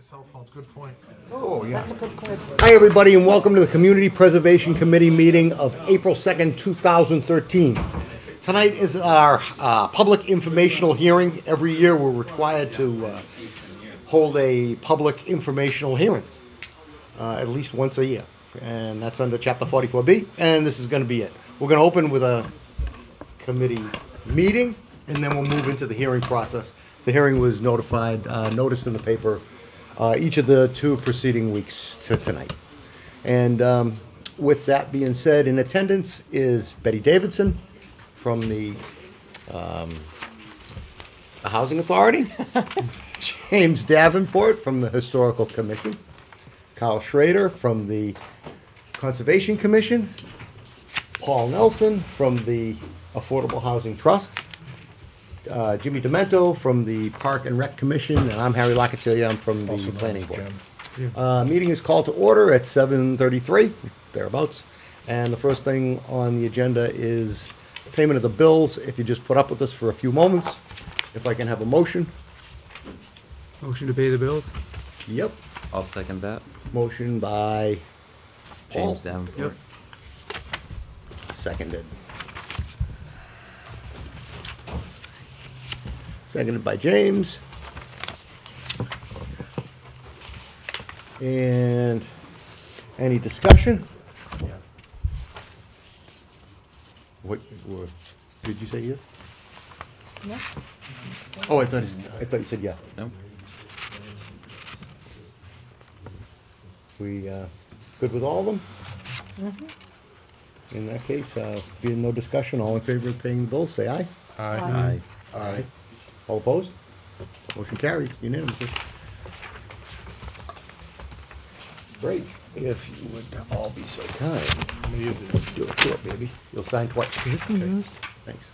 The cell phones, good point. Oh, yeah. That's a good point. Hi, everybody, and welcome to the Community Preservation Committee meeting of April 2nd, 2013. Tonight is our public informational hearing. Every year, we're required to hold a public informational hearing, at least once a year. And that's under Chapter 44B, and this is going to be it. We're going to open with a committee meeting, and then we'll move into the hearing process. The hearing was noticed in the paper each of the two preceding weeks to tonight. And with that being said, in attendance is Betty Davidson from the Housing Authority, James Davenport from the Historical Commission, Kyle Schrader from the Conservation Commission, Paul Nelson from the Affordable Housing Trust, Jimmy Demento from the Park and Rec Commission, and I'm Harry Locatilia. I'm from the Planning Board. Meeting is called to order at 7:33, thereabouts. And the first thing on the agenda is payment of the bills. If you just put up with this for a few moments, if I can have a motion. Motion to pay the bills? Yep. I'll second that. Motion by James Paul. Davenport. Seconded. Seconded by James. And any discussion? What, did you say yes? No? Oh, I thought you said yeah. No? We good with all of them? In that case, being no discussion, all in favor of paying the bills, say aye. Aye. Aye. All opposed? Motion carries unanimously. Great. If you would all be so kind. Let's do it short, baby. You'll sign twice. Is this yours? Thanks.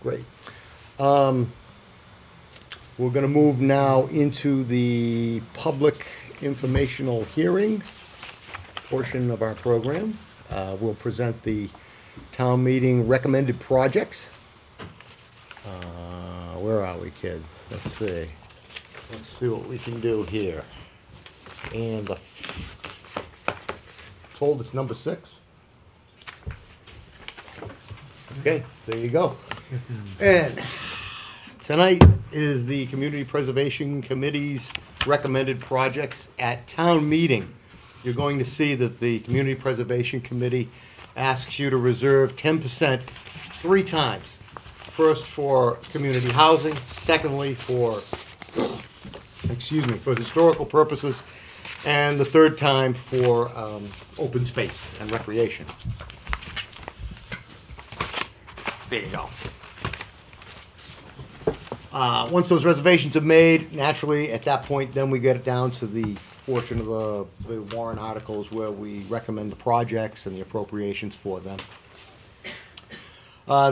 Great. We're going to move now into the public informational hearing portion of our program. We'll present the town meeting recommended projects. Where are we, kids? Let's see. Let's see what we can do here. And told it's number 6. Okay, there you go. And tonight is the Community Preservation Committee's recommended projects at town meeting. You're going to see that the Community Preservation Committee asks you to reserve 10% 3 times. First for community housing, secondly for, for historical purposes, and the third time for open space and recreation. There you go. Once those reservations are made, naturally, at that point, then we get it down to the portion of the warrant articles where we recommend the projects and the appropriations for them.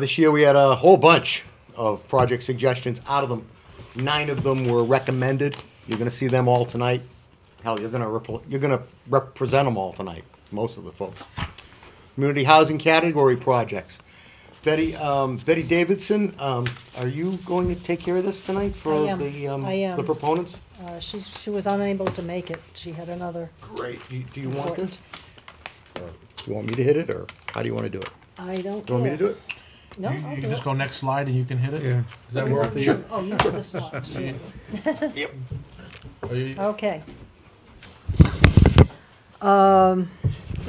This year we had a whole bunch of project suggestions. Out of them, 9 of them were recommended. You're going to see them all tonight. Hell, you're going to represent them all tonight. Most of the folks. Community housing category projects. Betty Davidson, are you going to take care of this tonight for I am. the proponents? She was unable to make it. She had another. Great. Do you want this? important. Or do you want me to hit it, or how do you want to do it? I don't Do you want me to do it? No, You I'll can do just it. go next slide and you can hit it? Yeah. Does that work for you? Oh, you do this one. Sure. Yep. Are you- Okay.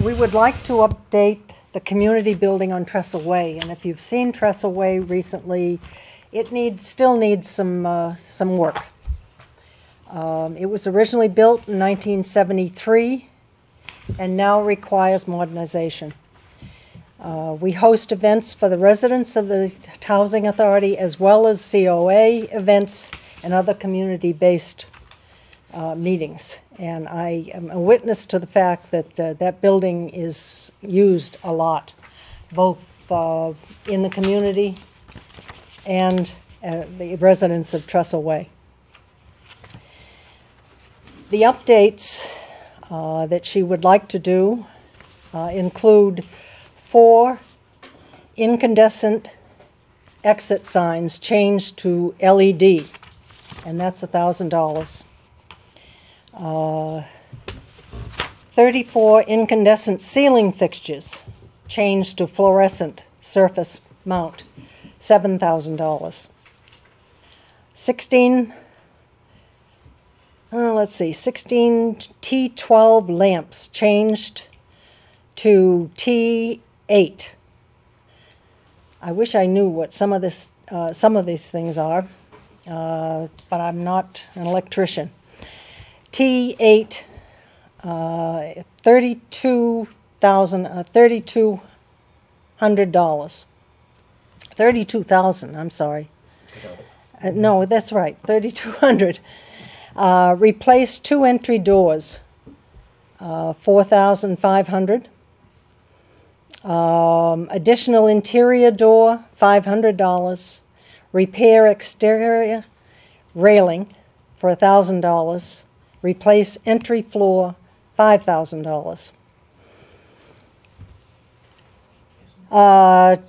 We would like to update the community building on Trestle Way, and if you've seen Trestle Way recently, it still needs some work. It was originally built in 1973 and now requires modernization. We host events for the residents of the Housing Authority as well as COA events and other community-based meetings. And I am a witness to the fact that that building is used a lot, both in the community and the residents of Trestle Way. The updates that she would like to do include 4 incandescent exit signs changed to LED, and that's $1,000. 34 incandescent ceiling fixtures changed to fluorescent surface mount, $7,000. 16 T12 lamps changed to T8. I wish I knew what some of these things are, but I'm not an electrician. T8, $3,200. 32,000. I'm sorry. No, that's right. 3,200. Replace 2 entry doors. 4,500. Additional interior door, $500. Repair exterior railing for $1,000. Replace entry floor, $5,000.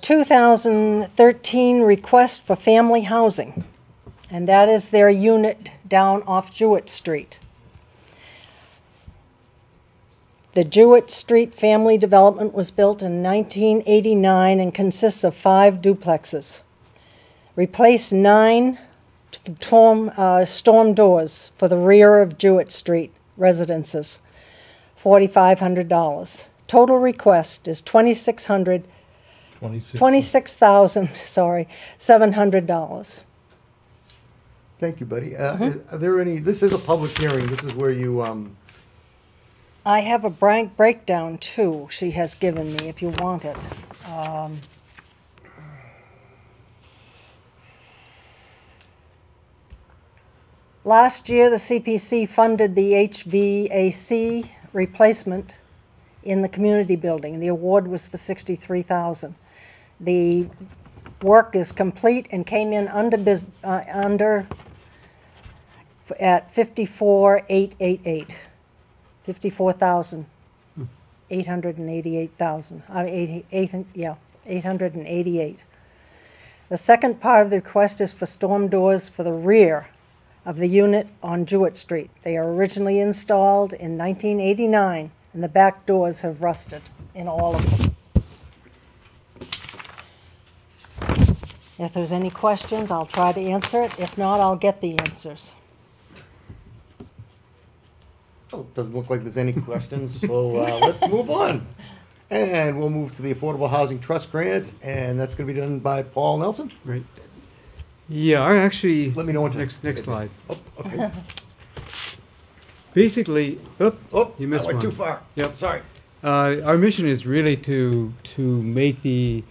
2013 request for family housing, and that is their unit down off Jewett Street. The Jewett Street family development was built in 1989 and consists of 5 duplexes. Replace 9 storm doors for the rear of Jewett Street residences, $4,500. Total request is $26,700. Thank you, buddy. Are there any, this is a public hearing, this is where you, I have a breakdown too, she has given me, if you want it. Last year, the CPC funded the HVAC replacement in the community building. The award was for $63,000. The work is complete and came in under at $54,888. $888,000. The second part of the request is for storm doors for the rear of the unit on Jewett Street. They are originally installed in 1989, and the back doors have rusted in all of them. If there's any questions, I'll try to answer it. If not, I'll get the answers. oh, doesn't look like there's any questions, so let's move on. And we'll move to the Affordable Housing Trust Grant, and that's gonna be done by Paul Nelson. Right. Yeah, I actually. Let me know when to. Next slide. Oh, okay. Basically, Oh, you missed I went one. too far. Yep. Sorry. Our mission is really to make the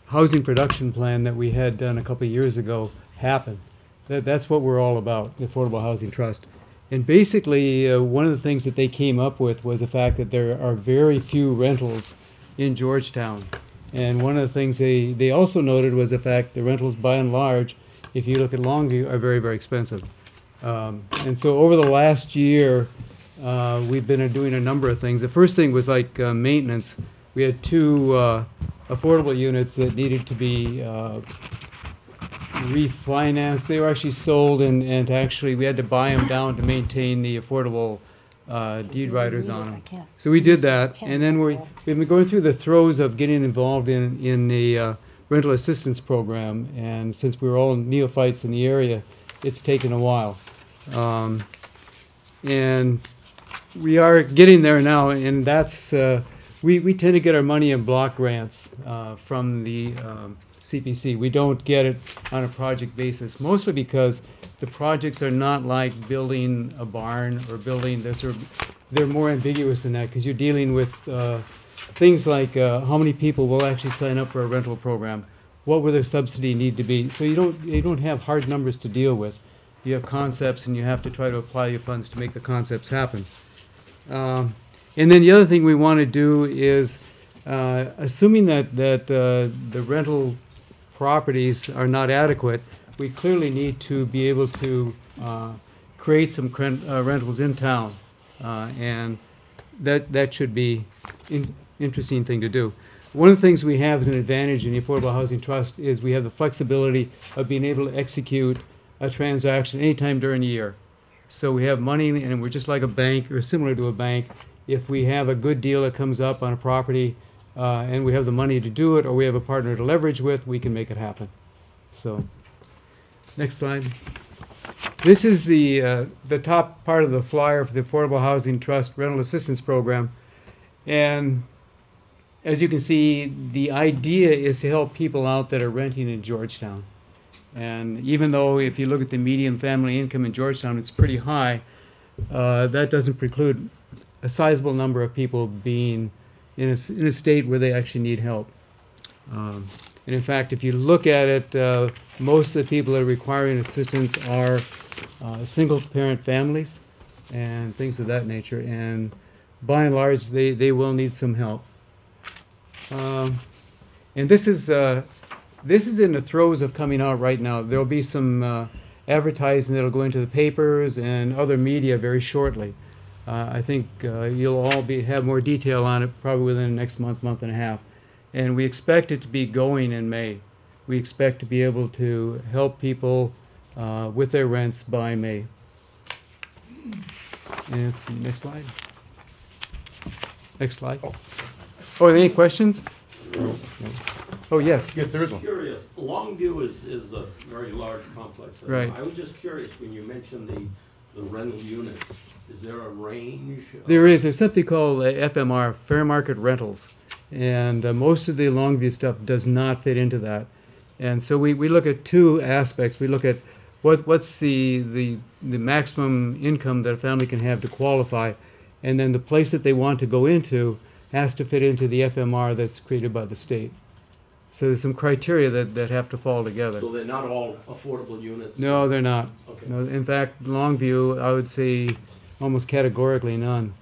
housing production plan that we had done a couple of years ago happen. That's what we're all about, the Affordable Housing Trust. And basically, one of the things that they came up with was the fact that there are very few rentals in Georgetown. And one of the things they also noted was the fact the rentals, by and large, if you look at Longview, are very, very expensive. And so over the last year, we've been doing a number of things. The first thing was like maintenance. We had 2 affordable units that needed to be refinanced. They were actually sold, and actually we had to buy them down to maintain the affordable deed riders on them. So we did that, and then we've been going through the throes of getting involved in the rental assistance program, and since we were all neophytes in the area, it's taken a while. And we are getting there now, and that's, we tend to get our money in block grants from the CPC. We don't get it on a project basis, mostly because the projects are not like building a barn or building this, or they're more ambiguous than that, because you're dealing with things like how many people will actually sign up for a rental program, what will their subsidy need to be. So you don't have hard numbers to deal with. You have concepts, and you have to try to apply your funds to make the concepts happen. And then the other thing we want to do is, assuming that the rental properties are not adequate, we clearly need to be able to create some rentals in town, and that should be an interesting thing to do. One of the things we have as an advantage in the Affordable Housing Trust is we have the flexibility of being able to execute a transaction anytime during the year. So we have money, and we're just like a bank, or similar to a bank. If we have a good deal that comes up on a property, and we have the money to do it, or we have a partner to leverage with, we can make it happen. So, next slide. This is the top part of the flyer for the Affordable Housing Trust Rental Assistance Program. And as you can see, the idea is to help people out that are renting in Georgetown. And even though if you look at the median family income in Georgetown, it's pretty high, that doesn't preclude a sizable number of people being in a state where they actually need help. And in fact, if you look at it, most of the people that are requiring assistance are single-parent families and things of that nature. And by and large, they will need some help. And this is in the throes of coming out right now. There'll be some advertising that'll go into the papers and other media very shortly. I think you'll all have more detail on it probably within the next month and a half. And we expect it to be going in May. We expect to be able to help people with their rents by May. And let's see, next slide. Next slide. Oh, any questions? Oh, yes. Yes, there is one. Curious, Longview is a very large complex. Right. I was just curious, when you mentioned the rental units, is there a range? There's something called FMR, Fair Market Rentals. And most of the Longview stuff does not fit into that. And so we look at two aspects. We look at what's the maximum income that a family can have to qualify, and then the place that they want to go into has to fit into the FMR that's created by the state. So there's some criteria that have to fall together. So they're not all affordable units? No, they're not. Okay. No, in fact, Longview, I would say almost categorically none.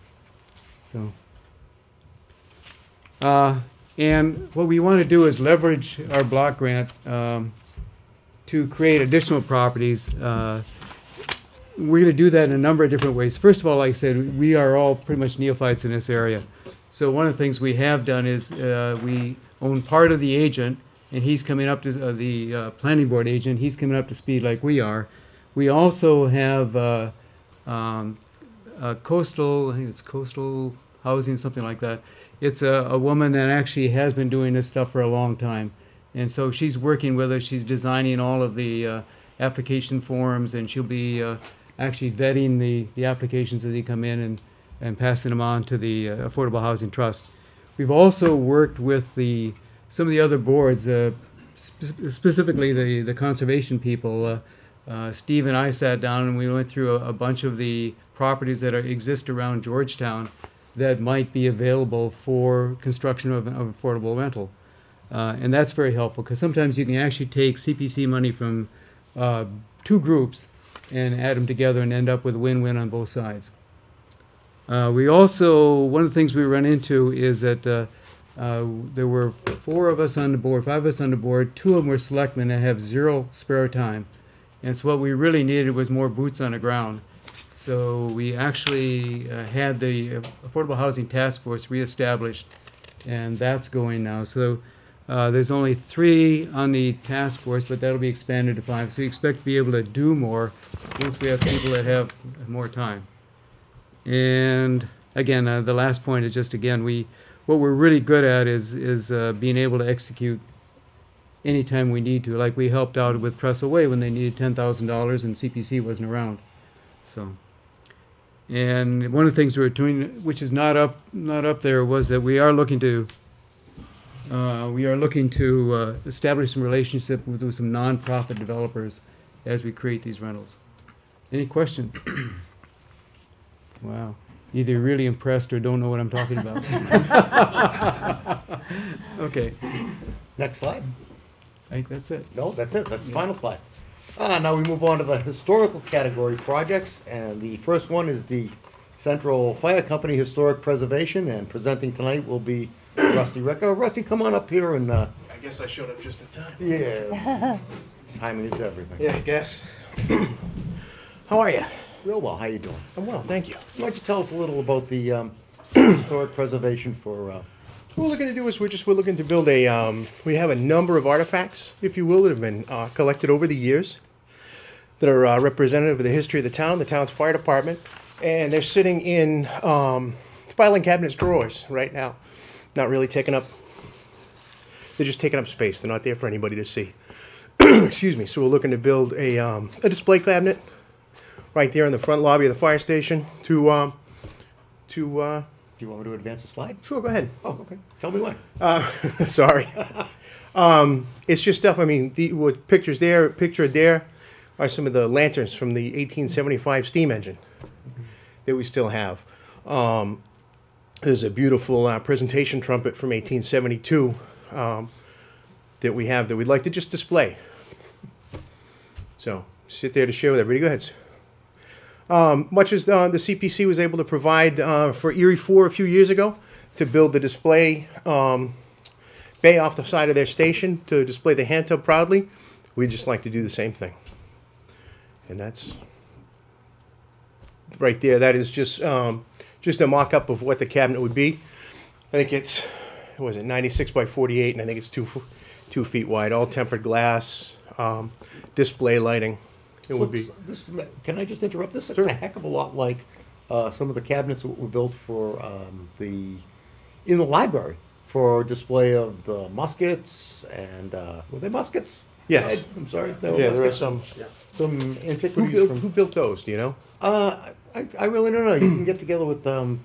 So, and what we want to do is leverage our block grant to create additional properties. We're going to do that in a number of different ways. First of all, like I said, we are all pretty much neophytes in this area. So one of the things we have done is we own part of the agent, and he's coming up to the planning board agent. He's coming up to speed like we are. We also have coastal, I think it's coastal housing, something like that. It's a woman that actually has been doing this stuff for a long time. And so she's working with us. She's designing all of the application forms, and she'll be actually vetting the applications as they come in and passing them on to the Affordable Housing Trust. We've also worked with some of the other boards, specifically the conservation people. Steve and I sat down and we went through a bunch of the properties that exist around Georgetown that might be available for construction of affordable rental. And that's very helpful, because sometimes you can actually take CPC money from two groups and add them together and end up with a win-win on both sides. We also, one of the things we run into is that there were 5 of us on the board, 2 of them were selectmen that have 0 spare time. And so what we really needed was more boots on the ground. So we actually had the Affordable Housing Task Force reestablished, and that's going now. So there's only 3 on the task force, but that'll be expanded to 5. So we expect to be able to do more once we have people that have more time. And again, the last point is just, again, what we're really good at is being able to execute anytime we need to. Like we helped out with Trestle Way when they needed $10,000 and CPC wasn't around. So, and one of the things we were doing, which is not up there, was that we are looking to establish some relationship with some nonprofit developers as we create these rentals. Any questions? Wow. Either you're really impressed or don't know what I'm talking about. Okay. Next slide. I think that's it. No, that's it. That's the final slide. Now we move on to the historical category projects, and the first one is the Central Fire Company Historic Preservation, and presenting tonight will be Rusty Recca. Rusty, come on up here and, I guess I showed up just in time. yeah, timing is everything. Yeah, I guess. How are you? Real well. How you doing? I'm well, thank you. Why don't you tell us a little about the historic preservation for, What we're looking to do is we're looking to build we have a number of artifacts, if you will, that have been collected over the years. that are representative of the history of the town's fire department, and they're sitting in filing cabinets drawers right now. Not really taking up, they're just taking up space. They're not there for anybody to see. Excuse me. So we're looking to build a display cabinet right there in the front lobby of the fire station to Do you want me to advance the slide? sure, go ahead. Oh, okay. Tell me why. Sorry. It's just stuff, I mean, what pictured there are some of the lanterns from the 1875 steam engine that we still have. There's a beautiful presentation trumpet from 1872 that we have that we'd like to just display. So, sit there to share with everybody. Go ahead. Much as the CPC was able to provide for Erie 4 a few years ago to build the display bay off the side of their station to display the hand tub proudly, we'd just like to do the same thing. And that's right there. That is just a mock-up of what the cabinet would be. I think it's, what was it, 96 by 48, and I think it's 2 feet wide, all tempered glass, display lighting. It would be. Can I just interrupt? This looks Sure. a heck of a lot like some of the cabinets that were built for in the library for display of the muskets and were they muskets? Yes. Ed, I'm sorry. They were Yeah, there are muskets? some. Some Who antiquities built, from. who built those? Do you know? I really don't know. You can get together with the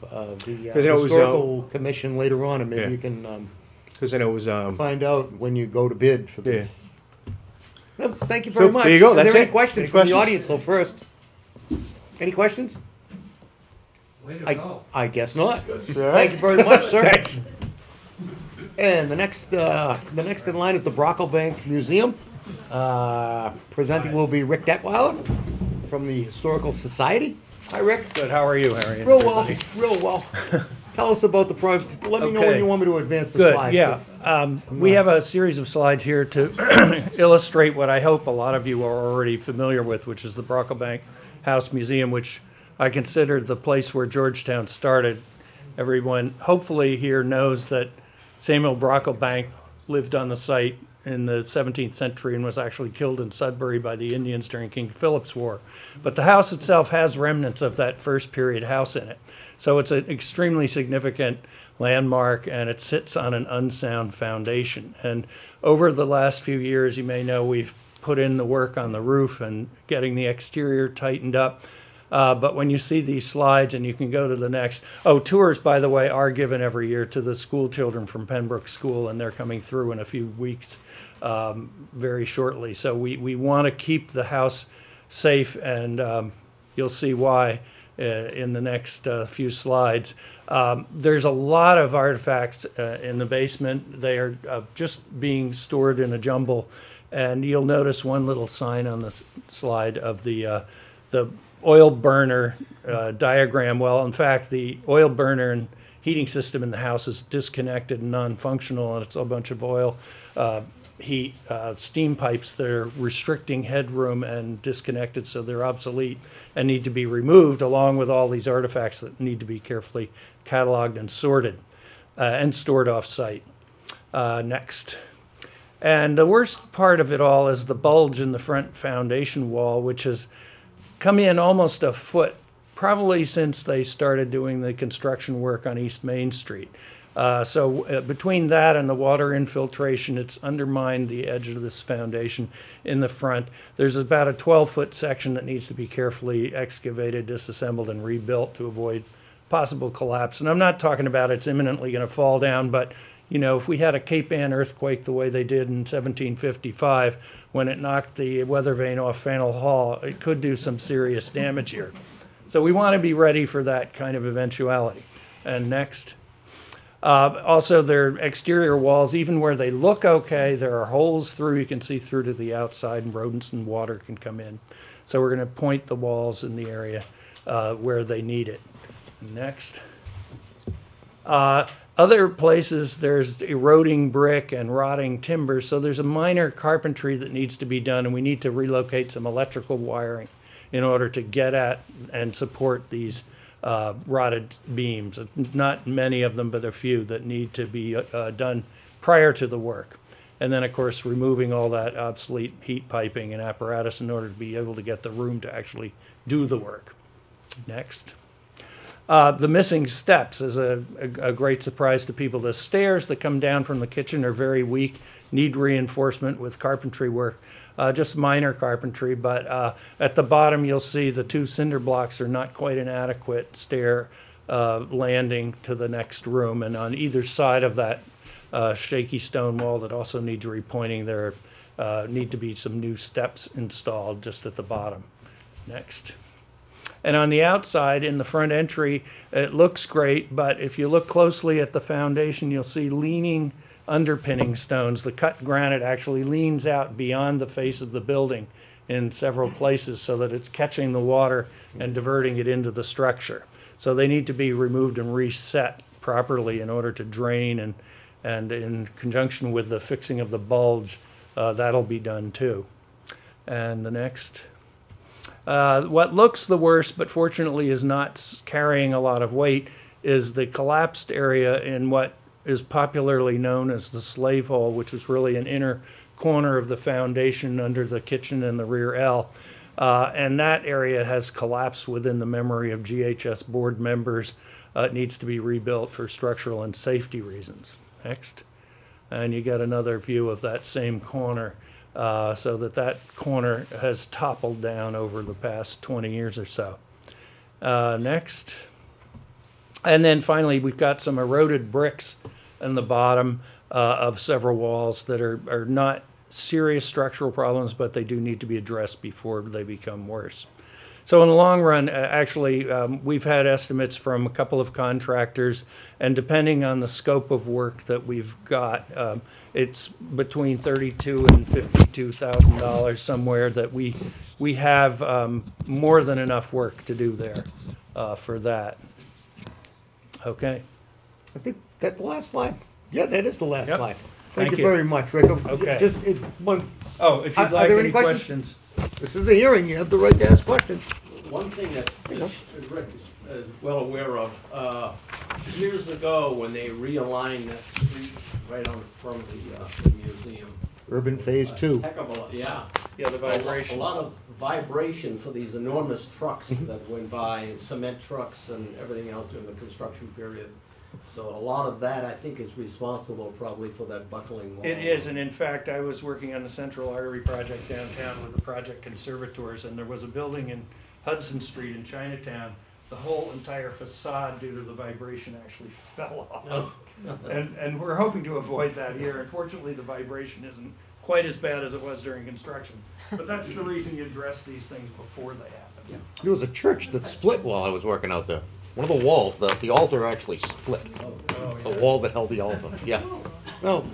it was, historical commission later on, and maybe Yeah. you can Because I know it was. find out when you go to bid for Yeah. this. Well, thank you very So, much. there you go. Are That's there it. any questions Any from the questions? audience? So first, any questions? I guess not. Thank you very much, sir. Thanks. And the next in line is the Brocklebanks Museum. Presenting will be Rick Detweiler from the Historical Society. Hi, Rick. Good, how are you, Harry? Real well, real well. Tell us about the project. Let me know when Okay. you want me to advance the Good, slides. yeah. 'cause We have a series of slides here to illustrate what I hope a lot of you are already familiar with, which is the Brocklebank House Museum, which I consider the place where Georgetown started. Everyone hopefully here knows that Samuel Brocklebank lived on the site in the 17th century and was actually killed in Sudbury by the Indians during King Philip's War. But the house itself has remnants of that first period house in it. So it's an extremely significant landmark, and it sits on an unsound foundation. And over the last few years, you may know we've put in the work on the roof and getting the exterior tightened up. But when you see these slides, and you can go to the next, tours, by the way, are given every year to the school children from Pembroke School, and they're coming through in a few weeks, very shortly. So we want to keep the house safe, and you'll see why in the next few slides. There's a lot of artifacts in the basement. They are just being stored in a jumble, and you'll notice one little sign on this slide of the oil burner diagram. Well, in fact, the oil burner and heating system in the house is disconnected and non-functional, and it's a bunch of oil heat steam pipes that are restricting headroom and disconnected, so they're obsolete and need to be removed, along with all these artifacts that need to be carefully cataloged and sorted and stored off-site. Next. And the worst part of it all is the bulge in the front foundation wall, which has come in almost a foot, probably since they started doing the construction work on East Main Street. So between that and the water infiltration, it's undermined the edge of this foundation in the front. There's about a 12-foot section that needs to be carefully excavated, disassembled, and rebuilt to avoid possible collapse. And I'm not talking about it's imminently going to fall down, but you know, if we had a Cape Ann earthquake the way they did in 1755, when it knocked the weather vane off Faneuil Hall, it could do some serious damage here. So we want to be ready for that kind of eventuality. And next. Also, their exterior walls, even where they look okay, there are holes through. You can see through to the outside, and rodents and water can come in. So we're going to point the walls in the area where they need it. Next. Other places, there's eroding brick and rotting timber, so there's a minor carpentry that needs to be done, and we need to relocate some electrical wiring in order to get at and support these rotted beams. Not many of them, but a few that need to be done prior to the work. And then, of course, removing all that obsolete heat piping and apparatus in order to be able to get the room to actually do the work. Next. The missing steps is a great surprise to people. The stairs that come down from the kitchen are very weak, need reinforcement with carpentry work, just minor carpentry, but at the bottom you'll see the 2 cinder blocks are not quite an adequate stair landing to the next room, and on either side of that shaky stone wall that also needs repointing, there need to be some new steps installed just at the bottom. Next. And on the outside, in the front entry, it looks great, but if you look closely at the foundation, you'll see leaning underpinning stones. The cut granite actually leans out beyond the face of the building in several places so that it's catching the water and diverting it into the structure. So they need to be removed and reset properly in order to drain, and in conjunction with the fixing of the bulge, that'll be done too. And the next. What looks the worst, but fortunately is not carrying a lot of weight, is the collapsed area in what is popularly known as the slave hole, which is really an inner corner of the foundation under the kitchen and the rear L. And that area has collapsed within the memory of GHS board members. It needs to be rebuilt for structural and safety reasons. Next. And you get another view of that same corner. So that corner has toppled down over the past 20 years or so. Next. And then finally, we've got some eroded bricks in the bottom of several walls that are not serious structural problems, but they do need to be addressed before they become worse. So in the long run, actually, we've had estimates from a couple of contractors, and depending on the scope of work that we've got, it's between $32,000 and $52,000 somewhere that we have more than enough work to do there for that. Okay. I think that's the last slide. Yeah, that is the last Yep. slide. Thank Thank you you. very much, Rick. Okay. Just Oh, if Are you'd like there any any questions? questions. this is a hearing. You have the right to ask questions. One thing that Rick is well aware of, years ago, when they realigned that street right on from the museum. Urban Phase 2. Heck of a lot, yeah. Yeah, the vibration. A lot of vibration for these enormous trucks that went by, and cement trucks and everything else during the construction period. So a lot of that, I think, is responsible probably for that buckling wall. It is, and in fact, I was working on the Central Artery project downtown with the Project Conservators, and there was a building in Hudson Street in Chinatown. The whole entire facade, due to the vibration, actually fell off. And we're hoping to avoid that here. Unfortunately, the vibration isn't quite as bad as it was during construction. But that's the reason you address these things before they happen. There was a church that split while I was working out there. One of the walls, the altar actually split. Oh, The wall that held the altar. Yeah. Well,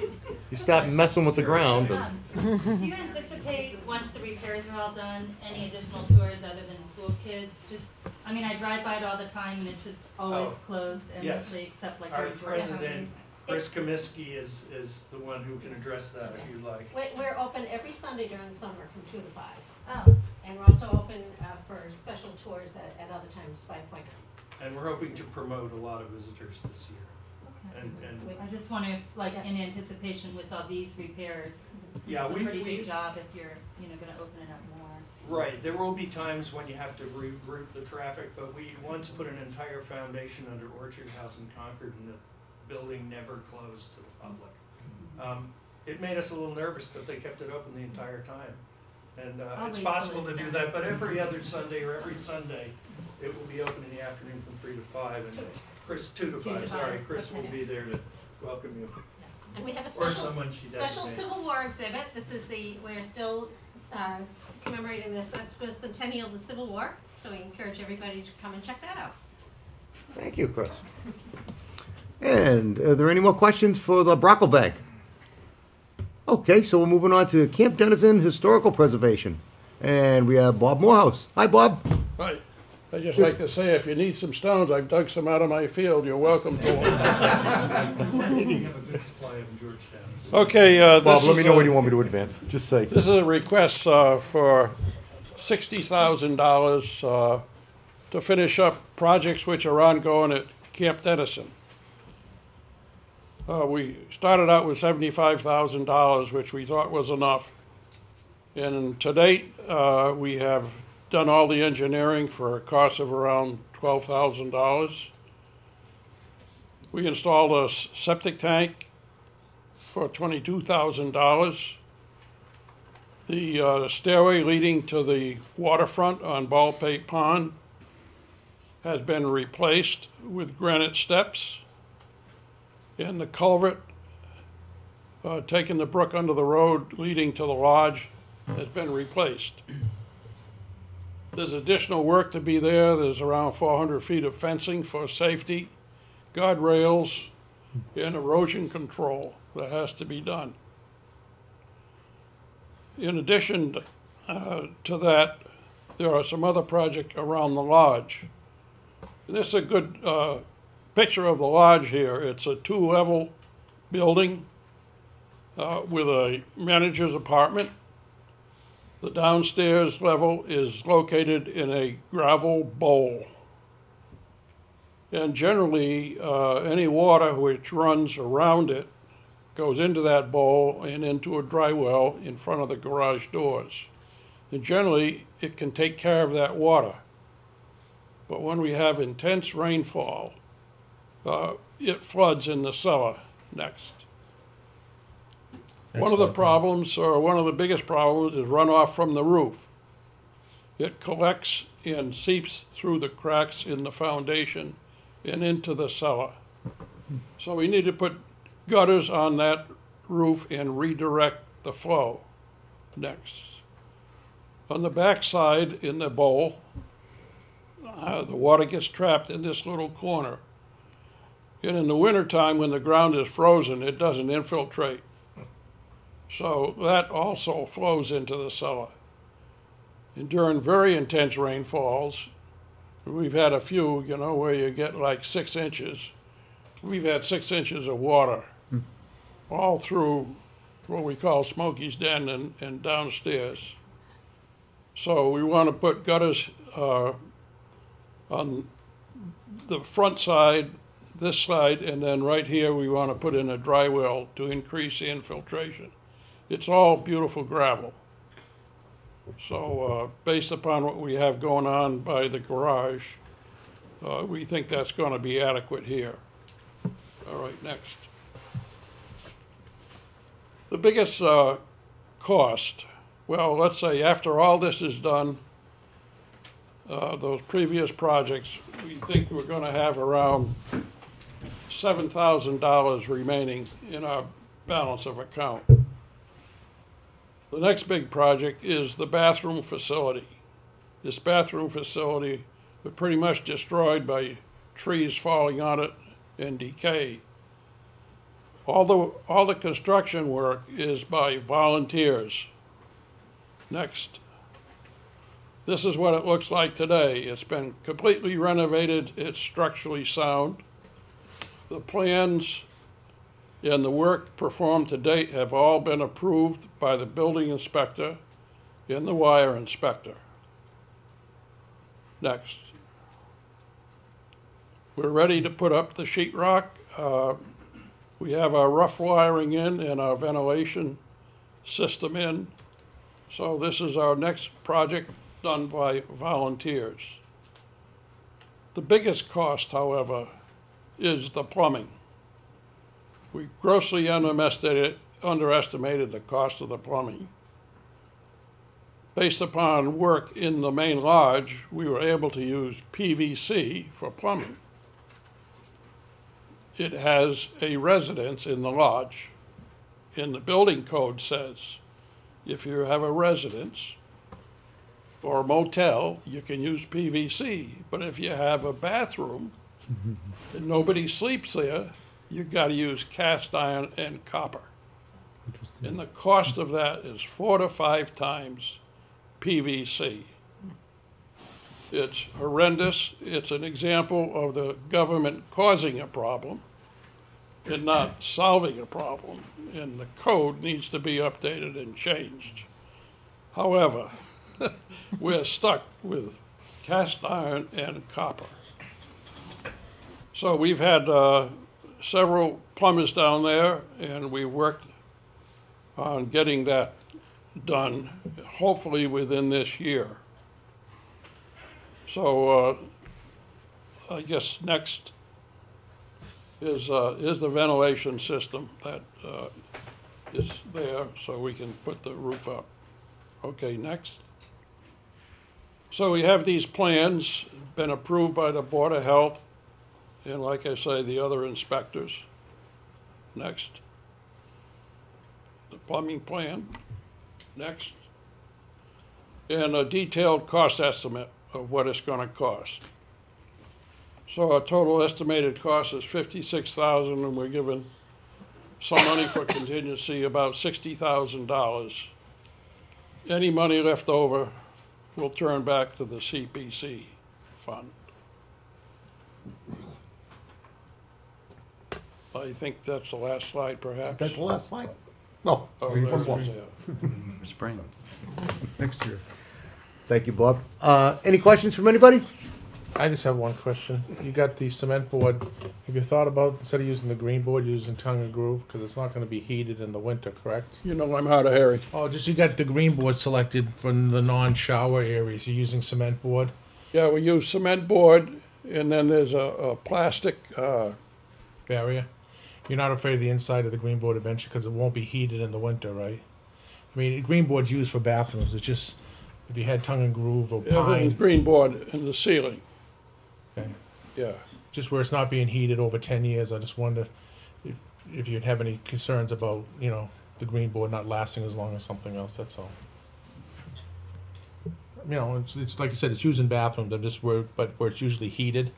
you start messing with the ground. And, Do you anticipate, once the repairs are all done, any additional tours other than school kids? Just, I mean, I drive by it all the time and it's just always Oh, closed and yes. they accept like Our during president, Chris Comiskey, is the one who can address that if you'd like. We're open every Sunday during the summer from 2 to 5. Oh, And we're also open for special tours at other times by appointment. And we're hoping to promote a lot of visitors this year. okay. And I just wonder if, like, Yeah. in anticipation with all these repairs, Yeah, it's a pretty we- big job if you're, gonna open it up more. right, there will be times when you have to reroute the traffic, but we once put an entire foundation under Orchard House in Concord, and the building never closed to the public. It made us a little nervous, but they kept it open the entire time. And I'll it's wait till possible to it's do done. that, but every other Sunday or every Sunday, it will be open in the afternoon from 3 to 5, and Chris, 2 to 2 to 5, sorry, 5, Chris will okay. be there to welcome you. And we have a Or special, someone she special designates. Civil War exhibit. This is we're still commemorating the centennial of the Civil War. So we encourage everybody to come and check that out. thank you, Chris. And are there any more questions for the Brocklebank? Okay, so we're moving on to Camp Denizen Historical Preservation. And we have Bob Morehouse. Hi, Bob. Right. I'd just like to say, if you need some stones, I've dug some out of my field. You're welcome to them. We have a good supply of in Georgetown. Okay, Bob, this let me is know a- when you want me to advance. Just say. This is a request for $60,000 to finish up projects which are ongoing at Camp Dennison. We started out with $75,000, which we thought was enough. And to date, we have done all the engineering for a cost of around $12,000. We installed a septic tank for $22,000. The stairway leading to the waterfront on Baldpate Pond has been replaced with granite steps. And the culvert taking the brook under the road leading to the lodge has been replaced. There's additional work to be there. There's around 400 feet of fencing for safety, guardrails, and erosion control that has to be done. In addition to that, there are some other projects around the lodge. This is a good picture of the lodge here. It's a 2-level building with a manager's apartment. The downstairs level is located in a gravel bowl. And generally, any water which runs around it goes into that bowl and into a dry well in front of the garage doors. And generally, it can take care of that water. But when we have intense rainfall, it floods in the cellar next. One of the problems, or one of the biggest problems, is runoff from the roof. It collects and seeps through the cracks in the foundation and into the cellar. So we need to put gutters on that roof and redirect the flow next. On the back side in the bowl, the water gets trapped in this little corner. And in the wintertime, when the ground is frozen, it doesn't infiltrate. So that also flows into the cellar. And during very intense rainfalls, we've had a few, you know, where you get like 6 inches. We've had 6 inches of water all through what we call Smokey's Den and downstairs. So we want to put gutters on the front side, this side, and then right here we want to put in a dry well to increase the infiltration. It's all beautiful gravel. So based upon what we have going on by the garage, we think that's going to be adequate here. All right, next. The biggest cost, well, let's say after all this is done, those previous projects, we think we're going to have around $7,000 remaining in our balance of account. The next big project is the bathroom facility. This bathroom facility was pretty much destroyed by trees falling on it and decay. All the construction work is by volunteers. Next. This is what it looks like today. It's been completely renovated. It's structurally sound. The plans and the work performed to date have all been approved by the building inspector and the wire inspector. Next. We're ready to put up the sheetrock. We have our rough wiring in and our ventilation system in. So this is our next project done by volunteers. The biggest cost, however, is the plumbing. We grossly underestimated the cost of the plumbing. Based upon work in the main lodge, we were able to use PVC for plumbing. It has a residence in the lodge, and the building code says if you have a residence or a motel, you can use PVC. But if you have a bathroom and nobody sleeps there, you've got to use cast iron and copper. And the cost of that is 4 to 5 times PVC. It's horrendous. It's an example of the government causing a problem and not solving a problem. And the code needs to be updated and changed. However, we're stuck with cast iron and copper. So we've had several plumbers down there, and we worked on getting that done, hopefully within this year. So I guess next is the ventilation system that is there, so we can put the roof up. Okay, next. So we have these plans, been approved by the Board of Health, and like I say, the other inspectors. Next. The plumbing plan. Next. And a detailed cost estimate of what it's gonna cost. So our total estimated cost is $56,000, and we're given some money for contingency, about $60,000. Any money left over will turn back to the CPC fund. I think that's the last slide, perhaps. That's the last slide. No. Oh, one more. that's it. Spring. Next year. Thank you, Bob. Any questions from anybody? I just have one question. You got the cement board. Have you thought about, instead of using the green board, using tongue and groove? Because it's not going to be heated in the winter, correct? You know I'm hard of hearing. Oh, just you got the green board selected from the non-shower areas. You're using cement board? Yeah, we use cement board, and then there's a plastic, Barrier? You're not afraid of the inside of the green board eventually because it won't be heated in the winter, right? I mean, green board's used for bathrooms. It's just, if you had tongue and groove or everything's pine, green board in the ceiling, okay. yeah. Just where it's not being heated over 10 years, I just wonder if you'd have any concerns about, you know, the green board not lasting as long as something else, that's all. You know, it's like I said, it's used in bathrooms, I'm just worried, but where it's usually heated,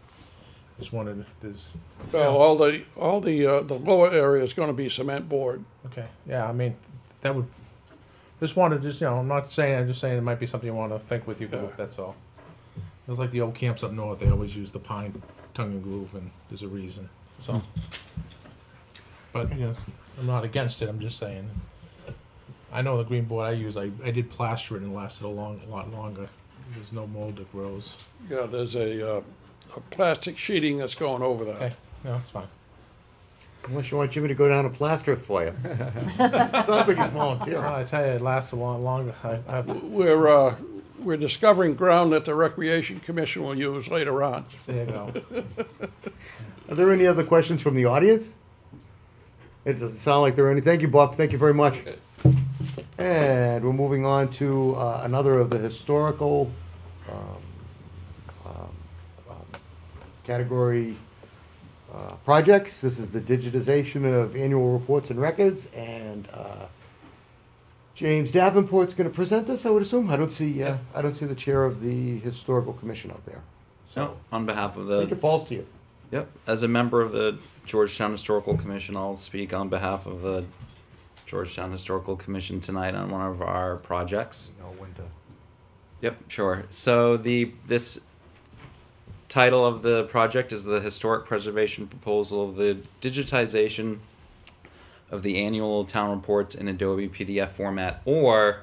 just wondered if there's, Well, all the lower area is gonna be cement board. okay, yeah, I mean, that would, just wanted, just, you know, I'm not saying, I'm just saying it might be something you want to think with your group, that's all. It was like the old camps up north, they always use the pine tongue and groove, and there's a reason, so. But, you know, I'm not against it, I'm just saying. I know the green board I use, I did plaster it and it lasted a lot longer. There's no mold that grows. Yeah, there's a plastic sheeting that's going over that. Okay, no, it's fine. Unless you want Jimmy to go down and plaster it for you. Sounds like he's volunteering. Well, I tell you, it lasts a lot longer. We're discovering ground that the Recreation Commission will use later on. There you go. Are there any other questions from the audience? It doesn't sound like there are any. Thank you, Bob. Thank you very much. Okay. And we're moving on to another of the historical category projects. This is the digitization of annual reports and records, and James Davenport's going to present this, I would assume. I don't see the chair of the historical commission out there. No, on behalf of I think it the, falls to you. yep, as a member of the Georgetown Historical Commission, I'll speak on behalf of the Georgetown Historical Commission tonight on one of our projects. Yep, sure. So this title of the project is the Historic Preservation Proposal of the digitization of the annual town reports in Adobe PDF format or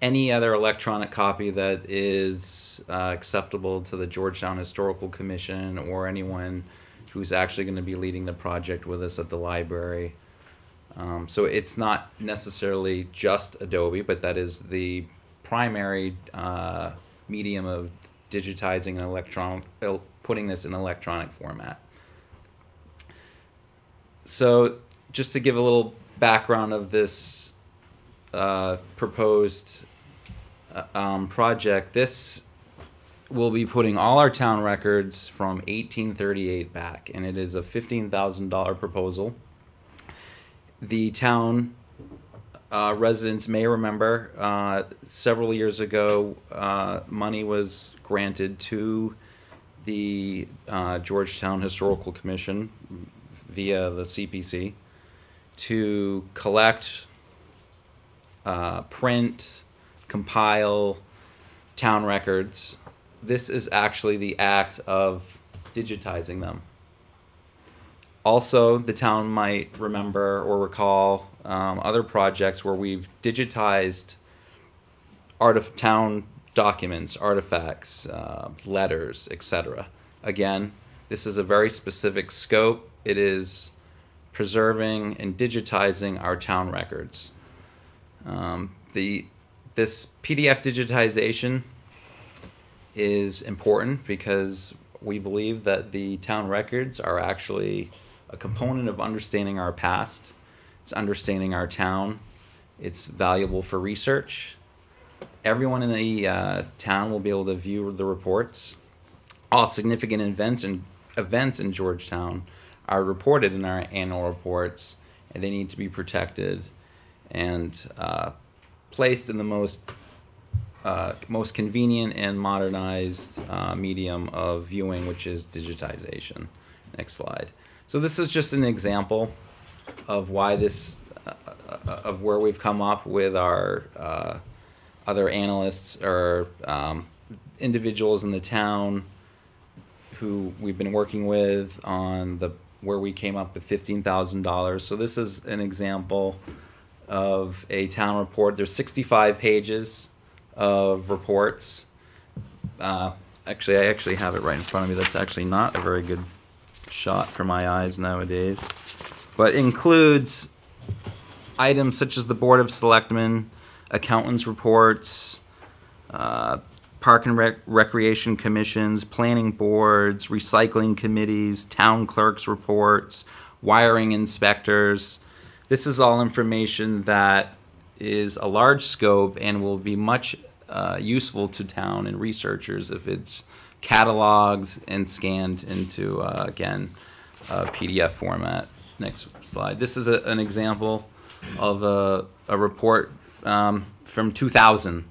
any other electronic copy that is acceptable to the Georgetown Historical Commission or anyone who's actually going to be leading the project with us at the library. So it's not necessarily just Adobe, but that is the primary medium of digitizing and putting this in electronic format. So just to give a little background of this proposed project, this will be putting all our town records from 1838 back, and it is a $15,000 proposal. The town residents may remember several years ago, money was granted to the Georgetown Historical Commission via the CPC to collect, print, compile town records. This is actually the act of digitizing them. Also, the town might remember or recall other projects where we've digitized town documents, artifacts, letters, etc. Again, this is a very specific scope it is preserving and digitizing our town records. This PDF digitization is important because we believe that the town records are actually a component of understanding our past. It's understanding our town. It's valuable for research. Everyone in the town will be able to view the reports. All significant events in Georgetown are reported in our annual reports, and they need to be protected and placed in the most convenient and modernized medium of viewing, which is digitization. Next slide. So this is just an example of why this, of where we've come up with our other analysts or individuals in the town who we've been working with on where we came up with $15,000. So this is an example of a town report. There's 65 pages of reports. Actually, I actually have it right in front of me. That's actually not a very good shot for my eyes nowadays, but includes items such as the Board of Selectmen, accountants' reports, park and recreation commissions, planning boards, recycling committees, town clerks' reports, wiring inspectors. This is all information that is a large scope and will be much useful to town and researchers if it's cataloged and scanned into, again, PDF format. Next slide. This is an example of a report from 2000.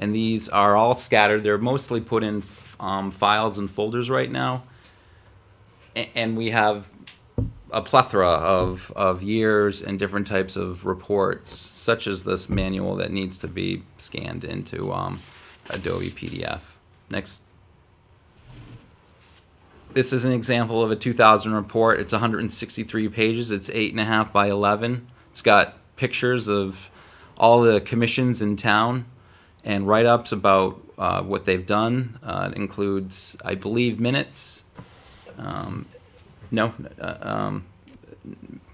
And these are all scattered. They're mostly put in files and folders right now. And we have a plethora of years and different types of reports, such as this manual that needs to be scanned into Adobe PDF. Next. This is an example of a 2000 report. It's 163 pages. It's 8.5 by 11. It's got pictures of all the commissions in town and write-ups about what they've done. It includes, I believe, minutes.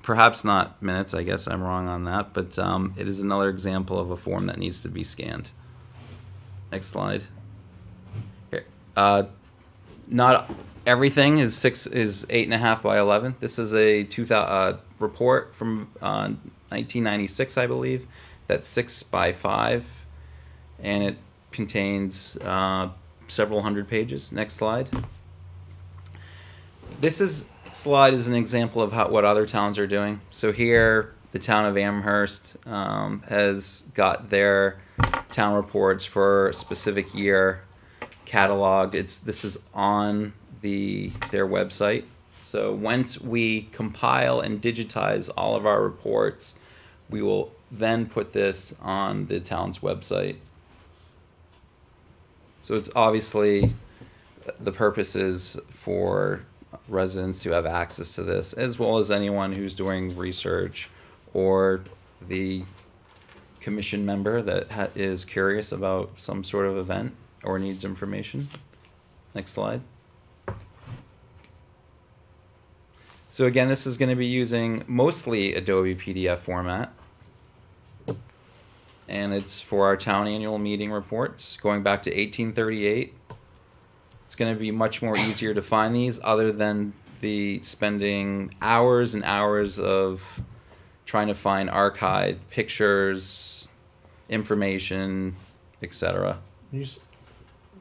Perhaps not minutes. I guess I'm wrong on that, but it is another example of a form that needs to be scanned. Next slide. Here, not everything is 8.5 by 11. This is a report from 1996, I believe. That's 6 by 5, and it contains several hundred pages. Next slide. This slide is an example of what other towns are doing. So here, the town of Amherst has got their town reports for a specific year cataloged. This is on their website. So once we compile and digitize all of our reports, we will then put this on the town's website. So it's obviously, the purpose is for residents to have access to this, as well as anyone who's doing research or the commission member that is curious about some sort of event or needs information. Next slide. So again, this is going to be using mostly Adobe PDF format. And it's for our town annual meeting reports going back to 1838. It's going to be much more easier to find these, other than the spending hours and hours of trying to find archived pictures, information, etc. When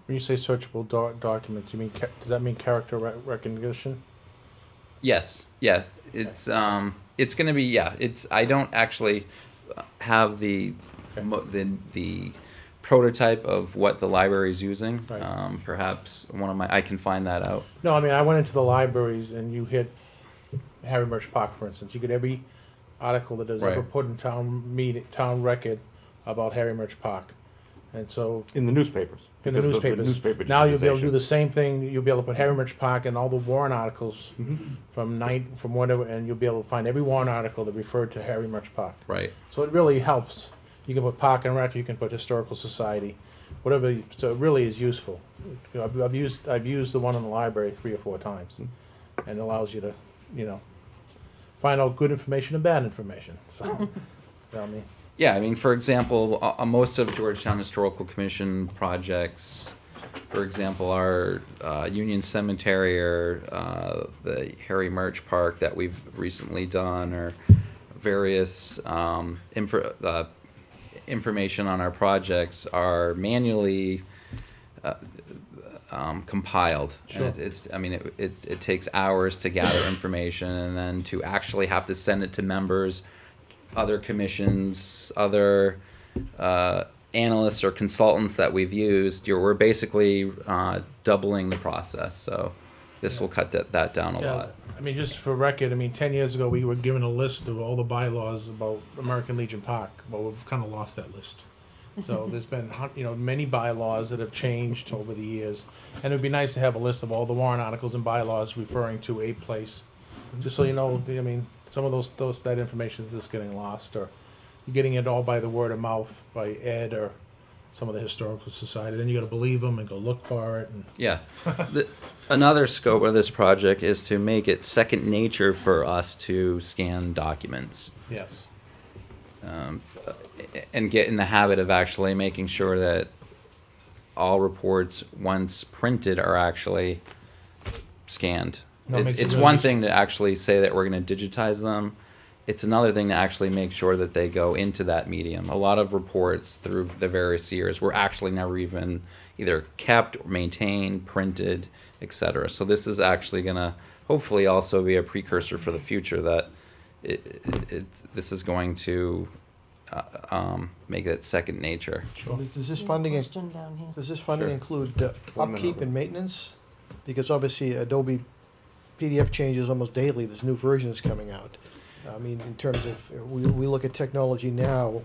you say searchable documents, you mean does that mean character recognition? Yes. Yeah. It's going to be, yeah. I don't actually have the prototype of what the library is using. Right. Perhaps I can find that out. No, I mean, I went into the libraries and you hit Harry Murch Park, for instance. You get every article that is ever put in town record about Harry Murch Park. And so in the newspapers. In the newspapers. Now you'll be able to do the same thing. You'll be able to put Harry Murch Park and all the Warren articles from whatever, and you'll be able to find every Warren article that referred to Harry Murch Park. Right. So it really helps. You can put Park and Rec. You can put Historical Society, whatever. So it really is useful. I've used the one in the library 3 or 4 times, and it allows you to, find out good information and bad information, so, you know what I mean? Yeah, I mean, for example, most of Georgetown Historical Commission projects, for example, our Union Cemetery or the Harry Murch Park that we've recently done, or various information on our projects are manually compiled. Sure. And I mean, it takes hours to gather information, and then to actually have to send it to members, other commissions, other analysts or consultants that we've used. We're basically doubling the process. So this will cut that down a lot. I mean, just for record, I mean, 10 years ago, we were given a list of all the bylaws about American Legion Park, but we've kind of lost that list. So there's been, many bylaws that have changed over the years, and it'd be nice to have a list of all the warrant articles and bylaws referring to a place, just so you know. I mean, some of that information is just getting lost, or you're getting it all by the word of mouth by Ed or some of the historical society. Then you got to believe them and go look for it. And Yeah. Another scope of this project is to make it second nature for us to scan documents. yes, And get in the habit of actually making sure that all reports, once printed, are actually scanned. No, it makes it It's really one easy. thing to actually say that we're going to digitize them. It's another thing to actually make sure that they go into that medium. A lot of reports through the various years were actually never even either kept, or maintained, printed, etc. So this is actually going to hopefully also be a precursor for the future, that this is going to make it second nature. Does this funding, Question down here. does this funding Sure. include upkeep and maintenance? Because obviously Adobe PDF changes almost daily, there's new versions coming out. I mean, in terms of, we look at technology now,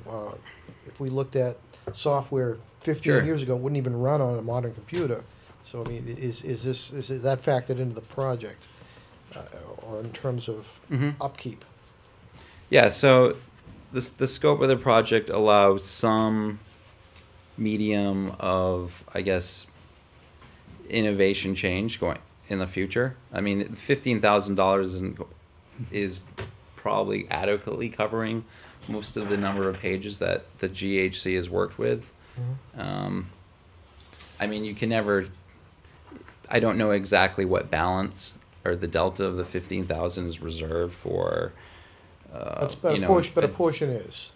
if we looked at software 15 Sure. years ago, it wouldn't even run on a modern computer. So, I mean, is that factored into the project? Or in terms of upkeep? Yeah, so the scope of the project allows some medium of, I guess, innovation change going in the future. I mean, $15,000 is probably adequately covering most of the number of pages that the GHC has worked with. I mean, you can never. I don't know exactly what balance or the delta of the 15,000 is reserved for. But a portion is.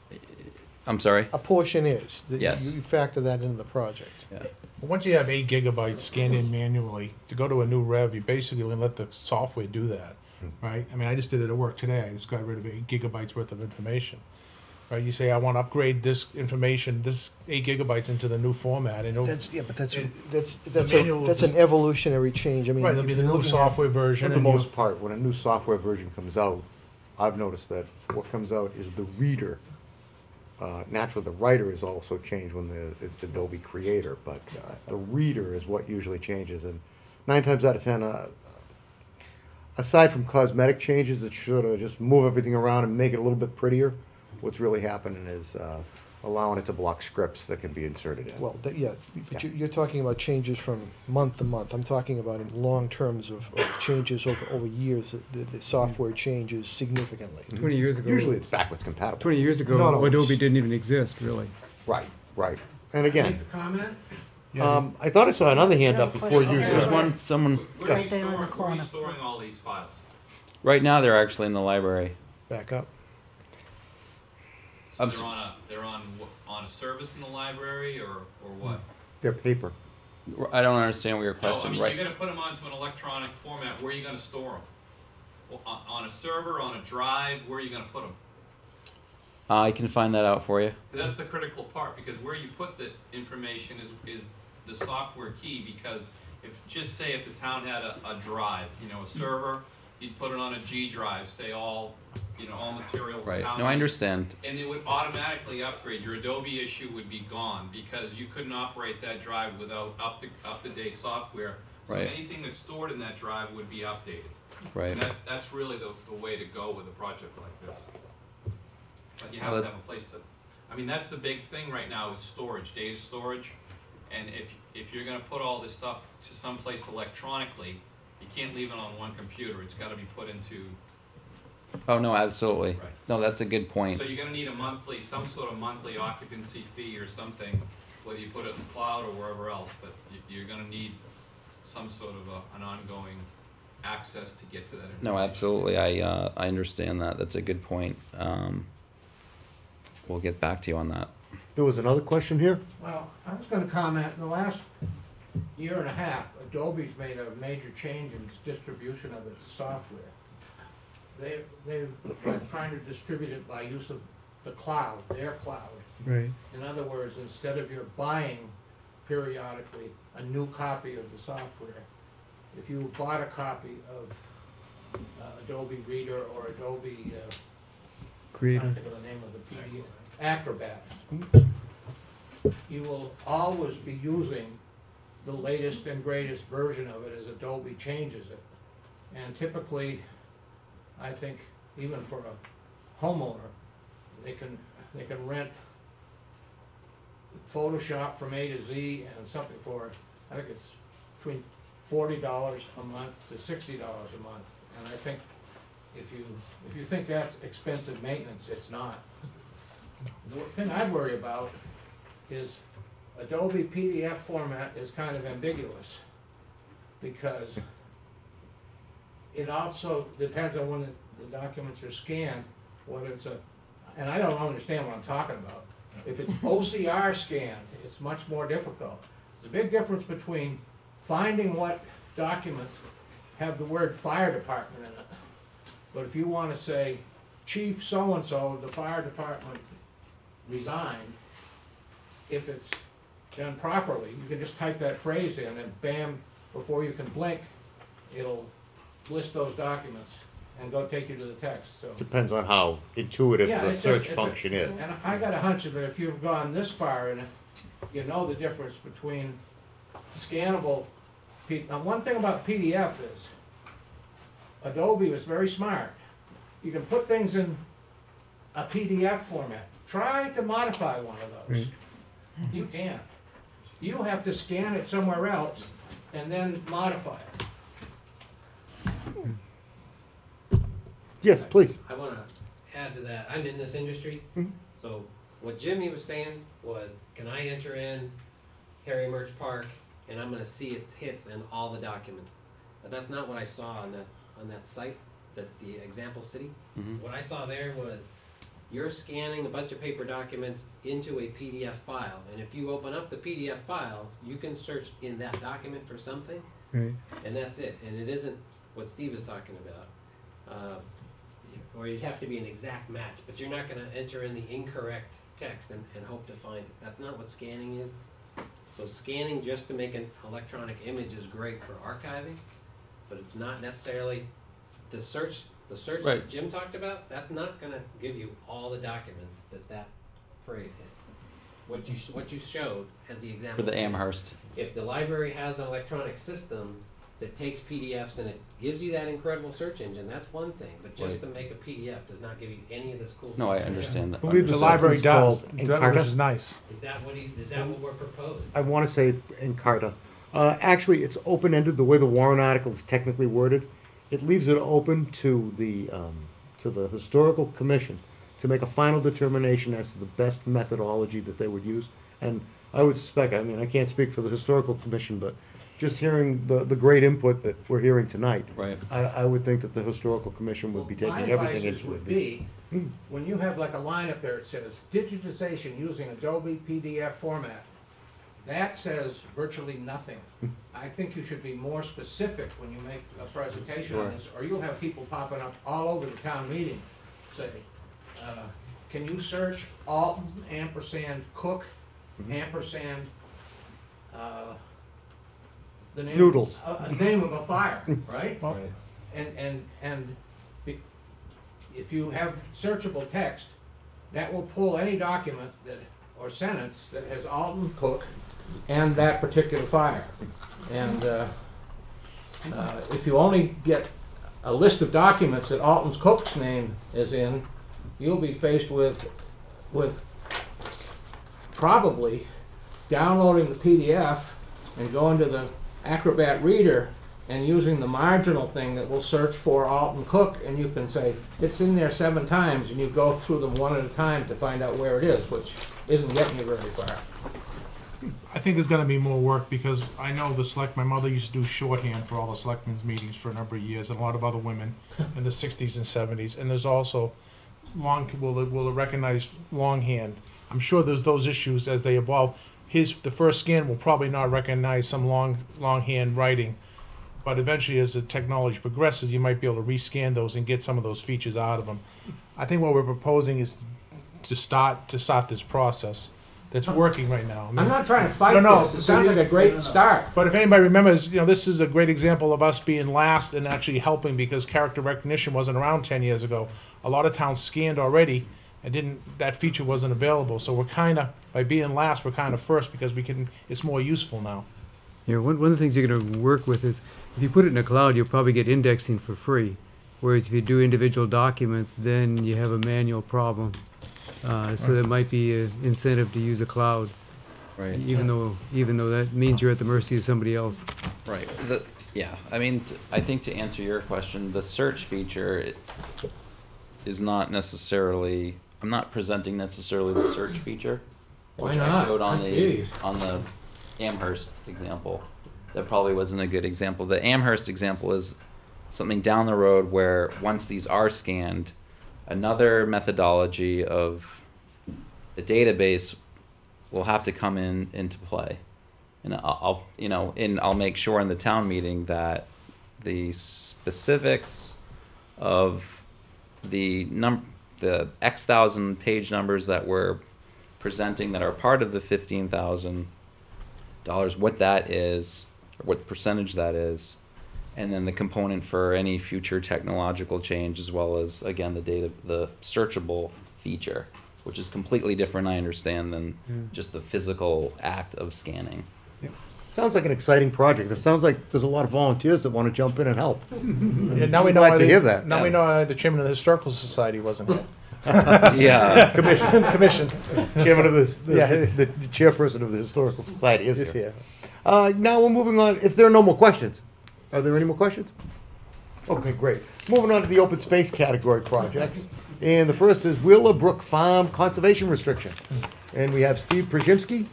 I'm sorry. A portion is. Yes. You factor that into the project. Yeah. But once you have 8 gigabytes scanned in manually, to go to a new rev, you basically let the software do that, right? I mean, I just did it at work today. I just got rid of 8 gigabytes worth of information. Right? You say, I want to upgrade this information, this 8 gigabytes into the new format, and it'll, That's manual that's just- an evolutionary change. I mean, right, it'll if be the you're new looking at- software version. For the and you- most part, when a new software version comes out, I've noticed that what comes out is the reader. Naturally, the writer is also changed when it's Adobe Creator, but the reader is what usually changes. And 9 times out of 10, aside from cosmetic changes that sort of just move everything around and make it a little bit prettier, what's really happening is allowing it to block scripts that can be inserted in. Well, but you're talking about changes from month to month. I'm talking about in long terms of changes over years. The software changes significantly. 20 years ago. Usually it's backwards compatible. 20 years ago, Not always. Adobe didn't even exist, really. Right, right. And again, comment? I thought I saw another hand up before you. There's someone Right there in the Where are you corner. storing all these files? right now. They're actually in the library. Back up. So I'm they're on a service in the library or what? They're paper. I don't understand your No, I question. mean, Right. you're gonna put them onto an electronic format, where are you gonna store them? Well, on a server, on a drive, where are you gonna put them? I can find that out for you. That's the critical part, because where you put the information is the software key, because just say if the town had a drive, a server, you'd put it on a G drive, say all material. Right. town- No, I understand. And it would automatically upgrade. Your Adobe issue would be gone, because you couldn't operate that drive without up-to-date software. So Right. anything that's stored in that drive would be updated. Right. And that's really the way to go with a project like this. But you have Well, to have a place to, that's the big thing right now is storage, data storage. And if you're gonna put all this stuff to someplace electronically, you can't leave it on one computer. It's gotta be put into Oh, no, absolutely. Right. No, that's a good point. So you're gonna need a monthly, some sort of monthly occupancy fee or something, whether you put it in the cloud or wherever else, but you're gonna need some sort of an ongoing access to get to that information. No, absolutely. I understand that. That's a good point. We'll get back to you on that. There was another question here? Well, I was gonna comment, in the last year and a half, Adobe's made a major change in its distribution of its software. They've been trying to distribute it by use of the cloud, their cloud. Right. In other words, instead of your buying periodically a new copy of the software, if you bought a copy of Adobe Reader or Adobe, I Creator. can't think of the name of the PDF, Acrobat, you will always be using the latest and greatest version of it as Adobe changes it. And typically, I think even for a homeowner, they can rent Photoshop from A to Z and something for, I think it's between $40 a month to $60 a month. And I think if you think that's expensive maintenance, it's not. The thing I worry about is Adobe PDF format is kind of ambiguous because it also depends on when the documents are scanned, whether it's and I don't understand what I'm talking about. If it's OCR scanned, it's much more difficult. There's a big difference between finding what documents have the word fire department in it. But if you want to say, Chief so-and-so of the fire department resigned, if it's done properly, you can just type that phrase in and bam, before you can blink, it'll list those documents and go take you to the text, so. Depends on how intuitive Yeah, the it's search just- function is. And I got a hunch that if you've gone this far and you know the difference between scannable, one thing about PDF is Adobe was very smart. You can put things in a PDF format. Try to modify one of those. You can't. You have to scan it somewhere else and then modify it. Yes, please. I want to add to that. I'm in this industry, so what Jimmy was saying was, can I enter in Harry Murch Park and I'm going to see its hits and all the documents? But that's not what I saw on that site, that the example city. What I saw there was you're scanning a bunch of paper documents into a PDF file, and if you open up the PDF file, you can search in that document for something, Right. and that's it. And it isn't what Steve is talking about. Or you'd have to be an exact match, but you're not going to enter in the incorrect text and hope to find it. That's not what scanning is. So scanning just to make an electronic image is great for archiving, but it's not necessarily the search Right. that Jim talked about. That's not going to give you all the documents that phrase hit. What you showed as the example For the Amherst. If the library has an electronic system that takes PDFs and it gives you that incredible search engine, that's one thing. But just to make a PDF does not give you any of this cool No, I stuff. understand that. I believe The the library system's does, called Encarta. which is nice. Is that what we're proposing? I want to say Encarta. Actually, it's open-ended, the way the warrant article is technically worded. It leaves it open to the historical commission to make a final determination as to the best methodology that they would use. And I would suspect, I mean, I can't speak for the historical commission, but just hearing the great input that we're hearing tonight, Right. I would think that the historical commission would be taking everything My into advice would it. be, when you have like a line up there that says digitization using Adobe PDF format, that says virtually nothing. I think you should be more specific when you make a presentation on this, or you'll have people popping up all over the town meeting, say, can you search Alton ampersand Cook ampersand, the name. Noodles. Name of a fire, right? Right. And if you have searchable text, that will pull any document that, or sentence that has Alton Cook and that particular fire. And if you only get a list of documents that Alton's Cook's name is in, you'll be faced with probably downloading the PDF and going to the Acrobat Reader and using the marginal thing that will search for Alton Cook, and you can say, it's in there 7 times, and you go through them one at a time to find out where it is, which isn't getting you very far. I think there's gonna be more work because I know my mother used to do shorthand for all the selectmen's meetings for a number of years, and a lot of other women in the 60s and 70s. And there's also will it recognize longhand? I'm sure there's those issues as they evolve. The first scan will probably not recognize some longhand writing, but eventually as the technology progresses, you might be able to rescan those and get some of those features out of them. I think what we're proposing is to start this process that's working right now. I'm not trying to fight this. It sounds like a great start. But if anybody remembers, this is a great example of us being last and actually helping because character recognition wasn't around 10 years ago. A lot of towns scanned already and that feature wasn't available. So we're kind of, by being last, we're kind of first because it's more useful now. Yeah, one of the things you're going to work with is if you put it in the cloud, you'll probably get indexing for free. Whereas if you do individual documents, then you have a manual problem. So there might be an incentive to use a cloud, Right. even though that means you're at the mercy of somebody else. Right. Yeah. I mean, I think to answer your question, the search feature is not necessarily. I'm not presenting necessarily the search feature, which I showed on the Amherst example. That probably wasn't a good example. The Amherst example is something down the road where once these are scanned, another methodology of the database will have to come into play, and I'll make sure in the town meeting that the specifics of the X thousand page numbers that we're presenting that are part of the $15,000, what that is, or what percentage that is, and then the component for any future technological change, as well as, again, the searchable feature, which is completely different, I understand, than just the physical act of scanning. Sounds like an exciting project. It sounds like there's a lot of volunteers that want to jump in and help. Yeah, now we know Glad to hear that. Now we know why the chairman of the Historical Society wasn't here. Yeah. Commission. Chairman of the chairperson of the Historical Society is here. Now we're moving on. If there are no more questions, are there any more questions? Okay, great. Moving on to the open space category projects. And the first is Wheeler Brook Farm Conservation Restriction. And we have Steve Przymski.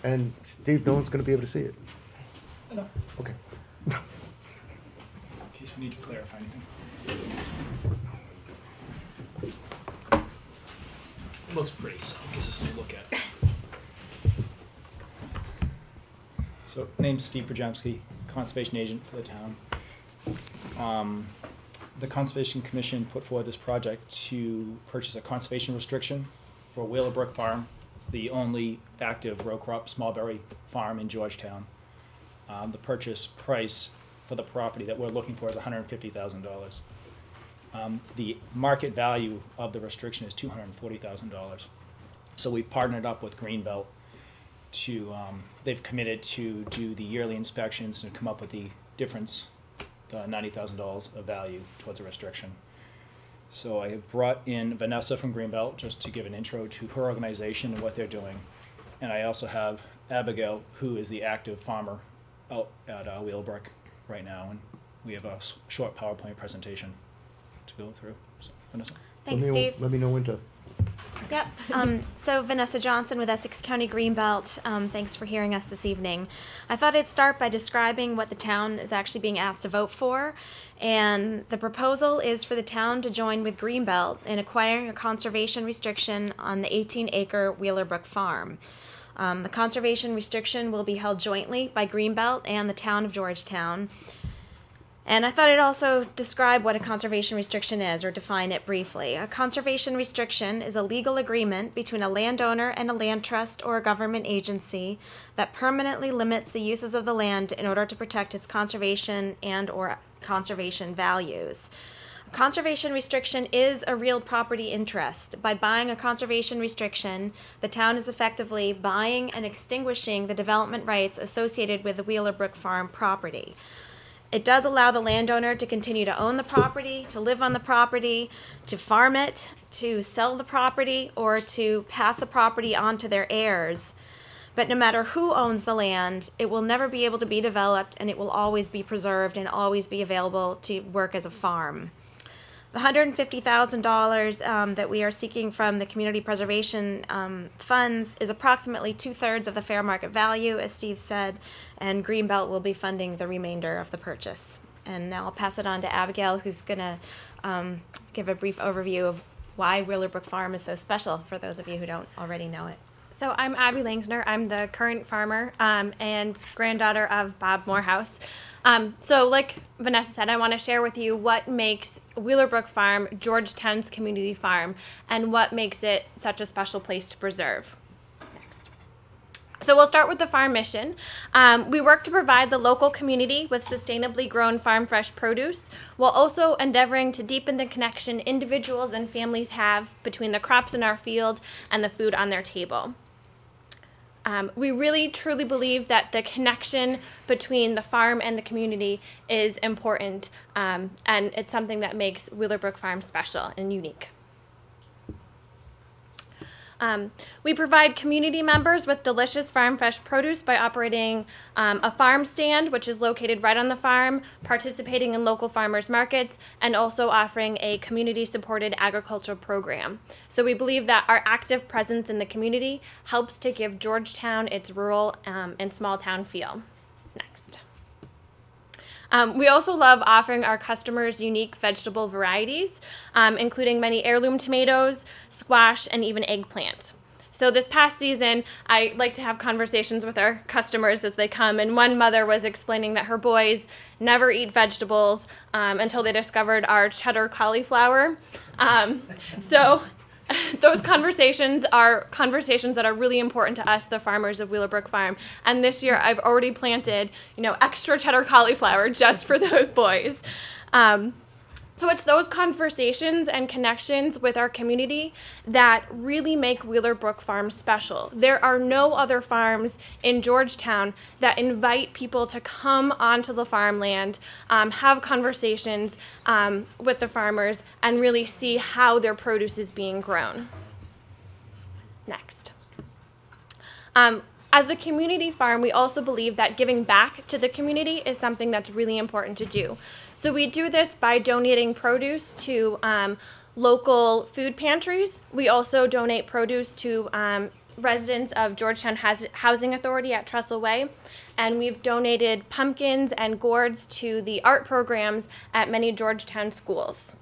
And Steve, no one's going to be able to see it. No. Okay. In case we need to clarify anything. It looks pretty, so it gives us something to look at. So, name's Steve Przymski, conservation agent for the town. The Conservation Commission put forward this project to purchase a conservation restriction for Wheeler Brook Farm. It's the only active row crop small berry farm in Georgetown. The purchase price for the property that we're looking for is $150,000. The market value of the restriction is $240,000. So we've partnered up with Greenbelt to, they've committed to do the yearly inspections and come up with the difference, $90,000 of value towards a restriction. So I have brought in Vanessa from Greenbelt just to give an intro to her organization and what they're doing. And I also have Abigail, who is the active farmer out at Wheeler Brook right now. And we have a short PowerPoint presentation to go through. So, Vanessa. Thanks, Steve. Let me know when to. Yep. So Vanessa Johnson with Essex County Greenbelt. Thanks for hearing us this evening. I thought I'd start by describing what the town is actually being asked to vote for. And the proposal is for the town to join with Greenbelt in acquiring a conservation restriction on the 18-acre Wheeler Brook Farm. The conservation restriction will be held jointly by Greenbelt and the town of Georgetown. And I thought I'd also describe what a conservation restriction is, or define it briefly. A conservation restriction is a legal agreement between a landowner and a land trust or a government agency that permanently limits the uses of the land in order to protect its conservation and or conservation values. A conservation restriction is a real property interest. By buying a conservation restriction, the town is effectively buying and extinguishing the development rights associated with the Wheeler Brook Farm property. It does allow the landowner to continue to own the property, to live on the property, to farm it, to sell the property, or to pass the property on to their heirs. But no matter who owns the land, it will never be able to be developed, and it will always be preserved and always be available to work as a farm. The $150,000 that we are seeking from the community preservation funds is approximately 2/3 of the fair market value, as Steve said, and Greenbelt will be funding the remainder of the purchase. And now I'll pass it on to Abigail, who's going to give a brief overview of why Wheeler Brook Farm is so special for those of you who don't already know it. So I'm Abby Langsner. I'm the current farmer and granddaughter of Bob Morehouse. So like Vanessa said, I want to share with you what makes Wheeler Brook Farm Georgetown's community farm and what makes it such a special place to preserve. So we'll start with the farm mission. We work to provide the local community with sustainably grown farm fresh produce, while also endeavoring to deepen the connection individuals and families have between the crops in our field and the food on their table. We really truly believe that the connection between the farm and the community is important, and it's something that makes Wheeler Brook Farm special and unique. We provide community members with delicious farm fresh produce by operating a farm stand, which is located right on the farm, participating in local farmers markets, and also offering a community-supported agricultural program. So we believe that our active presence in the community helps to give Georgetown its rural and small town feel. We also love offering our customers unique vegetable varieties, including many heirloom tomatoes, squash, and even eggplant. So this past season, I like to have conversations with our customers as they come, and one mother was explaining that her boys never eat vegetables until they discovered our cheddar cauliflower. So those conversations are conversations that are really important to us, the farmers of Wheeler Brook Farm. And this year I've already planted, extra cheddar cauliflower just for those boys. So it's those conversations and connections with our community that really make Wheeler Brook Farm special. There are no other farms in Georgetown that invite people to come onto the farmland, have conversations with the farmers, and really see how their produce is being grown. Next. As a community farm, we also believe that giving back to the community is something that's really important to do. So we do this by donating produce to local food pantries. We also donate produce to residents of Georgetown Housing Authority at Trestle Way. And we've donated pumpkins and gourds to the art programs at many Georgetown schools.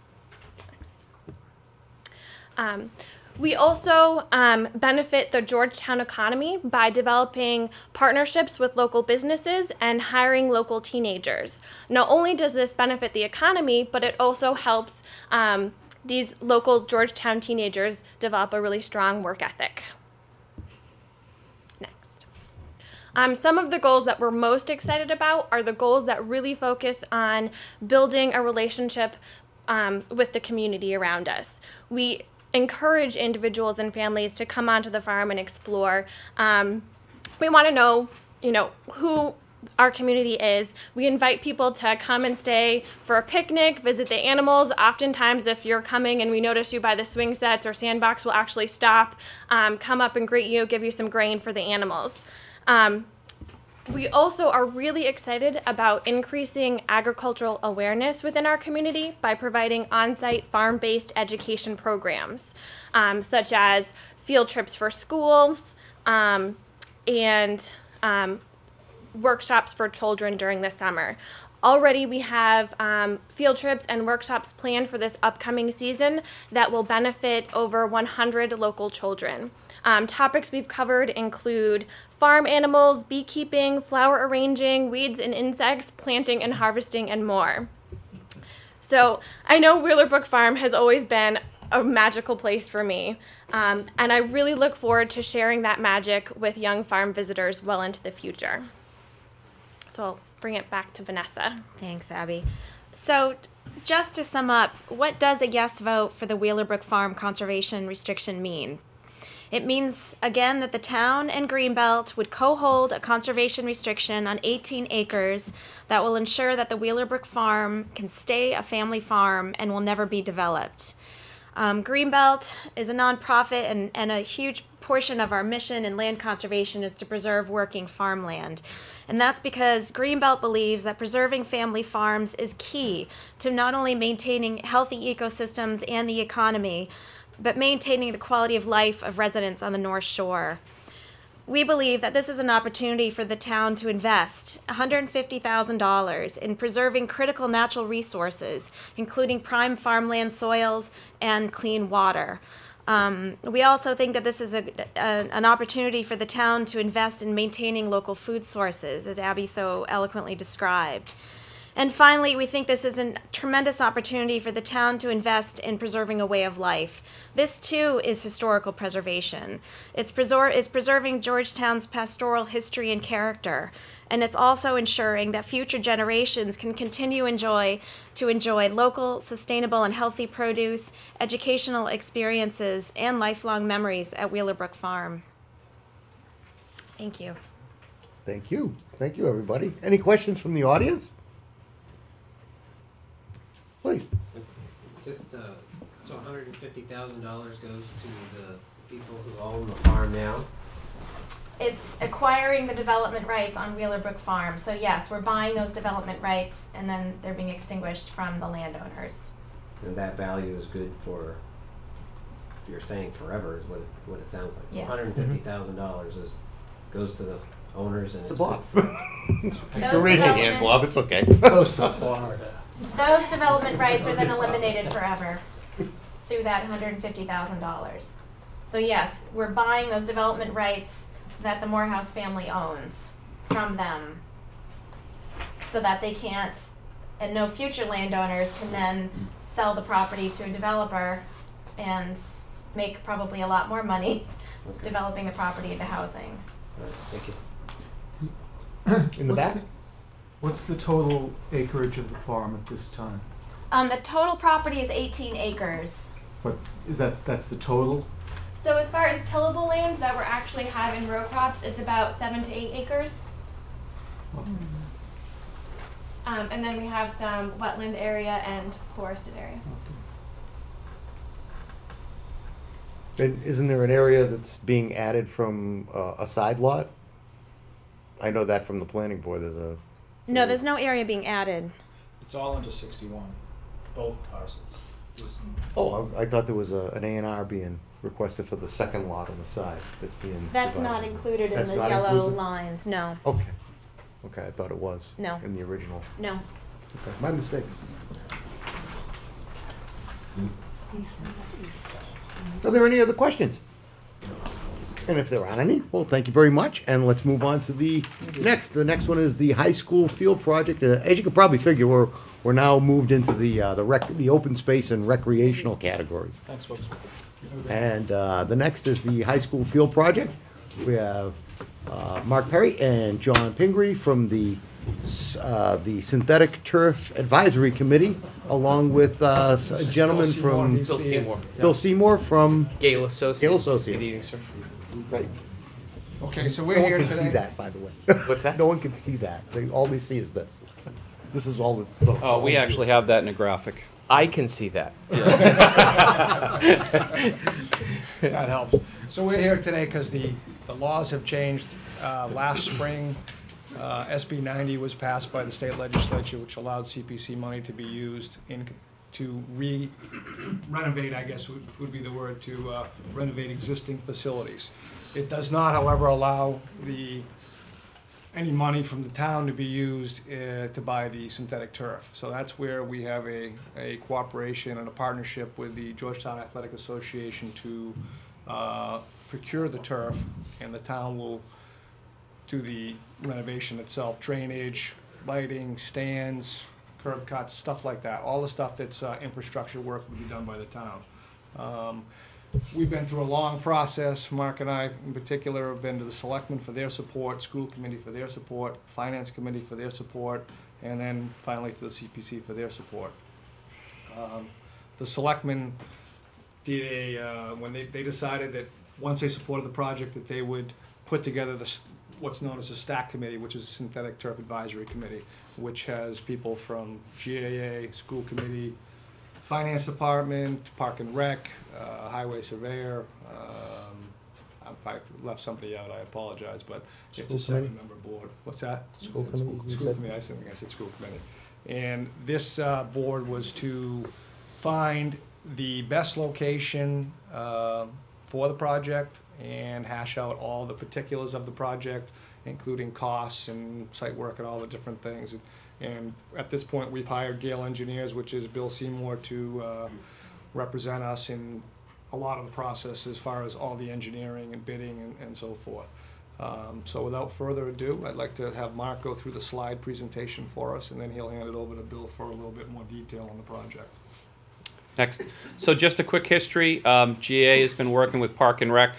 We also benefit the Georgetown economy by developing partnerships with local businesses and hiring local teenagers. Not only does this benefit the economy, but it also helps these local Georgetown teenagers develop a really strong work ethic. Next. Some of the goals that we're most excited about are the goals that really focus on building a relationship with the community around us. We encourage individuals and families to come onto the farm and explore. We want to know, who our community is. We invite people to come and stay for a picnic, visit the animals. Oftentimes, if you're coming and we notice you by the swing sets or sandbox, we'll actually stop, come up and greet you, give you some grain for the animals. We also are really excited about increasing agricultural awareness within our community by providing on-site farm-based education programs, such as field trips for schools and workshops for children during the summer. Already we have field trips and workshops planned for this upcoming season that will benefit over 100 local children. Topics we've covered include farm animals, beekeeping, flower arranging, weeds and insects, planting and harvesting, and more. So I know Wheeler Brook Farm has always been a magical place for me, and I really look forward to sharing that magic with young farm visitors well into the future. So I'll bring it back to Vanessa. Thanks, Abby. So just to sum up, what does a yes vote for the Wheeler Brook Farm conservation restriction mean? It means, again, that the town and Greenbelt would co-hold a conservation restriction on 18 acres that will ensure that the Wheeler Brook Farm can stay a family farm and will never be developed. Greenbelt is a nonprofit and a huge portion of our mission in land conservation is to preserve working farmland. And that's because Greenbelt believes that preserving family farms is key to not only maintaining healthy ecosystems and the economy, but maintaining the quality of life of residents on the North Shore. We believe that this is an opportunity for the town to invest $150,000 in preserving critical natural resources, including prime farmland soils and clean water. We also think that this is an opportunity for the town to invest in maintaining local food sources, as Abby so eloquently described. And finally, we think this is a tremendous opportunity for the town to invest in preserving a way of life. This, too, is historical preservation. It's preserving Georgetown's pastoral history and character, and it's also ensuring that future generations can continue to enjoy local, sustainable, and healthy produce, educational experiences, and lifelong memories at Wheeler Brook Farm. Thank you. Thank you. Thank you, everybody. Any questions from the audience? Please. Just, so $150,000 goes to the people who own the farm now? It's acquiring the development rights on Wheeler Brook Farm. So yes, we're buying those development rights and then they're being extinguished from the landowners. And that value is good for, you're saying forever is what it sounds like. So Yes. $150,000 goes to the owners and it's Bob. good for Raise your hand, Bob. It's okay. Goes to Florida. Those development rights are then eliminated forever through that $150,000. So yes, we're buying those development rights that the Morehouse family owns from them so that they can't, and no future landowners can then sell the property to a developer and make probably a lot more money developing the property into housing. All right, thank you. In the back? What's the total acreage of the farm at this time? The total property is 18 acres. What is that's the total? So as far as tillable land that we're actually having row crops, it's about 7 to 8 acres. And then we have some wetland area and forested area. And isn't there an area that's being added from a side lot? I know that from the planning board. There's a. No, there's no area being added. It's all under 61, both parcels. Oh, I thought there was an A&R being requested for the second lot on the side that's being. That's divided. not included in That's the not yellow inclusive? lines, no. Okay. Okay, I thought it was. No. In the original. No. Okay, my mistake. Are there any other questions? And if there aren't any, well, thank you very much, and let's move on to the next. The next one is the high school field project. As you can probably figure, we're now moved into the open space and recreational categories. Thanks, folks. And the next is the high school field project. We have Mark Perry and John Pingree from the Synthetic Turf Advisory Committee, along with a gentleman from Bill Seymour. Bill Seymour from Gale Associates. Gale Associates. Good evening, sir. Right. Okay, so we're No here one can today. see that, by the way. What's that? No one can see that. All they see is this. This is all the. Oh, we actually have that in a graphic. I can see that. That helps. So we're here today because the laws have changed. Last spring, SB 90 was passed by the state legislature, which allowed CPC money to be used to renovate, I guess would be the word, to renovate existing facilities. It does not, however, allow any money from the town to be used to buy the synthetic turf. So that's where we have a cooperation and a partnership with the Georgetown Athletic Association to procure the turf, and the town will do the renovation itself, drainage, lighting, stands, curb cuts, stuff like that. All the stuff that's infrastructure work will be done by the town. We've been through a long process. Mark and I, in particular, have been to the selectmen for their support, school committee for their support, finance committee for their support, and then finally to the CPC for their support. The selectmen did when they decided that once they supported the project, that they would put together what's known as a STAC committee, which is a Synthetic Turf Advisory Committee, which has people from GAA, school committee, finance department, park and rec, highway surveyor, I'm If I left somebody out, I apologize, but it's School a committee? 7-member board. What's that? School committee, you School said? committee, I said school committee. And this board was to find the best location for the project and hash out all the particulars of the project, including costs and site work and all the different things. And at this point, we've hired Gale Engineers, which is Bill Seymour, to represent us in a lot of the process as far as all the engineering and bidding and so forth. So without further ado, I'd like to have Mark go through the slide presentation for us, and then he'll hand it over to Bill for a little bit more detail on the project. Next. So just a quick history. GA has been working with Park and Rec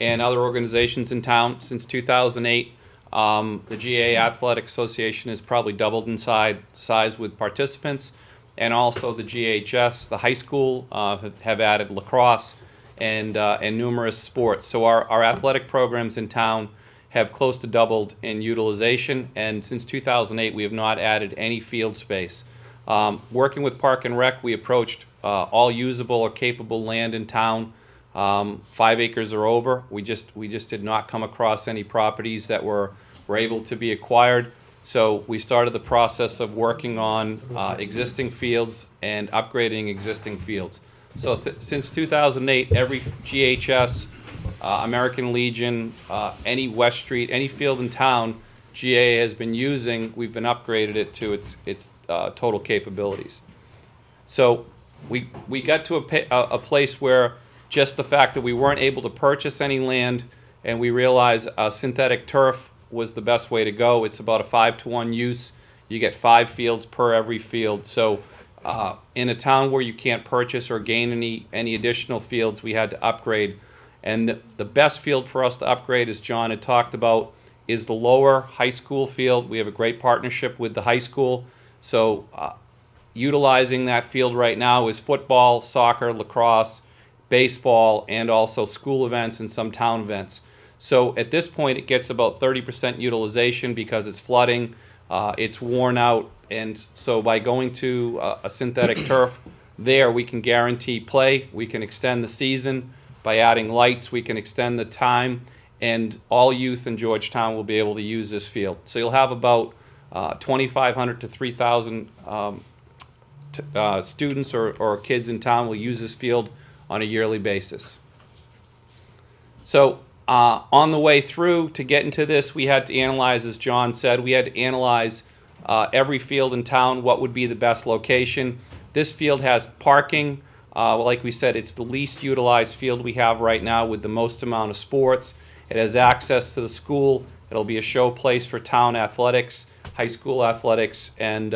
and other organizations in town since 2008. The GA Athletic Association has probably doubled in size with participants, and also the GHS, the high school, have added lacrosse and numerous sports. So our athletic programs in town have close to doubled in utilization, and since 2008 we have not added any field space. Working with Park and Rec, we approached all usable or capable land in town, 5 acres or over. We just did not come across any properties that were able to be acquired. So we started the process of working on existing fields and upgrading existing fields. So since 2008, every GHS, American Legion, any West Street, any field in town, GA has been using, we've been upgraded it to its total capabilities. So we got to a place where just the fact that we weren't able to purchase any land, and we realized synthetic turf was the best way to go. It's about a 5-to-1 use. You get 5 fields per every field. So in a town where you can't purchase or gain any additional fields, we had to upgrade. And the best field for us to upgrade, as John had talked about, is the lower high school field. We have a great partnership with the high school. So utilizing that field right now is football, soccer, lacrosse, baseball, and also school events and some town events. So at this point, it gets about 30% utilization because it's flooding, it's worn out, and so by going to a synthetic turf there, we can guarantee play, we can extend the season. By adding lights, we can extend the time, and all youth in Georgetown will be able to use this field. So you'll have about 2,500 to 3,000 students or kids in town will use this field on a yearly basis. So on the way through to get into this, we had to analyze, as John said, we had to analyze every field in town, what would be the best location. This field has parking. Like we said, it's the least utilized field we have right now with the most amount of sports. It has access to the school. It'll be a show place for town athletics, high school athletics, and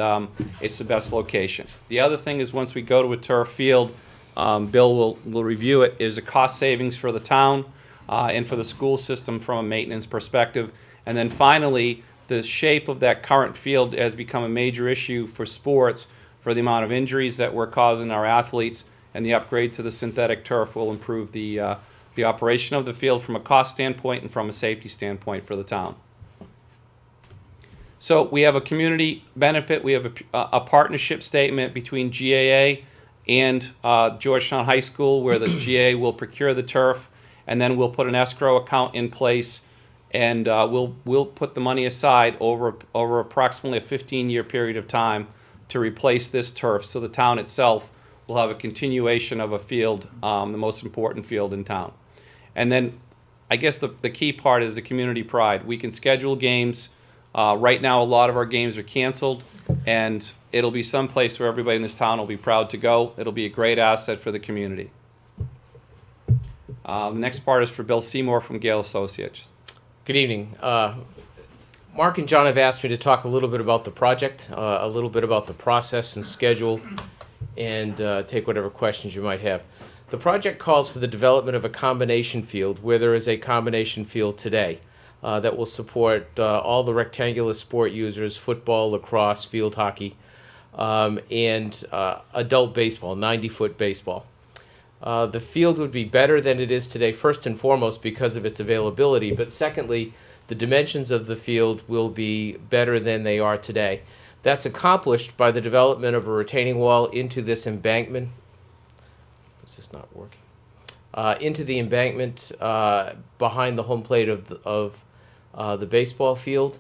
it's the best location. The other thing is once we go to a turf field, Bill will review it, is a cost savings for the town and for the school system from a maintenance perspective. And then finally, the shape of that current field has become a major issue for sports for the amount of injuries that we're causing our athletes, and the upgrade to the synthetic turf will improve the operation of the field from a cost standpoint and from a safety standpoint for the town. So we have a community benefit. We have a partnership statement between GAA and Georgetown High School, where the GAA will procure the turf, and then we'll put an escrow account in place, and we'll put the money aside over approximately a 15-year period of time to replace this turf. So the town itself will have a continuation of a field, the most important field in town. And then I guess the key part is the community pride. We can schedule games. Right now, a lot of our games are canceled, and it'll be someplace where everybody in this town will be proud to go. It'll be a great asset for the community. The next part is for Bill Seymour from Gale Associates. Good evening. Mark and John have asked me to talk a little bit about the project, a little bit about the process and schedule, and take whatever questions you might have. The project calls for the development of a combination field where there is a combination field today that will support all the rectangular sport users, football, lacrosse, field hockey, and adult baseball, 90-foot baseball. The field would be better than it is today, first and foremost because of its availability, but secondly, the dimensions of the field will be better than they are today. That's accomplished by the development of a retaining wall into this embankment. Is this not working? into the embankment behind the home plate of the baseball field.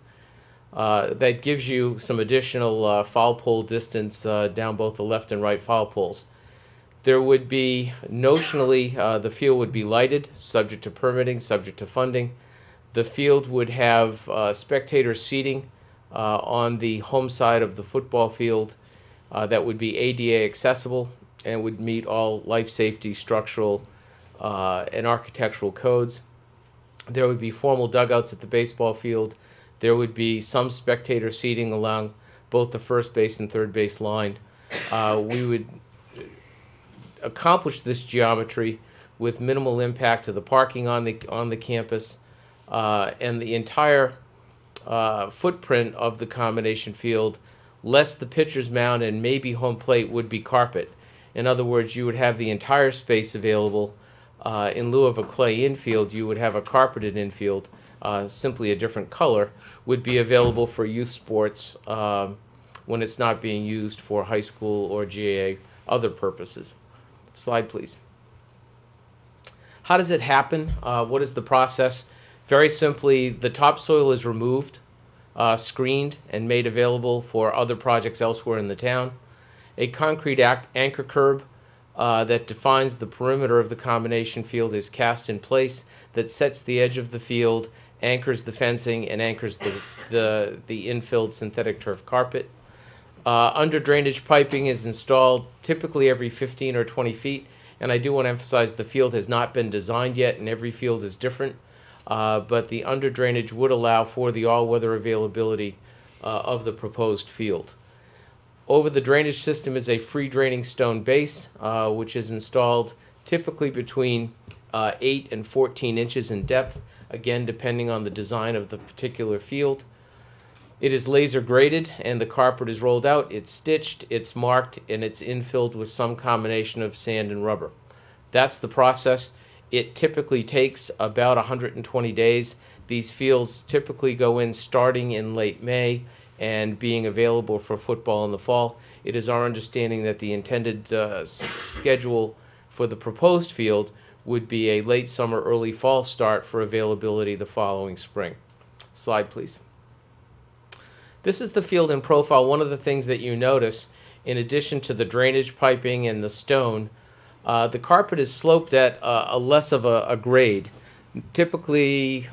That gives you some additional foul pole distance down both the left and right foul poles. There would be, notionally, the field would be lighted, subject to permitting, subject to funding. The field would have spectator seating on the home side of the football field that would be ADA accessible and would meet all life safety, structural, and architectural codes. There would be formal dugouts at the baseball field. There would be some spectator seating along both the first base and third base line. We would accomplish this geometry with minimal impact to the parking on the campus, and the entire footprint of the combination field, less the pitcher's mound and maybe home plate, would be carpet. In other words, you would have the entire space available. In lieu of a clay infield, you would have a carpeted infield, simply a different color, would be available for youth sports when it's not being used for high school or GAA other purposes. Slide, please. How does it happen? What is the process? Very simply, the topsoil is removed, screened, and made available for other projects elsewhere in the town. A concrete anchor curb that defines the perimeter of the combination field is cast in place, that sets the edge of the field, anchors the fencing, and anchors the infilled synthetic turf carpet. Under drainage piping is installed typically every 15 or 20 feet, and I do want to emphasize the field has not been designed yet, and every field is different, but the under drainage would allow for the all-weather availability of the proposed field. Over the drainage system is a free draining stone base, which is installed typically between 8 and 14 inches in depth, again depending on the design of the particular field. It is laser graded and the carpet is rolled out, it's stitched, it's marked, and it's infilled with some combination of sand and rubber. That's the process. It typically takes about 120 days. These fields typically go in starting in late May and being available for football in the fall. It is our understanding that the intended schedule for the proposed field would be a late summer, early fall start for availability the following spring. Slide, please. This is the field in profile. One of the things that you notice, in addition to the drainage piping and the stone, the carpet is sloped at a less of a grade. Typically,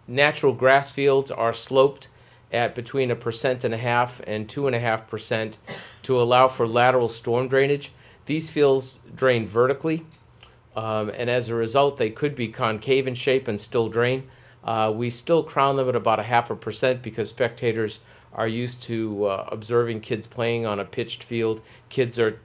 natural grass fields are sloped at between 1.5% and 2.5% to allow for lateral storm drainage. These fields drain vertically, and as a result, they could be concave in shape and still drain. We still crown them at about 0.5% because spectators are used to observing kids playing on a pitched field. Kids are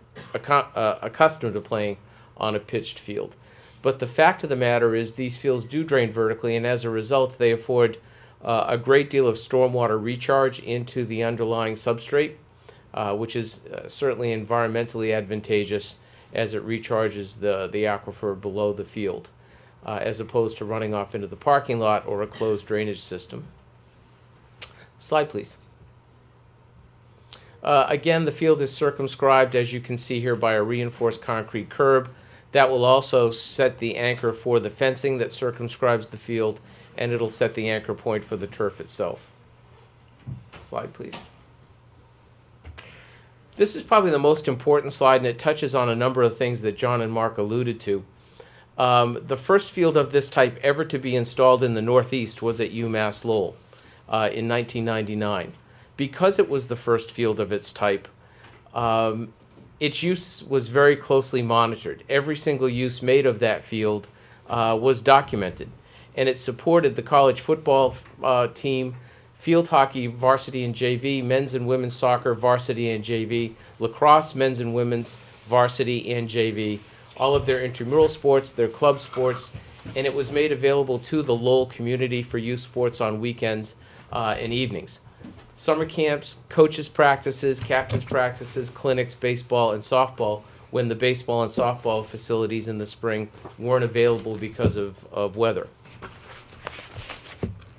accustomed to playing on a pitched field. But the fact of the matter is these fields do drain vertically, and as a result, they afford a great deal of stormwater recharge into the underlying substrate, which is certainly environmentally advantageous as it recharges the aquifer below the field, as opposed to running off into the parking lot or a closed drainage system. Slide, please. Again, the field is circumscribed, as you can see here, by a reinforced concrete curb. That will also set the anchor for the fencing that circumscribes the field, and it'll set the anchor point for the turf itself. Slide, please. This is probably the most important slide, and it touches on a number of things that John and Mark alluded to. The first field of this type ever to be installed in the Northeast was at UMass Lowell in 1999. Because it was the first field of its type, its use was very closely monitored. Every single use made of that field was documented, and it supported the college football team, field hockey varsity and JV, men's and women's soccer varsity and JV, lacrosse men's and women's varsity and JV, all of their intramural sports, their club sports, and it was made available to the Lowell community for youth sports on weekends and evenings. Summer camps, coaches' practices, captains' practices, clinics, baseball, and softball, when the baseball and softball facilities in the spring weren't available because of weather.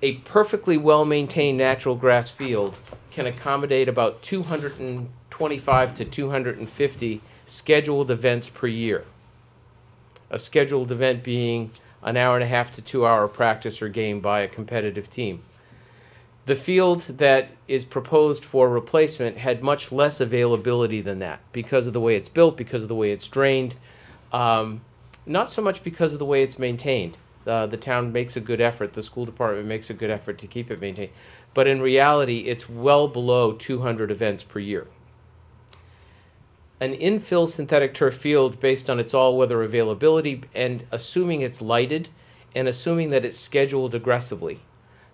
A perfectly well-maintained natural grass field can accommodate about 225 to 250 scheduled events per year. A scheduled event being an hour and a half to 2 hour practice or game by a competitive team. The field that is proposed for replacement had much less availability than that because of the way it's built, because of the way it's drained, not so much because of the way it's maintained. The town makes a good effort, the school department makes a good effort to keep it maintained, but in reality it's well below 200 events per year. An infill synthetic turf field based on its all-weather availability and assuming it's lighted and assuming that it's scheduled aggressively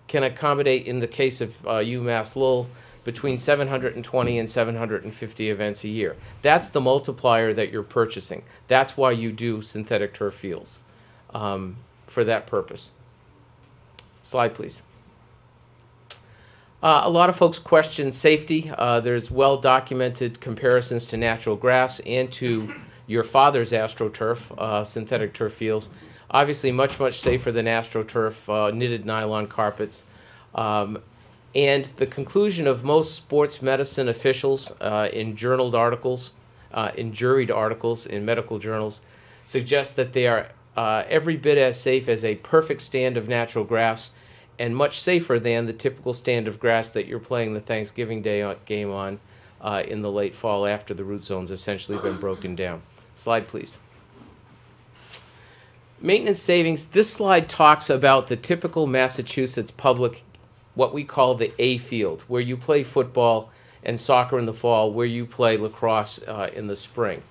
can accommodate, in the case of UMass Lowell, between 720 and 750 events a year. That's the multiplier that you're purchasing. That's why you do synthetic turf fields, for that purpose. Slide, please. A lot of folks question safety. There's well-documented comparisons to natural grass and to your father's AstroTurf, synthetic turf fields. Obviously much, much safer than AstroTurf, knitted nylon carpets. And the conclusion of most sports medicine officials in journaled articles, in juried articles in medical journals, suggests that they are every bit as safe as a perfect stand of natural grass and much safer than the typical stand of grass that you're playing the Thanksgiving Day game on in the late fall after the root zone's essentially been broken down. Slide, please. Maintenance savings. This slide talks about the typical Massachusetts public, what we call the A field, where you play football and soccer in the fall, where you play lacrosse in the spring.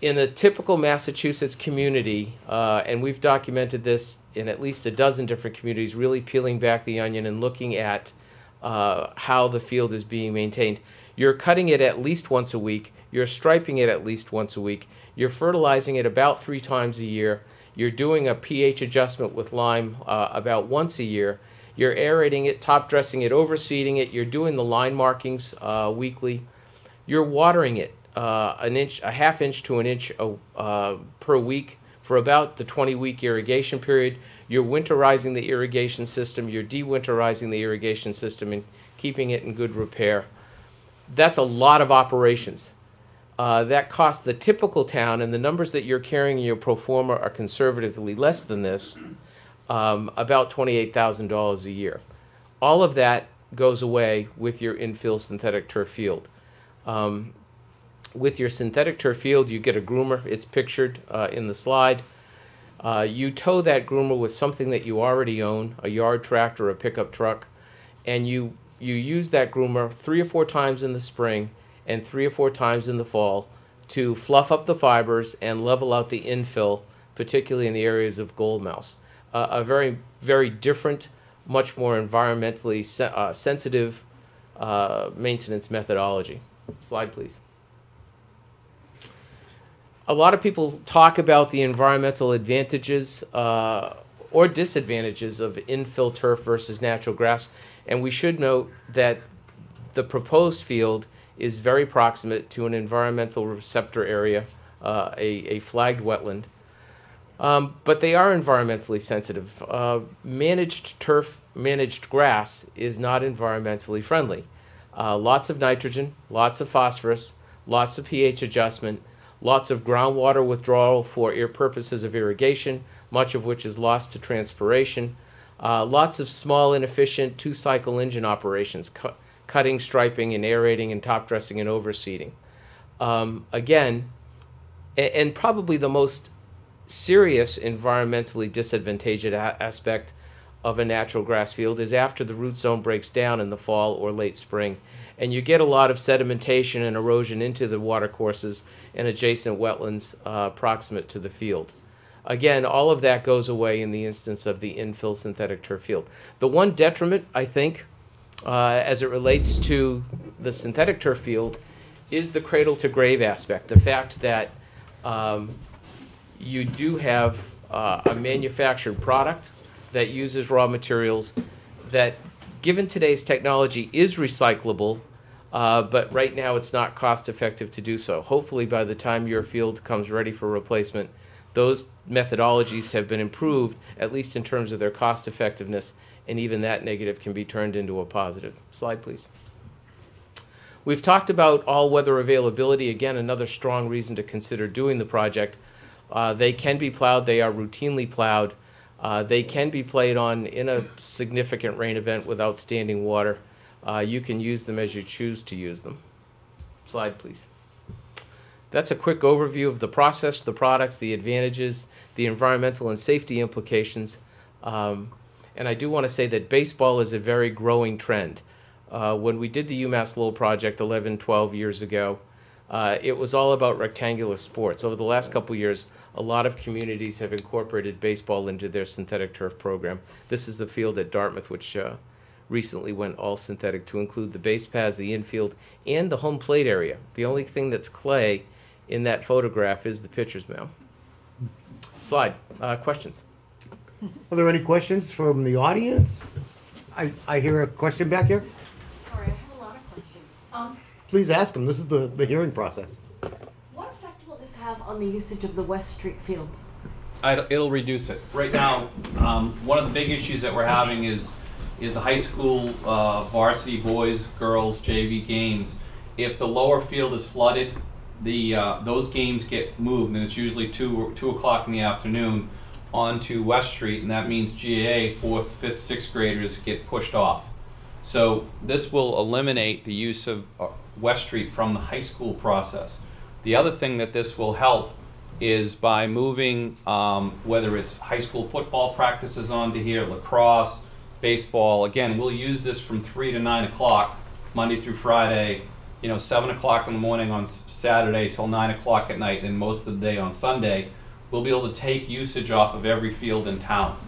In a typical Massachusetts community, and we've documented this in at least a dozen different communities, really peeling back the onion and looking at how the field is being maintained. You're cutting it at least once a week. You're striping it at least once a week. You're fertilizing it about 3 times a year. You're doing a pH adjustment with lime about once a year. You're aerating it, top dressing it, overseeding it. You're doing the line markings weekly. You're watering it a half inch to an inch per week for about the 20-week irrigation period. You're winterizing the irrigation system. You're de-winterizing the irrigation system and keeping it in good repair. That's a lot of operations. That costs the typical town, and the numbers that you're carrying in your pro forma are conservatively less than this, about $28,000 a year. All of that goes away with your infill synthetic turf field. With your synthetic turf field, you get a groomer. It's pictured in the slide. You tow that groomer with something that you already own, a yard tractor or a pickup truck, and you use that groomer 3 or 4 times in the spring and 3 or 4 times in the fall to fluff up the fibers and level out the infill, particularly in the areas of gold mouse. A very, very different, much more environmentally sensitive maintenance methodology. Slide, please. A lot of people talk about the environmental advantages or disadvantages of infill turf versus natural grass, and we should note that the proposed field is very proximate to an environmental receptor area, a flagged wetland. But they are environmentally sensitive. Managed turf, managed grass is not environmentally friendly. Lots of nitrogen, lots of phosphorus, lots of pH adjustment, lots of groundwater withdrawal for purposes of irrigation, much of which is lost to transpiration. Lots of small, inefficient 2-cycle engine operations, cutting, striping, and aerating, and top dressing and overseeding. Again, and probably the most serious environmentally disadvantageous aspect of a natural grass field is after the root zone breaks down in the fall or late spring, and you get a lot of sedimentation and erosion into the watercourses and adjacent wetlands proximate to the field. Again, all of that goes away in the instance of the infill synthetic turf field. The one detriment, I think, as it relates to the synthetic turf field is the cradle-to-grave aspect, the fact that you do have a manufactured product that uses raw materials that, given today's technology, is recyclable, but right now it's not cost effective to do so. Hopefully by the time your field comes ready for replacement, those methodologies have been improved, at least in terms of their cost effectiveness, and even that negative can be turned into a positive. Slide, please. We've talked about all-weather availability. Again, another strong reason to consider doing the project. They can be plowed. They are routinely plowed. They can be played on in a significant rain event without standing water. You can use them as you choose to use them. Slide, please. That's a quick overview of the process, the products, the advantages, the environmental and safety implications. And I do want to say that baseball is a very growing trend. When we did the UMass Lowell project 11, 12 years ago, it was all about rectangular sports. Over the last couple of years, a lot of communities have incorporated baseball into their synthetic turf program. This is the field at Dartmouth, which recently went all synthetic to include the base paths, the infield, and the home plate area. The only thing that's clay in that photograph is the pitcher's mound. Slide. Questions? Are there any questions from the audience? I hear a question back here. Sorry, I have a lot of questions. Please ask them. This is the hearing process. What effect will this have on the usage of the West Street fields? It'll reduce it. Right now, one of the big issues that we're having is a high school varsity boys, girls, JV games. If the lower field is flooded, those games get moved, and it's usually 2 o'clock in the afternoon onto West Street, and that means GAA 4th, 5th, 6th graders get pushed off. So this will eliminate the use of West Street from the high school process. The other thing that this will help is by moving whether it's high school football practices onto here, lacrosse, baseball. Again, we'll use this from 3 to 9 o'clock, Monday through Friday, 7 o'clock in the morning on Saturday till 9 o'clock at night, and most of the day on Sunday. We'll be able to take usage off of every field in town.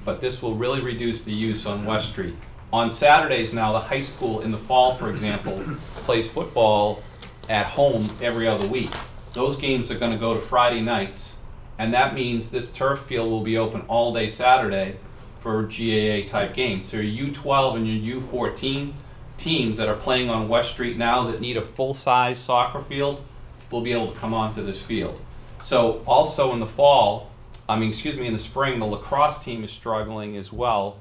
But this will really reduce the use on West Street. On Saturdays now, the high school in the fall, for example, plays football at home every other week. Those games are going to go to Friday nights, and that means this turf field will be open all day Saturday for GAA type games. So your U12 and your U14 teams that are playing on West Street now that need a full-size soccer field will be able to come onto this field. So also in the fall, in the spring, the lacrosse team is struggling as well.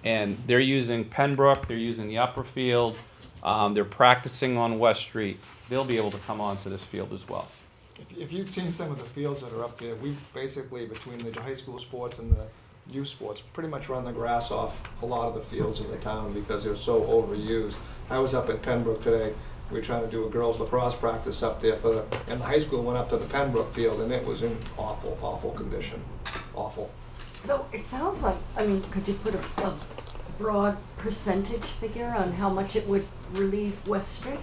And they're using Pembroke, they're using the upper field, they're practicing on West Street. They'll be able to come onto this field as well. If you've seen some of the fields that are up there, we've basically, between the high school sports and the youth sports, pretty much run the grass off a lot of the fields in the town because they're so overused. I was up at Pembroke today. We were trying to do a girls lacrosse practice up there and the high school went up to the Pembroke field, and it was in awful, awful condition. Awful. So it sounds like, could you put a broad percentage figure on how much it would relieve West Street?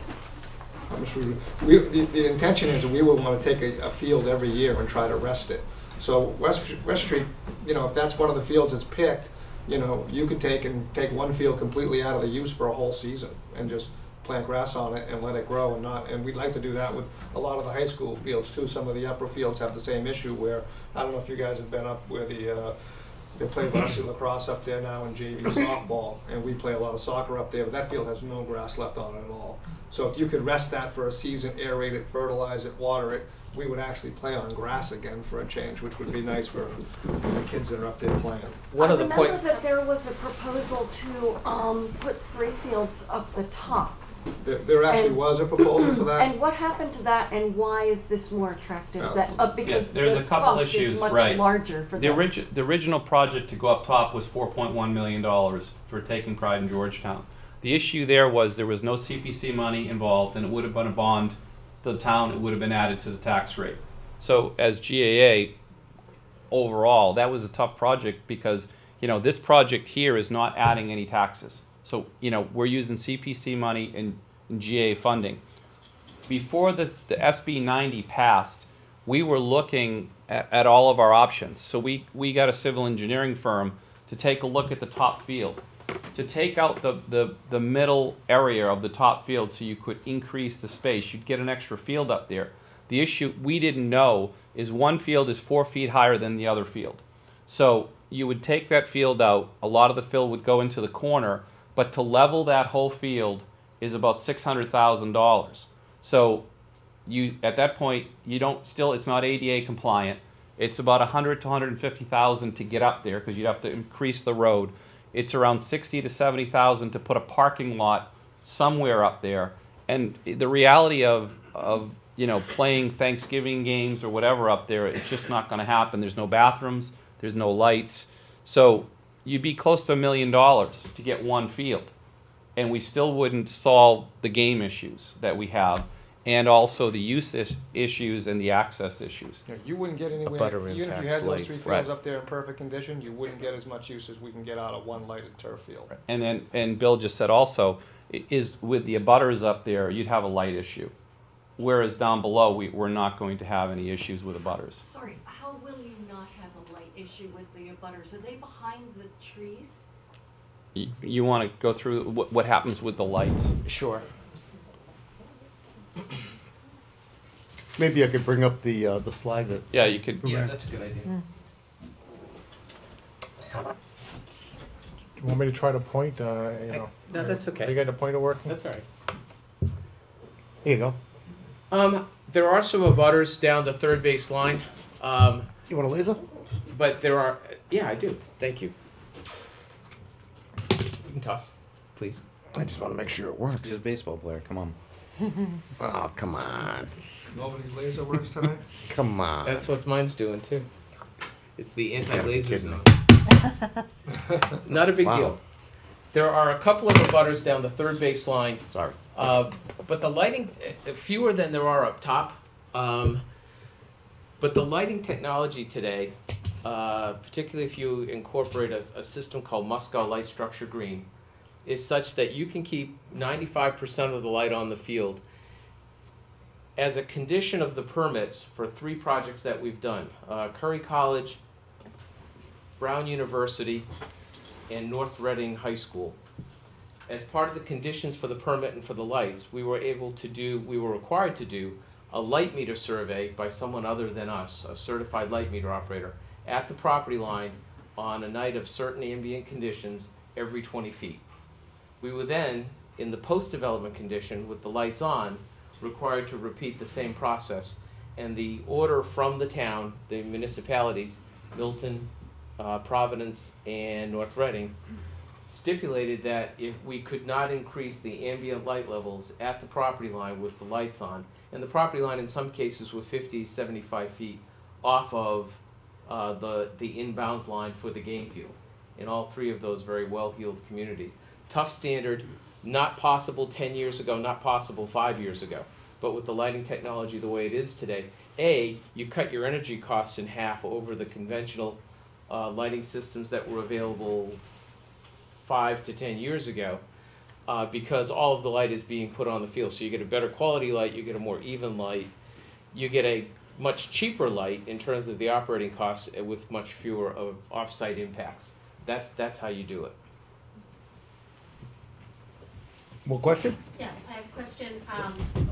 The intention is that we would want to take a field every year and try to rest it. So West Street, if that's one of the fields that's picked, you could take one field completely out of the use for a whole season and just plant grass on it and let it grow and we'd like to do that with a lot of the high school fields too. Some of the upper fields have the same issue where, I don't know if you guys have been up where they play varsity lacrosse up there now and JV softball, and we play a lot of soccer up there, but that field has no grass left on it at all. So if you could rest that for a season, aerate it, fertilize it, water it, we would actually play on grass again for a change, which would be nice for the kids that are up there playing. I remember that there was a proposal to put 3 fields up the top. There actually was a proposal for that. And what happened to that, and why is this more attractive? Because there's the a couple cost issues, is much right. larger for this. The original project to go up top was $4.1 million for Taking Pride in Georgetown. The issue there was no CPC money involved, and it would have been a bond to the town. It would have been added to the tax rate. So as GAA, overall, that was a tough project because this project here is not adding any taxes. So, we're using CPC money and GA funding. Before the SB 90 passed, we were looking at all of our options. So we got a civil engineering firm to take a look at the top field, to take out the middle area of the top field so you could increase the space. You'd get an extra field up there. The issue we didn't know is one field is 4 feet higher than the other field. So you would take that field out, a lot of the fill would go into the corner, but to level that whole field is about $600,000. So at that point, it's not ADA compliant. It's about $100,000 to $150,000 to get up there because you'd have to increase the road. It's around $60,000 to $70,000 to put a parking lot somewhere up there. And the reality of playing Thanksgiving games or whatever up there. It's just not going to happen. There's no bathrooms. There's no lights. So you'd be close to $1 million to get one field. And we still wouldn't solve the game issues that we have, and also the use issues and the access issues. Yeah, you wouldn't get anywhere, butter even if you impacts had those lights. 3 fields Right. up there in perfect condition, you wouldn't get as much use as we can get out of one lighted turf field. And Bill just said also, is with the abutters up there, you'd have a light issue. Whereas down below, we're not going to have any issues with abutters. Sorry, how will you not have a light issue with the abutters? Are they behind the trees? You want to go through what happens with the lights? Sure. Maybe I could bring up the slide that. Yeah, you could. Yeah, that's a good idea. You want me to try to point, No, that's okay. You got the pointer working? That's all right. Here you go. There are some abutters down the third base line. You want a laser? But there are, yeah, I do. Thank you. You can toss, please. I just want to make sure it works. He's a baseball player. Come on. Oh, come on. Nobody's laser works tonight? Come on. That's what mine's doing too. It's the anti-laser kidding zone. Not a big Wow. deal. There are a couple of abutters down the third base line. Sorry. But the lighting, fewer than there are up top. But the lighting technology today, particularly if you incorporate a system called Muscal Light Structure Green, is such that you can keep 95% of the light on the field. As a condition of the permits for 3 projects that we've done, Curry College, Brown University, and North Reading High School. As part of the conditions for the permit and for the lights, we were required to do a light meter survey by someone other than us, a certified light meter operator, at the property line on a night of certain ambient conditions every 20 feet. We were then, in the post-development condition with the lights on, required to repeat the same process. And the order from the town, the municipalities, Milton, Providence, and North Reading, stipulated that if we could not increase the ambient light levels at the property line with the lights on, and the property line in some cases was 50, 75 feet off of the inbounds line for the game field, in all 3 of those very well-heeled communities. Tough standard, not possible 10 years ago, not possible 5 years ago. But with the lighting technology the way it is today, you cut your energy costs in half over the conventional lighting systems that were available 5 to 10 years ago, because all of the light is being put on the field. So you get a better quality light, you get a more even light, you get a much cheaper light in terms of the operating costs with much fewer of off-site impacts. That's how you do it. More question? Yeah, I have a question.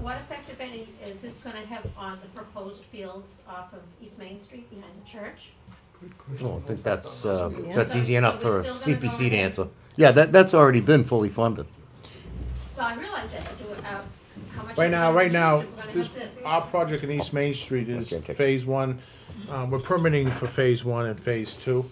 What effect, if any, is this going to have on the proposed fields off of East Main Street behind the church? Oh, I think that's So- easy enough so we're for still gonna go CPC to ahead? answer. Yeah, that's already been fully funded. Well, I realize that, but how much? Right now, are we gonna use if we're gonna this, have this? our project in East Main Street is phase 1. We're permitting for phase 1 and phase 2.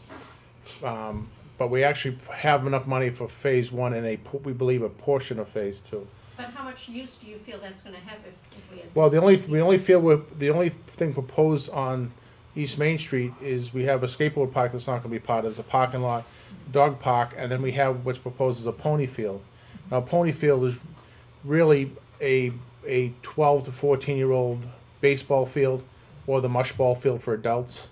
But we actually have enough money for phase 1 and we believe a portion of phase 2. But how much use do you feel that's gonna have if we had? Well, this? we only feel the only thing proposed on East Main Street is we have a skateboard park that's not gonna be part of it. It's a parking lot, dog park, and then we have what's proposed as a pony field. Now, pony field is really a 12 to 14-year-old baseball field or the mush ball field for adults.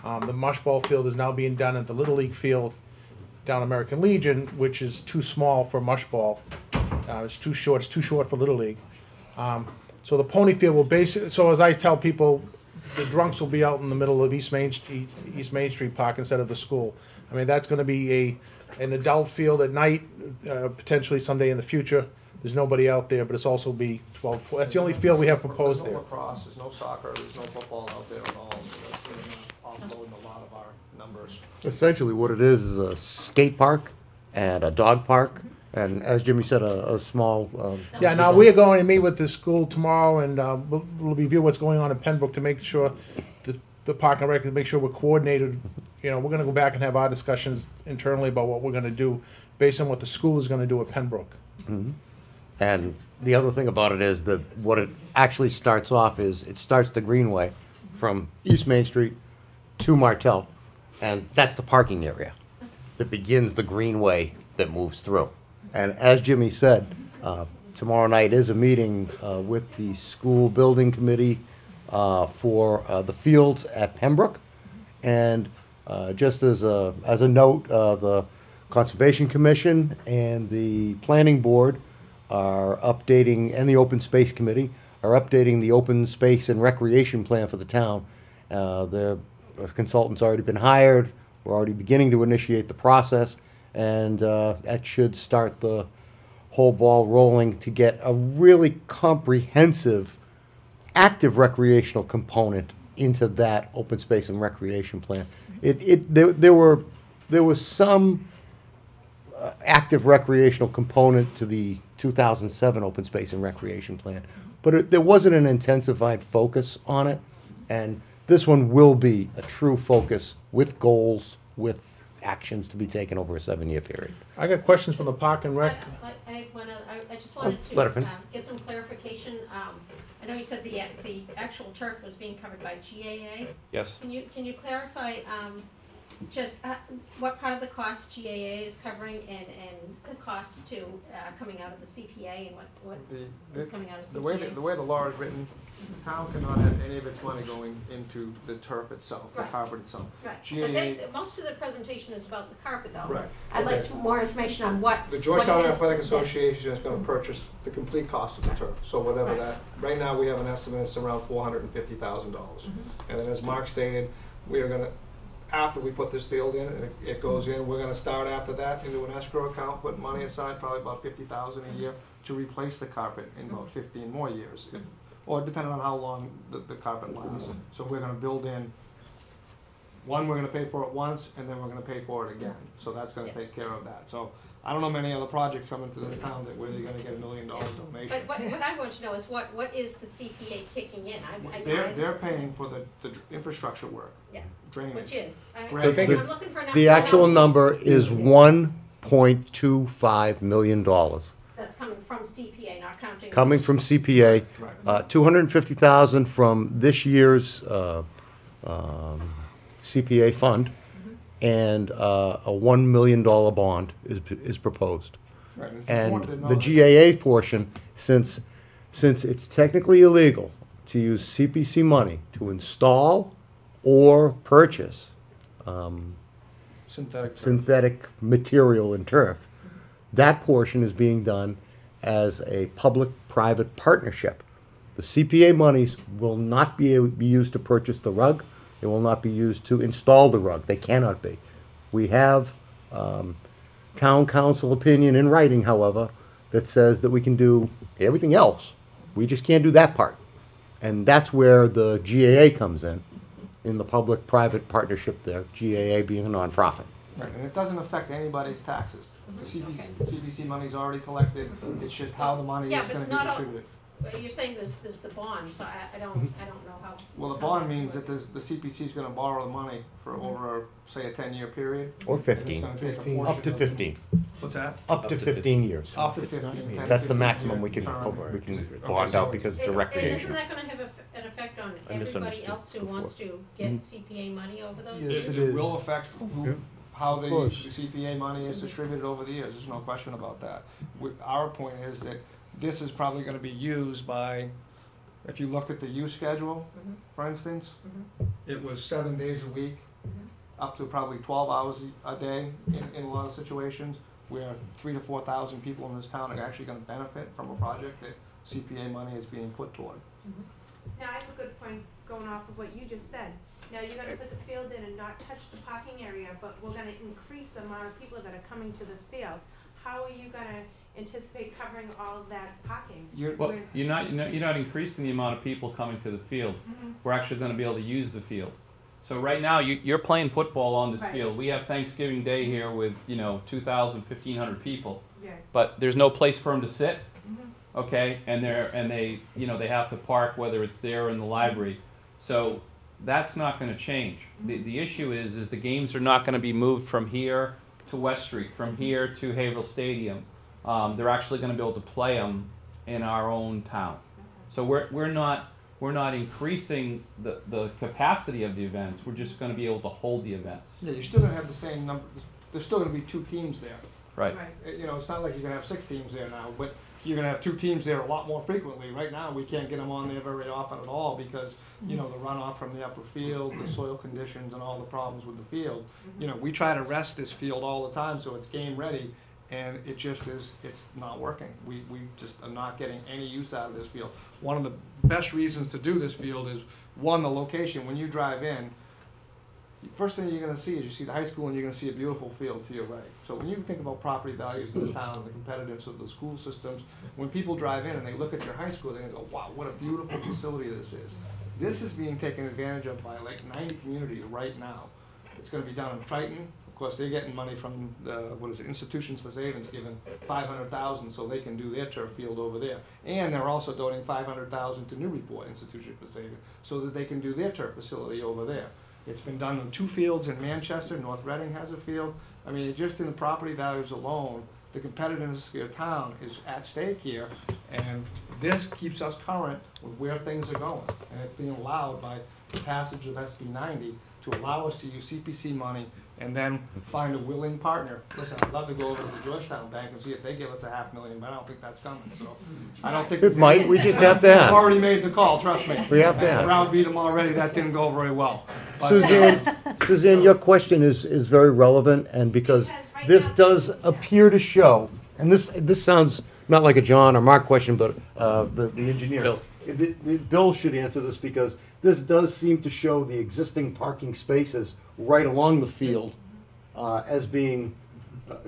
The mush ball field is now being done at the Little League field down American Legion, which is too small for mush ball. It's too short for Little League. So the pony field will basically, so as I tell people, the drunks will be out in the middle of East Main Street Park instead of the school. I mean, that's gonna be an adult field at night, potentially someday in the future. There's nobody out there, but it's also be 12, that's the only field we have proposed There's there. no lacrosse, there's no soccer, there's no football out there at all, so that's really not offloading a lot of our numbers. Essentially, what it is a skate park and a dog park, and as Jimmy said, a small. Yeah, now we are going to meet with the school tomorrow, and we'll review what's going on in Pembroke to make sure the park and rec, to make sure we're coordinated. You know, we're going to go back and have our discussions internally about what we're going to do based on what the school is going to do at Pembroke. Mhm. And the other thing about it is that what it actually starts off is, it starts the Greenway from East Main Street to Martell, and that's the parking area that begins the Greenway that moves through. And as Jimmy said, tomorrow night is a meeting with the school building committee for the fields at Pembroke. And just as a note, the Conservation Commission and the Planning Board are updating, and the Open Space Committee are updating the open space and recreation plan for the town. The consultant's already been hired. We're already beginning to initiate the process, and that should start the whole ball rolling to get a really comprehensive active recreational component into that open space and recreation plan. There was some active recreational component to the 2007 open space and recreation plan, but there wasn't an intensified focus on it, and this one will be a true focus with goals, with actions to be taken over a 7-year period. I got questions from the Park and Rec. I just wanted let her to finish. get some clarification. I know you said the actual turf was being covered by GAA. Yes. Can you clarify just what part of the cost GAA is covering and the cost to coming out of the CPA and what is coming out of CPA? The way the law is written, the town cannot have any of its money going into the turf itself, the Right. carpet itself. Right. GAA, But most of the presentation is about the carpet, though. Right. I'd like more information on what the Georgetown what it is Athletic that- Association is gonna purchase the complete cost of the turf, so whatever Right. that, right now, we have an estimate, it's around $450,000. And then as Mark stated, we are gonna, after we put this field in, and it goes in, we're gonna start after that into an escrow account, put money aside, probably about $50,000 a year, to replace the carpet in about 15 more years, or depending on how long the carpet lasts. So we're gonna build in, one, we're gonna pay for it once, and then we're gonna pay for it again, so that's gonna take care of that. So I don't know many other projects coming to this town that where you're gonna get $1 million donation. But what I want to know is what is the CPA kicking in? They're paying for the infrastructure work. Yeah. Drainage. Which is? The- I'm looking for an The actual number is $1.25 million. That's coming from CPA, not counting. Coming from CPA, $250,000 from this year's CPA fund, and a $1 million bond is proposed. Right, and it's And important to know the that- GAA portion, since it's technically illegal to use CPC money to install or purchase synthetic material in turf, that portion is being done as a public-private partnership. The CPA monies will not be used to purchase the rug. It will not be used to install the rug. They cannot be. We have town council opinion in writing, however, that says that we can do everything else. We just can't do that part. And that's where the GAA comes in the public-private partnership there, GAA being a nonprofit. Right, and it doesn't affect anybody's taxes. The CPC money's already collected, it's just how the money Yeah, is but gonna be not all- distributed. Well, you're saying there's the bond, so I don't know how. Well, the bond means that the CPC's gonna borrow the money for over, say, a 10-year period. Or and it's 15. gonna take a 15. portion Up to of- 15. What's that? Up to 15 years. Up to 15. 10 That's the 15 maximum year we can term. bond out because it's a And recreation. isn't that gonna have an effect on everybody misunderstood else who before. wants to get CPA money over those Yes, years? it will affect how the course. CPA money is distributed over the years, there's no question about that. Our point is that this is probably gonna be used by, if you looked at the use schedule, for instance, it was 7 days a week, up to probably 12 hours a day in a lot of situations, where 3,000 to 4,000 people in this town are actually gonna benefit from a project that CPA money is being put toward. Now, I have a good point going off of what you just said. Now, you're gonna put the field in and not touch the parking area, but we're gonna increase the amount of people that are coming to this field. How are you gonna anticipate covering all of that parking? Well, Where's- you're not increasing the amount of people coming to the field. We're actually gonna be able to use the field. So right now, you're playing football on this Right. field. We have Thanksgiving Day here with, 2,000, 1,500 people. Yeah. But there's no place for them to sit, okay? And they have to park, whether it's there or in the library. So that's not gonna change. The issue is the games are not gonna be moved from here to West Street, from here to Haverhill Stadium. They're actually gonna be able to play them in our own town. So we're not increasing the capacity of the events. We're just going to be able to hold the events. Yeah, you're still gonna have the same number, there's still gonna be 2 teams there. Right. You know, it's not like you're gonna have 6 teams there now, but you're gonna have 2 teams there a lot more frequently. Right now, we can't get them on there very often at all because, you know, the runoff from the upper field, the soil conditions and all the problems with the field. You know, we try to rest this field all the time so it's game ready, and it just is, it's not working. We just are not getting any use out of this field. One of the best reasons to do this field is, one, the location. When you drive in, first thing you're going to see is you see the high school and you're going to see a beautiful field to your right. So when you think about property values in the town and the competitiveness of the school systems, when people drive in and they look at your high school, they're going to go, wow, what a beautiful facility this is. This is being taken advantage of by like 90 communities right now. It's going to be done in Triton. Of course, they're getting money from, Institutions for Savings, giving $500,000 so they can do their turf field over there. And they're also donating $500,000 to Newburyport Institution for Savings so that they can do their turf facility over there. It's been done on 2 fields in Manchester. North Reading has a field. I mean, just in the property values alone, the competitiveness of your town is at stake here, and this keeps us current with where things are going. And it's being allowed by the passage of SB 90 to allow us to use CPC money and then find a willing partner. Listen, I'd love to go over to the Georgetown Bank and see if they give us $500,000, but I don't think that's coming, so. I don't think. It might, we just have to ask. I've already made the call, trust me. We have to ask. Browbeat them already, that didn't go very well. But, Suzanne, your question is very relevant, and because this does appear to show, and this sounds not like a John or Mark question, but the engineer. Bill. Bill should answer this, because this does seem to show the existing parking spaces right along the field as being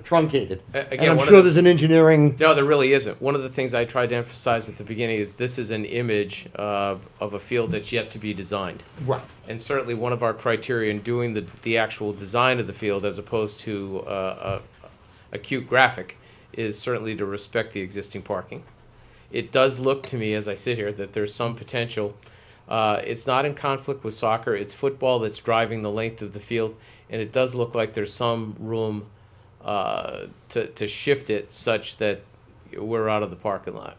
truncated. Again, and I'm sure there's an engineering. No, there really isn't. One of the things I tried to emphasize at the beginning is this is an image of a field that's yet to be designed. Right. And certainly one of our criteria in doing the actual design of the field, as opposed to a cute graphic, is certainly to respect the existing parking. It does look to me, as I sit here, that there's some potential. It's not in conflict with soccer. It's football that's driving the length of the field, and it does look like there's some room to shift it such that we're out of the parking lot.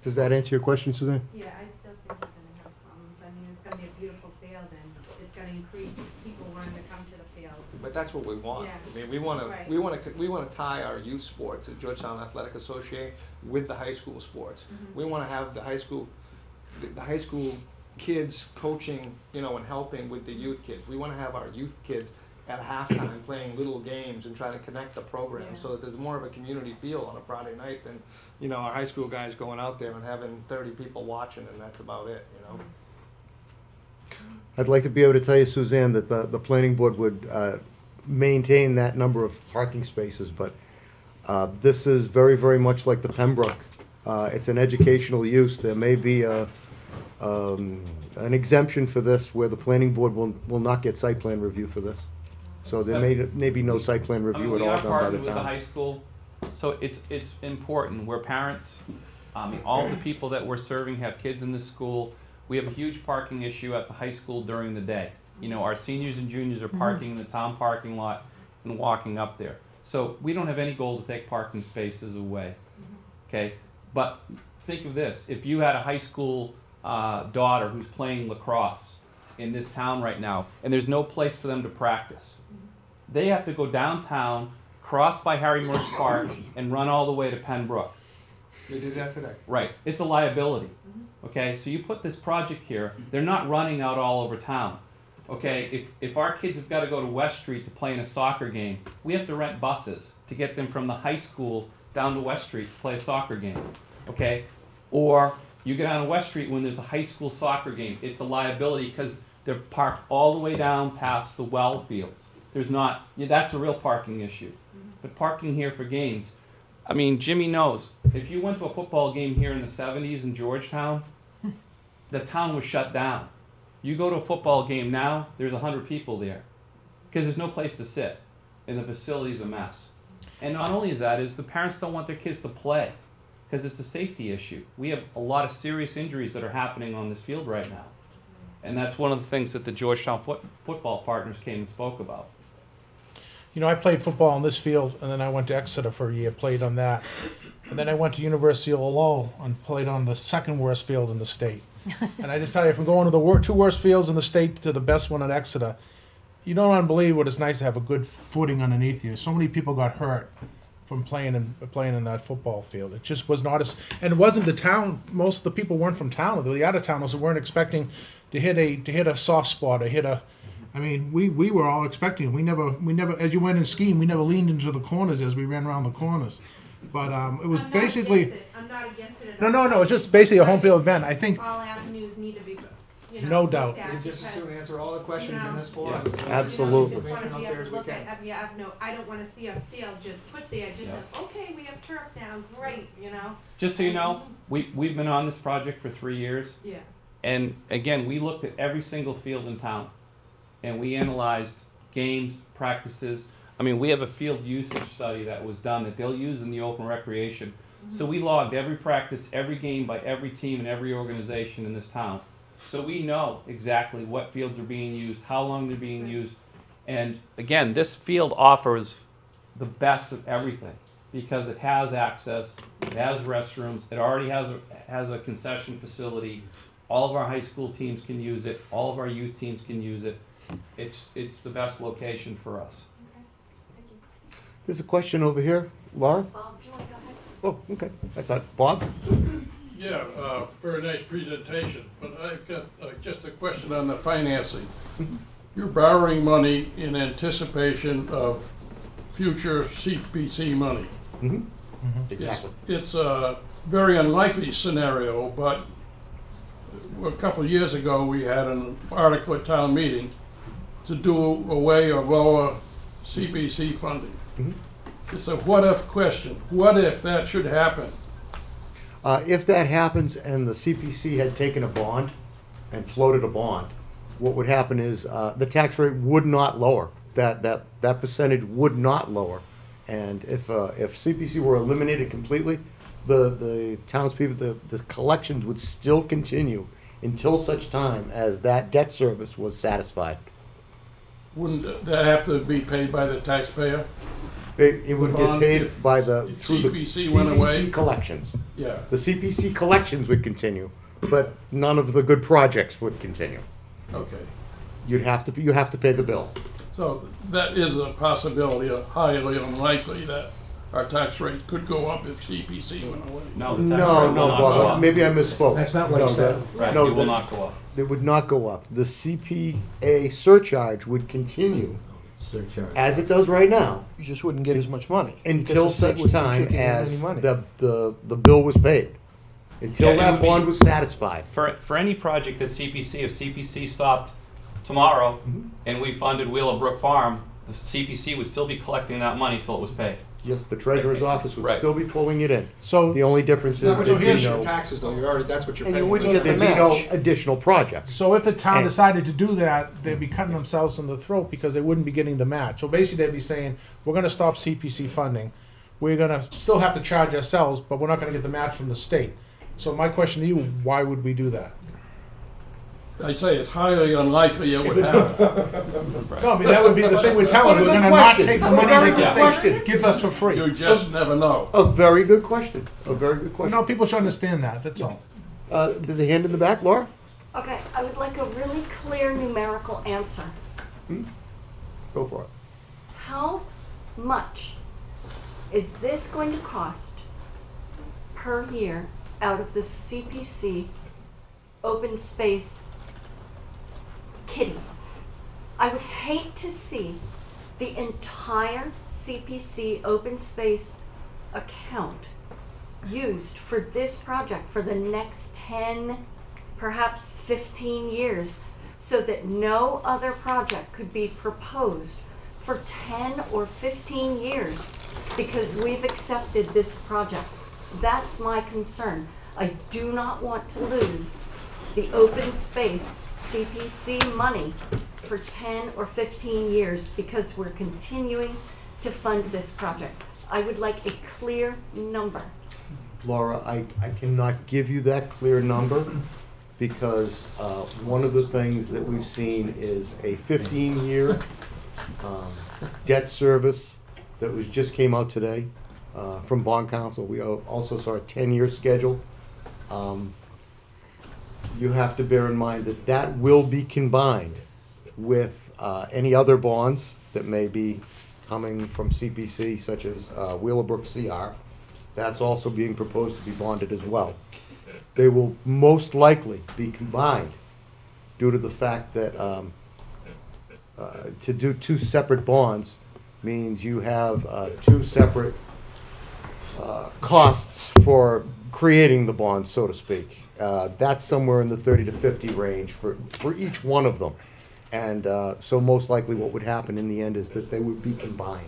Does that answer your question, Suzanne? Yeah, I still think we're gonna have problems. I mean, it's gonna be a beautiful field and it's gonna increase people wanting to come to the field. But that's what we want. Yeah. I mean, we want Right. to tie our youth sports at Georgetown Athletic Association with the high school sports. Mhm. We want to have the high school kids coaching, you know, and helping with the youth kids. We want to have our youth kids at halftime playing little games and trying to connect the program so that there's more of a community feel on a Friday night than, you know, our high school guys going out there and having 30 people watching and that's about it, you know. I'd like to be able to tell you, Suzanne, that the planning board would maintain that number of parking spaces, but this is very, very much like the Pembroke. It's an educational use. There may be an exemption for this where the planning board will not get site plan review for this. So there may be no site plan review at all done by We are the partnered with the town. high school, so it's important. We're parents. All the people that we're serving have kids in this school. We have a huge parking issue at the high school during the day. You know, our seniors and juniors are parking in the town parking lot and walking up there. So we don't have any goal to take parking spaces away, okay? But think of this, if you had a high school daughter who's playing lacrosse in this town right now, and there's no place for them to practice, they have to go downtown, cross by Harry Murch Park, and run all the way to Pembroke. They did that today. Right, it's a liability, okay? So you put this project here, they're not running out all over town. Okay, if our kids have got to go to West Street to play in a soccer game, we have to rent buses to get them from the high school down to West Street to play a soccer game, okay? Or you get on West Street when there's a high school soccer game. It's a liability because they're parked all the way down past the well fields. There's not, that's a real parking issue. But parking here for games, I mean, Jimmy knows, if you went to a football game here in the 70s in Georgetown, the town was shut down. You go to a football game now, there's 100 people there because there's no place to sit and the facility's a mess. And not only is that, is the parents don't want their kids to play because it's a safety issue. We have a lot of serious injuries that are happening on this field right now. And that's one of the things that the Georgetown football partners came and spoke about. you know, I played football on this field, and then I went to Exeter for a year, played on that. And then I went to University of Lowell and played on the second worst field in the state. And I just tell you, from going to the two worst fields in the state to the best one at Exeter, you don't believe what it's nice to have a good footing underneath you. So many people got hurt from playing in that football field. It just was not as, and it wasn't the town. Most of the people weren't from town. The out of towners weren't expecting to hit a soft spot or hit a. I mean, we were all expecting it. We never, as you went in skiing, we never leaned into the corners as we ran around the corners. But it was basically. I'm not against it at No, it's just basically a home field event. I think. All avenues need to be, No doubt. looked at Just as because, soon answer all the questions you know, in this forum. Absolutely. just want to be able to look at, I mean, I don't want to see a field just put there, just like, okay, we have turf now, great, you know? Just so you know, we've been on this project for 3 years. Yeah. And again, we looked at every single field in town, and we analyzed games, practices. I mean, we have a field usage study that was done that they'll use in the open recreation. So we logged every practice, every game by every team and every organization in this town. So we know exactly what fields are being used, how long they're being used. And again, this field offers the best of everything because it has access, it has restrooms, it already has a concession facility. All of our high school teams can use it, all of our youth teams can use it. It's the best location for us. There's a question over here. Laura? Bob, do you want to go ahead? Oh, okay. I thought, Bob? Yeah, very nice presentation, but I've got just a question on the financing. You're borrowing money in anticipation of future CPC money. Mm-hmm. Exactly. It's a very unlikely scenario, but a couple of years ago, we had an article at town meeting to do away or lower CPC funding. Mm-hmm. It's a what-if question. What if that should happen? If that happens and the CPC had taken a bond and floated a bond, what would happen is the tax rate would not lower. That percentage would not lower. And if CPC were eliminated completely, the townspeople, the collections would still continue until such time as that debt service was satisfied. Wouldn't that have to be paid by the taxpayer? It would get paid by through the CPC went away? CPC collections. Yeah. The CPC collections would continue, but none of the good projects would continue. Okay. You have to pay the bill. So that is a possibility, highly unlikely that our tax rate could go up if CPC went away. No, No, Bob, maybe I misspoke. That's not what he said. Right, no, it will not go up. It would not go up. The CPA surcharge would continue as it does right now You just wouldn't get as much money. until because the state such wouldn't be time kicking in as any money. the bill was paid. Until Yeah, it that would be- bond was satisfied. For any project that CPC, if CPC stopped tomorrow and we funded Willowbrook Farm, the CPC would still be collecting that money till it was paid. Yes, the treasurer's office would Right. still be pulling it in. So The only difference is So there'd be here's your no, taxes though, you're already, that's what you're And paying. you wouldn't get the there'd be no match. additional projects. So if the town And- decided to do that, they'd be cutting themselves in the throat because they wouldn't be getting the match. So basically, they'd be saying, we're gonna stop CPC funding. We're gonna still have to charge ourselves, but we're not gonna get the match from the state. So my question to you, why would we do that? I'd say it's highly unlikely it would happen. No, I mean, that would be the thing we're telling, we're gonna not take the money that the state question. gives us for free. You just never know. A very good question. A very good question. No, people should understand that, that's all. There's a hand in the back, Laura? Okay, I would like a really clear numerical answer. Go for it. How much is this going to cost per year out of the CPC open space kitty? I would hate to see the entire CPC open space account used for this project for the next 10, perhaps 15 years, so that no other project could be proposed for 10 or 15 years because we've accepted this project. That's my concern. I do not want to lose the open space CPC money for 10 or 15 years because we're continuing to fund this project. I would like a clear number. Laura, I cannot give you that clear number because one of the things that we've seen is a 15-year debt service that was, just came out today, from bond council. We also saw a 10-year schedule. You have to bear in mind that that will be combined with, any other bonds that may be coming from CPC, such as, Wheelerbrook CR. That's also being proposed to be bonded as well. They will most likely be combined due to the fact that, to do two separate bonds means you have two separate costs for creating the bond, so to speak. That's somewhere in the 30 to 50 range for each one of them. And so most likely what would happen in the end is that they would be combined.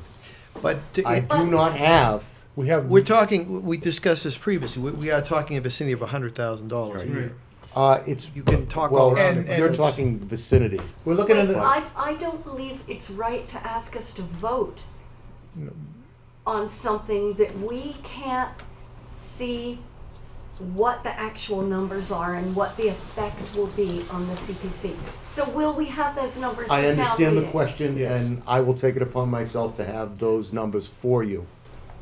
But I do not have. We're talking, we discussed this previously, we are talking a vicinity of $100,000 a year. It's, You can talk well, all around it. you're talking vicinity. We're looking at the. I don't believe it's right to ask us to vote on something that we can't see what the actual numbers are and what the effect will be on the CPC. So will we have those numbers for I town understand the meeting? question, and I will take it upon myself to have those numbers for you,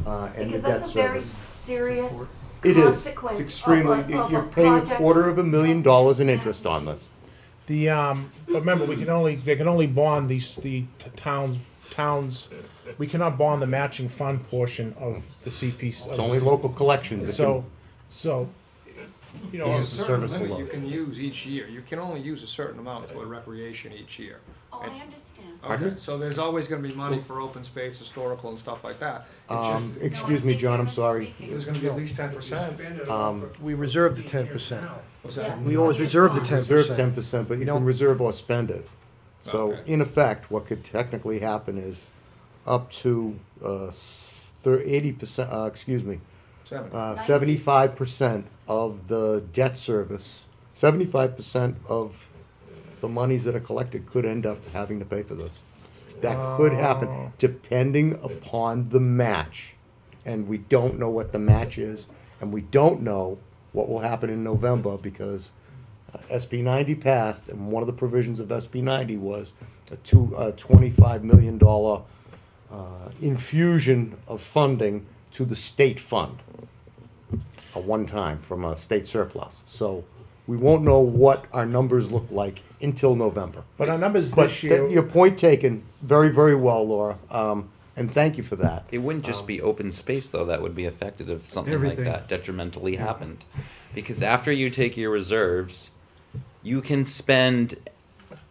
and the Because debt that's a very service. serious It is. consequence It's extremely, of a you're paying project. $250,000 in interest on this. The but remember, they can only bond the towns. We cannot bond the matching fund portion of the CPC. It's only local collections that So, you know, There's a Use the certain service limit below. you can use each year. You can only use a certain amount toward recreation each year. Oh, I understand. Okay, Pardon? so there's always gonna be money for open space, historical and stuff like that. It's just- Excuse me, John, I'm sorry. There's gonna be at least 10%. We reserve the 10%. What's that? We always reserve the 10%. Reserve 10%, but you can reserve or spend it. So Okay. in effect, what could technically happen is up to 80%, 75% of the debt service, 75% of the monies that are collected could end up having to pay for this. That could happen, depending upon the match. And we don't know what the match is, and we don't know what will happen in November, because SB 90 passed, and one of the provisions of SB 90 was a $25 million infusion of funding to the state fund, a one-time from a state surplus. So we won't know what our numbers look like until November. but our numbers But this year. your point taken, very, very well, Laura, and thank you for that. It wouldn't just be open space, though, that would be affected if something Everything. like that detrimentally happened. Because after you take your reserves, you can spend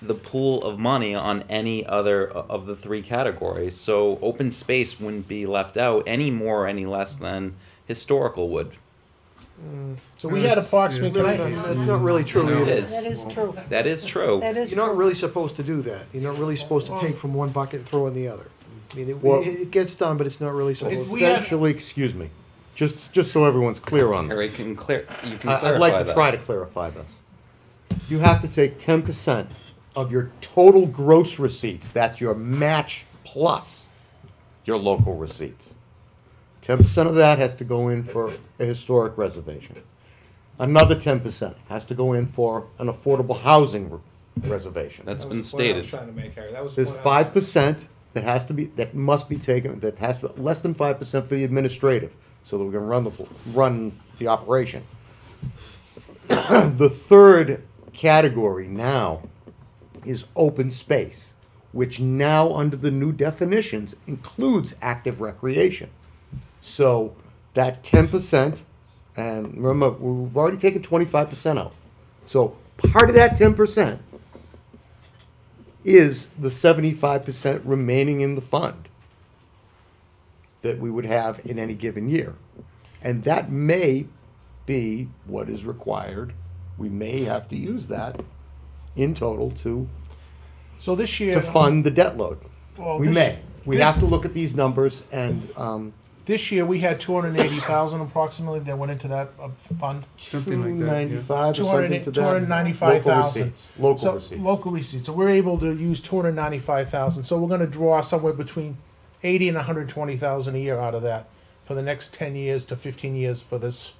the pool of money on any other of the three categories. So open space wouldn't be left out any more or any less than historical would. So we had approximately. That's not really true Yes, it either. is. That is true. That is true. That is You're not true. really supposed to do that. You're not really supposed to take from one bucket and throw in the other. I mean, Well- it gets done, but it's not really supposed to. Essentially, excuse me, just so everyone's clear on this. Harry, you can clarify I'd like to that. try to clarify this. You have to take 10% of your total gross receipts, that's your match plus your local receipts. 10% of that has to go in for a historic reservation. Another 10% has to go in for an affordable housing reservation. That's That been was the point I was stated. trying to make, Harry. That was the There's point I was- 5% that must be taken, that has to, less than 5% for the administrative, so that we can run the operation. The third category now is open space, which now, under the new definitions, includes active recreation. So that 10%, and remember, we've already taken 25% out. So part of that 10% is the 75% remaining in the fund that we would have in any given year. And that may be what is required. We may have to use that in total to So this year. to fund the debt load. Well, We this- may. We this- have to look at these numbers and, This year, we had 280,000 approximately that went into that fund. Something like that, yeah. 295 or something to that. 295,000. Local receipts. Local So, receipts. local receipts. So we're able to use 295,000. So we're gonna draw somewhere between 80 and 120,000 a year out of that for the next 10 years to 15 years for this.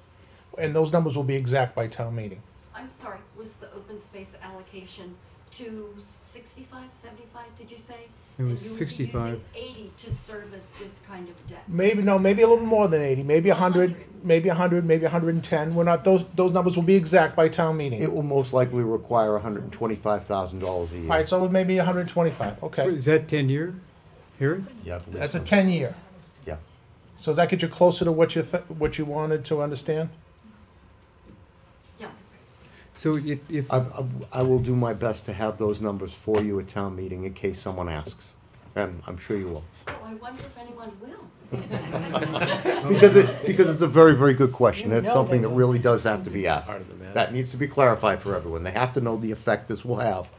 And those numbers will be exact by town meeting. I'm sorry, was the open space allocation to 65, 75, did you say? It was And you would be 65. using 80 to service this kind of debt. Maybe, no, maybe a little more than 80, maybe 100, maybe 100, maybe 110. We're not, those numbers will be exact by town meeting. It will most likely require $125,000 a year. All right, so maybe 125, okay. Is that 10-year hearing? Yeah, I believe That's a so. 10-year. Yeah. So does that get you closer to what what you wanted to understand? Yeah. So if I will do my best to have those numbers for you at town meeting in case someone asks, and I'm sure you will. Oh, I wonder if anyone will. Because it's a very, very good question. You It's know something they that will. really does have to be asked. Part of the matter. That needs to be clarified for everyone. They have to know the effect this will have,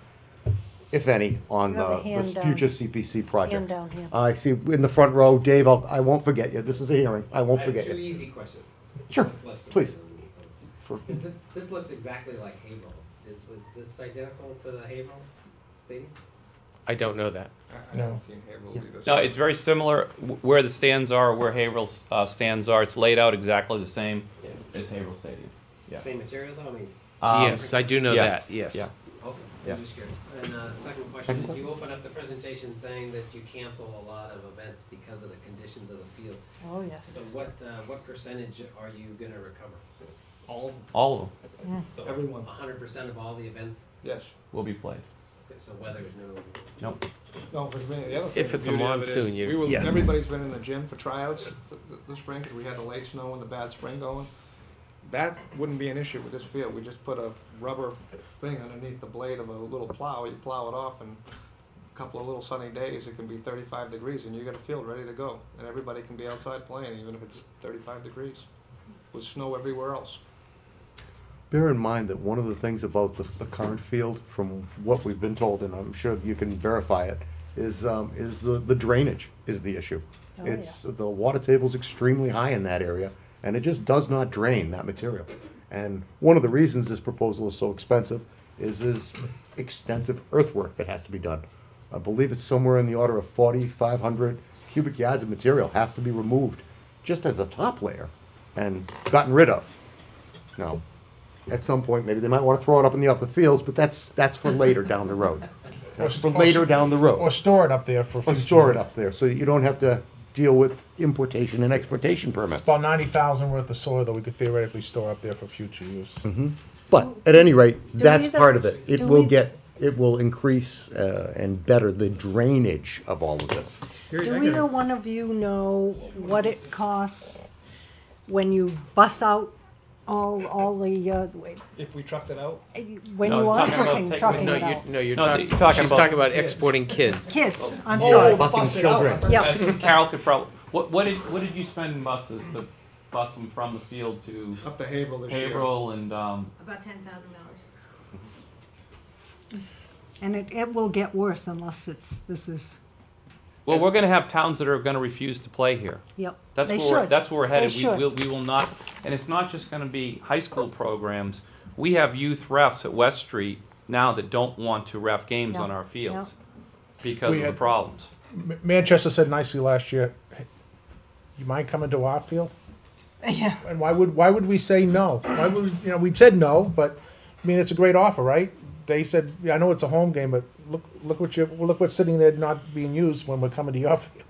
if any, on You have a the hand down. future CPC project. Hand down here. I see in the front row, Dave, I won't forget you. This is a hearing. I won't forget Two you. easy questions. Sure, It's less than- please. For- Is this looks exactly like Haverhill. Was this identical to the Haverhill Stadium? I don't know that. No. No, it's very similar. Where the stands are, where Haverhill's stands are, it's laid out exactly the same as Haverhill Stadium. Yeah. Same material though, I mean. Yes, I do know yeah. that, yes. Yeah. Okay, Yeah. I'm just curious. And second question is, you open up the presentation saying that you cancel a lot of events because of the conditions of the field. Oh, yes. So what percentage are you gonna recover? All of them. All of them So Everyone. 100% of all the events? Yes. will be played. Okay, so weather's no. Nope. No, because the other thing. If it's the a beauty of it is monsoon, you- yeah. Everybody's been in the gym for tryouts this spring, because we had the late snow and the bad spring going. That wouldn't be an issue with this field. We just put a rubber thing underneath the blade of a little plow. You plow it off, and a couple of little sunny days, it can be 35 degrees, and you got a field ready to go. And everybody can be outside playing, even if it's 35 degrees, with snow everywhere else. Bear in mind that one of the things about the current field, from what we've been told, and I'm sure you can verify it, is the drainage is the issue. Oh, It's, the water table's extremely high in that area, and it just does not drain that material. And one of the reasons this proposal is so expensive is extensive earthwork that has to be done. I believe it's somewhere in the order of 4,500 cubic yards of material has to be removed just as a top layer and gotten rid of. Now, at some point, maybe they might want to throw it up in the fields, but that's for later down the road. That's for later down the road. Or store it up there for Or future. store it up there, so you don't have to deal with importation and exportation permits. About 90,000 worth of soil that we could theoretically store up there for future use. But at any rate, Do that's either- part of it. It do will we- it will increase and better the drainage of all of this. Do either one of you know what it costs when you bus out all the, If we trucked it out? when No, you are talking about trucking taking- trucking No, it out? you're No, talking, you're talking she's about- talking about exporting kids. Kids, I'm Oh, sorry. busing children. Yeah. Carol could probably. What did you spend in buses to bus them from the field to Up to Haverhill this year. Haverhill and About $10,000. And it will get worse unless this is, well, we're going to have towns that are going to refuse to play here. yep. That's They where should. that's where we're headed. They We should. will not, and it's not just going to be high school programs. We have youth refs at West Street now that don't want to ref games Yeah. on our fields because We of the had- problems. Manchester said nicely last year, "Hey, you mind coming to our field?" Yeah. And why would we say no? Why would we, we said no, but I mean it's a great offer, right? They said, yeah, I know it's a home game, but look what's sitting there not being used when we're coming to your field.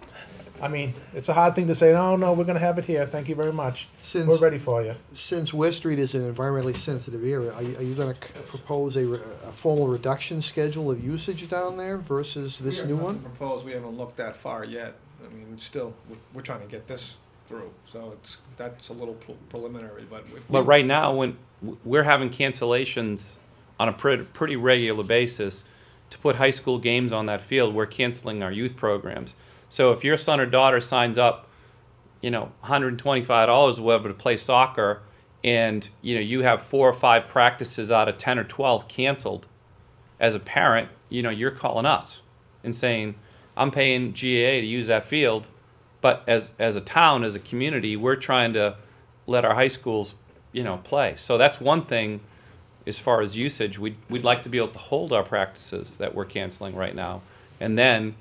I mean, it's a hard thing to say. No, we're going to have it here. Thank you very much. Since- We're ready for you. Since West Street is an environmentally sensitive area, are you going to propose a formal reduction schedule of usage down there versus We this have new nothing one? proposed. We haven't looked that far yet. I mean, still, we're trying to get this through, so that's a little preliminary, but. But right now, when we're having cancellations on a pretty regular basis to put high school games on that field, we're canceling our youth programs. So if your son or daughter signs up, $125 or whatever to play soccer, and you have 4 or 5 practices out of 10 or 12 canceled, as a parent, you're calling us and saying, I'm paying GAA to use that field, but as a town, as a community, we're trying to let our high schools, play. So that's one thing. As far as usage, we'd like to be able to hold our practices that we're canceling right now, and then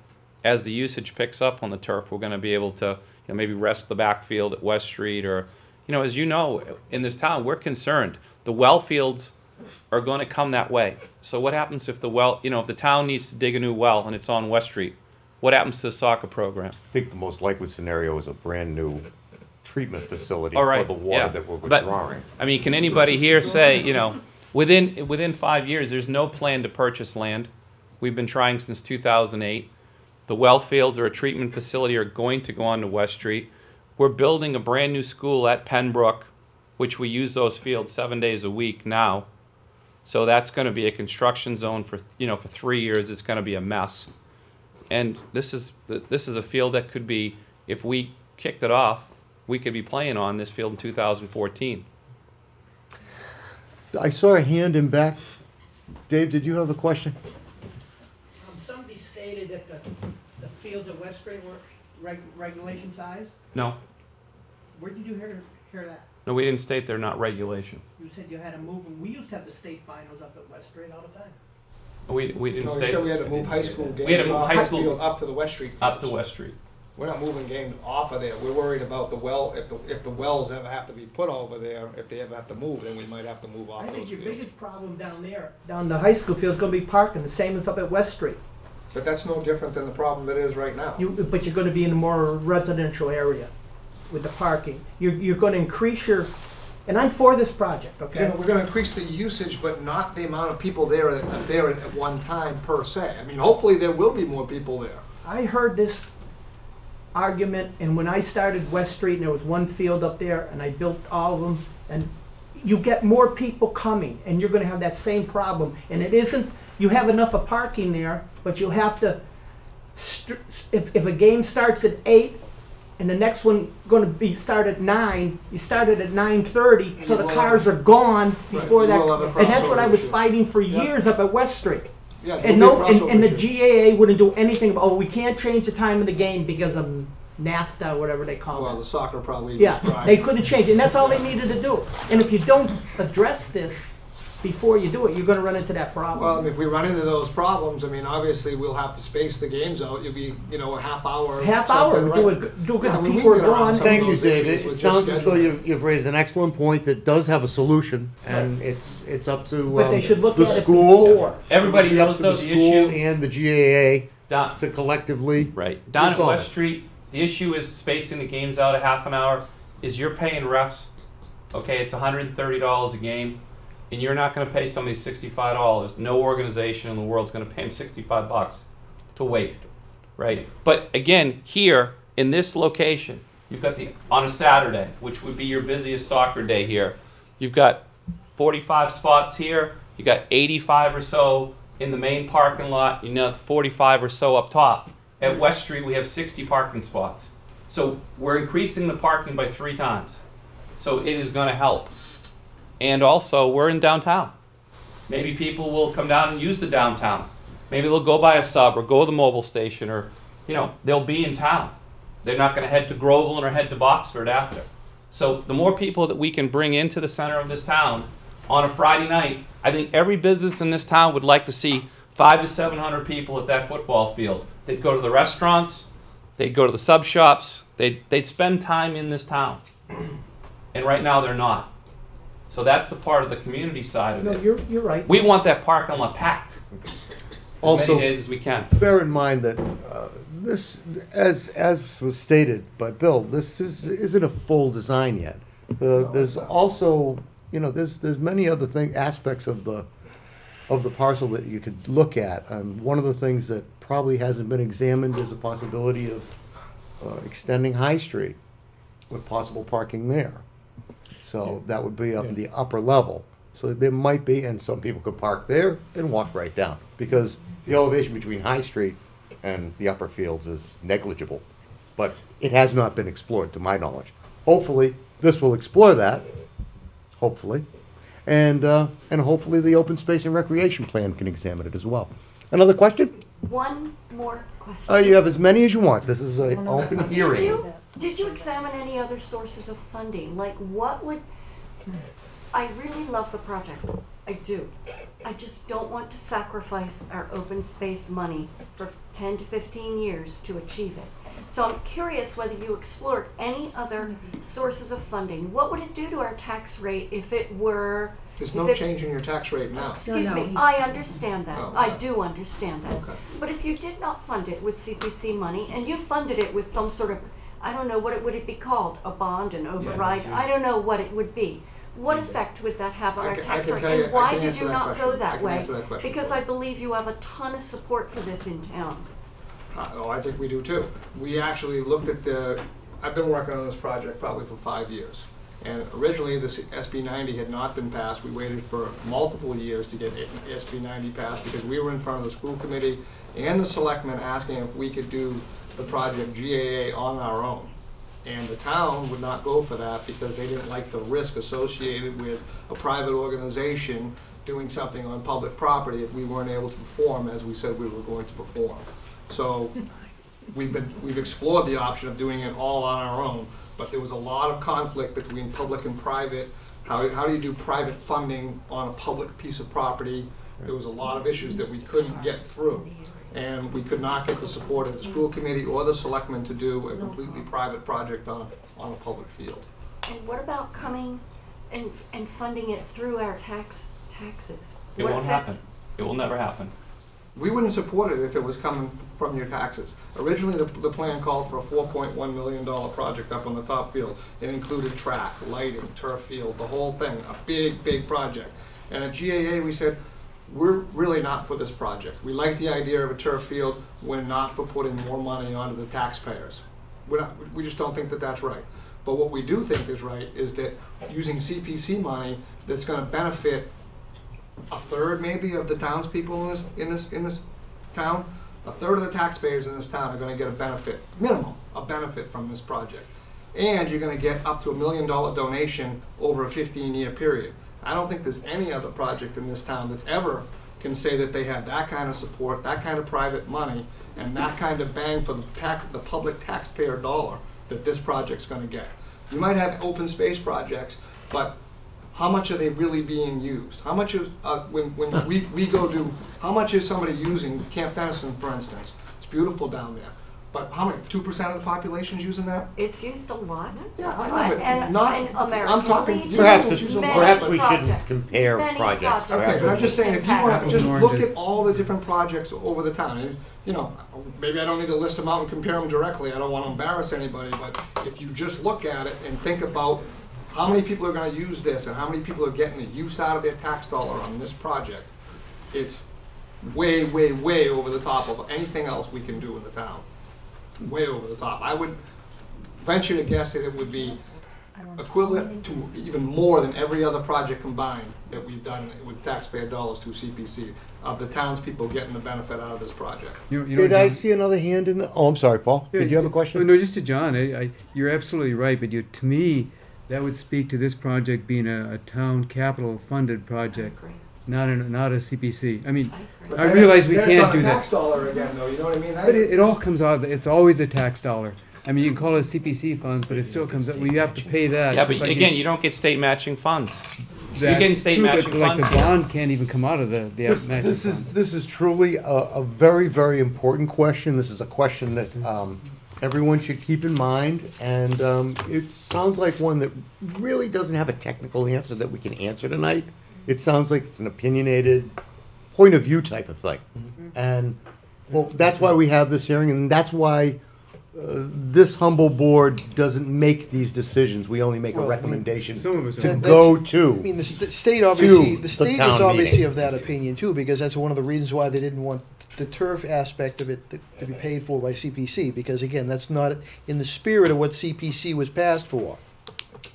as the usage picks up on the turf, we're going to be able to maybe rest the backfield at West Street, or as in this town, we're concerned. The well fields are going to come that way. So what happens if the well, if the town needs to dig a new well and it's on West Street? What happens to the soccer program? I think the most likely scenario is a brand-new treatment facility All right, for the water yeah. that we're But, withdrawing. I mean, can anybody here say, within 5 years, there's no plan to purchase land. We've been trying since 2008. The well fields or a treatment facility are going to go on to West Street. We're building a brand new school at Pembroke, which we use those fields 7 days a week now. So that's going to be a construction zone for 3 years. It's going to be a mess. And this is a field that could be, if we kicked it off, we could be playing on this field in 2014. I saw a hand in back. Dave, did you have a question? Somebody stated that the fields at West Street were regulation size. No, Where did you hear that? no, we didn't state they're not regulation. You said you had to move them. We used to have the state finals up at West Street all the time. We didn't No, we state. said we had to move high school games We had to move off high the school field up to the West Street. up to fields. West Street. We're not moving games off of there. We're worried about the well, if the wells ever have to be put over there, if they ever have to move, then we might have to move off I those think your fields. biggest problem down there, down the high school field, is going to be parking, the same as up at West Street. But that's no different than the problem that is right now. But you're going to be in a more residential area with the parking. You're going to increase your, and I'm for this project, okay? Yeah, we're gonna increase the usage, but not the amount of people there at one time per se. I mean, hopefully there will be more people there. I heard this argument, and when I started West Street, and there was one field up there, and I built all of them, and you get more people coming, and you're gonna have that same problem. And it isn't, you have enough of parking there, but you have to, if a game starts at 8, and the next one gonna be start at 9, you started at 9:30, so the cars are gone before that. you will have a And that's what I was crossover fighting for issue. years up at West Street. Yeah, And there'll no, be a and the crossover GAA wouldn't do anything about, we can't change the time of the game because of NAFTA, whatever they call Well, it. the soccer probably Yeah, was trying. they couldn't change it, and that's all they needed to do. And if you don't address this before you do it, you're gonna run into that problem. Well, if we run into those problems, I mean, obviously, we'll have to space the games out. You'll be, a half hour. Half hour, something, do right? it, do it, Yeah, I the mean, we people are can get around gone. some of Thank you, those David. issues It with sounds just as though scheduling. you've raised an excellent point that does have a solution, and it's up to But they should look the at it school. before. Everybody It'd be up knows to though the the school issue. and the GAA Down, to collectively. right. Down at resolve West it. Street, the issue is spacing the games out a half an hour. Is you're paying refs, okay, it's $130 a game, and you're not going to pay somebody $65. No organization in the world is going to pay them $65 to wait, right? But again, here in this location, you've got on a Saturday, which would be your busiest soccer day here. You've got 45 spots here. You got 85 or so in the main parking lot. 45 or so up top. At West Street, we have 60 parking spots. So we're increasing the parking by 3 times. So it is going to help. And also, we're in downtown. Maybe people will come down and use the downtown. Maybe they'll go by a sub or go to the mobile station, or, they'll be in town. They're not going to head to Groveland or head to Boxford after. So the more people that we can bring into the center of this town on a Friday night, I think every business in this town would like to see 500 to 700 people at that football field. They'd go to the restaurants, they'd go to the sub shops, they'd spend time in this town. And right now they're not. So that's the part of the community side of No, it. you're right. We want that parking lot packed as Also, many days as we can. bear in mind that this, as was stated by Bill, this isn't a full design yet. There's also, there's many other aspects of the parcel that you could look at. One of the things that probably hasn't been examined is a possibility of extending High Street with possible parking there. So that would be up at the upper level. So there might be, and some people could park there and walk right down, because the elevation between High Street and the upper fields is negligible. But it has not been explored, to my knowledge. Hopefully, this will explore that, hopefully. And hopefully the Open Space and Recreation Plan can examine it as well. Another question? One more question. You have as many as you want. This is an open hearing. Did you examine any other sources of funding? Like, what would, I really love the project. I do. I just don't want to sacrifice our open space money for 10 to 15 years to achieve it. So I'm curious whether you explored any other sources of funding. What would it do to our tax rate if it were, There's no If it- change in your tax rate now. Excuse me, I understand that. Oh, I okay. do understand that. Okay. But if you did not fund it with CPC money and you funded it with some sort of, I don't know, what would it be called? A bond, an override? I don't know what it would be. What effect would that have on our I tax can rate? tell you- And I why can did answer you that not question. go I that can way? answer that question Because for I you. believe you have a ton of support for this in town. Oh, I think we do too. We actually looked at I've been working on this project probably for 5 years. And originally, this SB 90 had not been passed. We waited for multiple years to get SB 90 passed because we were in front of the school committee and the selectmen asking if we could do the project GAA on our own. And the town would not go for that because they didn't like the risk associated with a private organization doing something on public property if we weren't able to perform as we said we were going to perform. So we've explored the option of doing it all on our own, but there was a lot of conflict between public and private. How do you do private funding on a public piece of property? There was a lot of issues that we couldn't get through. And we could not get the support of the school committee or the selectmen to do a completely private project on a public field. And what about coming and funding it through our taxes? It What won't effect- happen. It will never happen. We wouldn't support it if it was coming from your taxes. Originally, the plan called for a $4.1 million project up on the top field. It included track, lighting, turf field, the whole thing, a big, big project. And at GAA, we said, we're really not for this project. We like the idea of a turf field. We're not for putting more money onto the taxpayers. We just don't think that that's right. But what we do think is right is that using CPC money that's going to benefit a third maybe of the townspeople in this town, a third of the taxpayers in this town are going to get a benefit, minimum, a benefit from this project. And you're going to get up to $1 million donation over a 15-year period. I don't think there's any other project in this town that's ever can say that they have that kind of support, that kind of private money, and that kind of bang for the public taxpayer dollar that this project's going to get. You might have open space projects, but how much are they really being used? How much is, when we go do, how much is somebody using Camp Dennison, for instance? It's beautiful down there. But how many, 2% of the population is using that? It's used a lot. Yeah, I know, but And not, in America. I'm talking. Perhaps Many we shouldn't projects. compare Many projects. Okay, but I'm just saying, if you want to Apples just and look oranges. at all the different projects over the town, and, you know, maybe I don't need to list them out and compare them directly, I don't want to embarrass anybody, but if you just look at it and think about how many people are going to use this and how many people are getting the use out of their tax dollar on this project, it's way, way, way over the top of anything else we can do in the town. Way over the top. I would venture to guess that it would be equivalent to even more than every other project combined that we've done with taxpayer dollars through CPC, of the townspeople getting the benefit out of this project. Did I see another hand in the, oh, I'm sorry, Paul. Did you have a question? No, just to John. You're absolutely right, but to me, that would speak to this project being a town capital funded project, not a CPC. I mean, I realize we can't do It's on a that. tax dollar again, though, you know what I mean? But it all comes out, it's always a tax dollar. I mean, you can call it CPC funds, but it still comes out, we have to pay that. Yeah, just but like again, you don't get state matching funds. You're That's getting state true, but matching like funds the here. bond can't even come out of the matching This funds. is truly a very, very important question. This is a question that everyone should keep in mind, and it sounds like one that really doesn't have a technical answer that we can answer tonight. It sounds like it's an opinionated point of view type of thing. And, well, that's why we have this hearing, and that's why this humble board doesn't make these decisions. We only make a recommendation to go to. I mean, the state obviously, to the state is town obviously meeting. of that opinion too, because that's one of the reasons why they didn't want the turf aspect of it to be paid for by CPC, because again, that's not in the spirit of what CPC was passed for.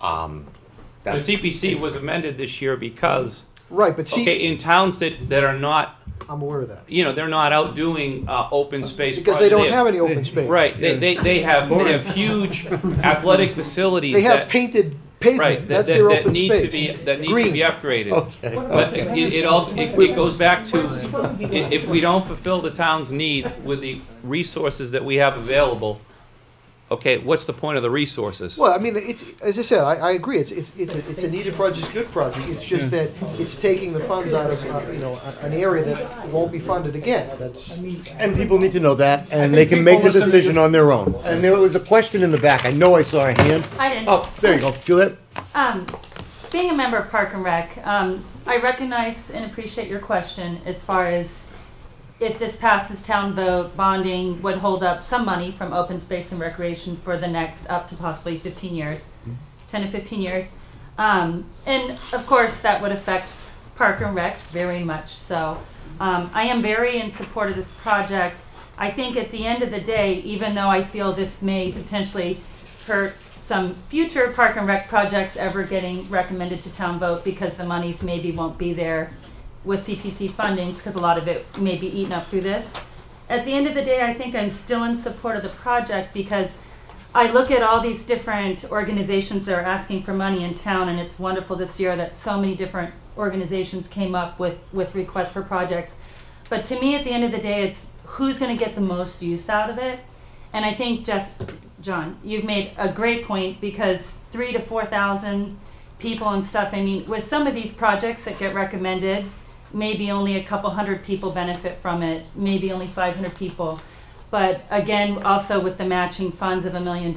The CPC was amended this year because, Right, but okay, in towns that are not, I'm aware of that. you know, they're not out doing open space. Because they projects. don't have any open space. Right, they have huge athletic facilities. They have that- painted pavement, Right, that's that their that open need to space. be, that need to Green. be upgraded. Okay. But it goes back to, if we don't fulfill the town's need with the resources that we have available, okay, what's the point of the resources? Well, I mean, it's, as I said, I agree, it's a needed project, it's a good project, it's just that it's taking the funds out of, you know, an area that won't be funded again, that's. And people need to know that, I and think they can make the people listen to decision you. on their own. And there was a question in the back. I know I saw a hand. I didn't. Oh, there you go. Juliet? Being a member of Park and Rec, I recognize and appreciate your question as far as if this passes town vote, bonding would hold up some money from open space and recreation for the next up to possibly 15 years, 10 to 15 years. And of course that would affect Park and Rec very much so. I am very in support of this project. I think at the end of the day, even though I feel this may potentially hurt some future Park and Rec projects ever getting recommended to town vote because the monies maybe won't be there with CPC fundings, because a lot of it may be eaten up through this. At the end of the day, I think I'm still in support of the project because I look at all these different organizations that are asking for money in town, and it's wonderful this year that so many different organizations came up with requests for projects. But to me, at the end of the day, it's who's going to get the most use out of it. And I think, John, you've made a great point, because 3,000 to 4,000 people and stuff, I mean, with some of these projects that get recommended, maybe only a couple hundred people benefit from it, maybe only 500 people. But again, also with the matching funds of $1 million,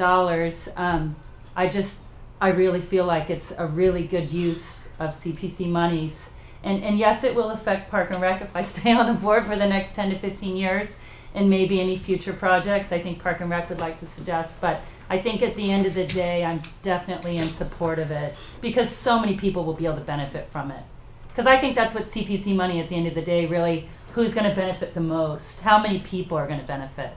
I really feel like it's a really good use of CPC monies. And yes, it will affect Park and Rec if I stay on the board for the next 10 to 15 years, and maybe any future projects I think Park and Rec would like to suggest. But I think at the end of the day, I'm definitely in support of it, because so many people will be able to benefit from it. Because I think that's what CPC money at the end of the day, really, who's going to benefit the most? How many people are going to benefit?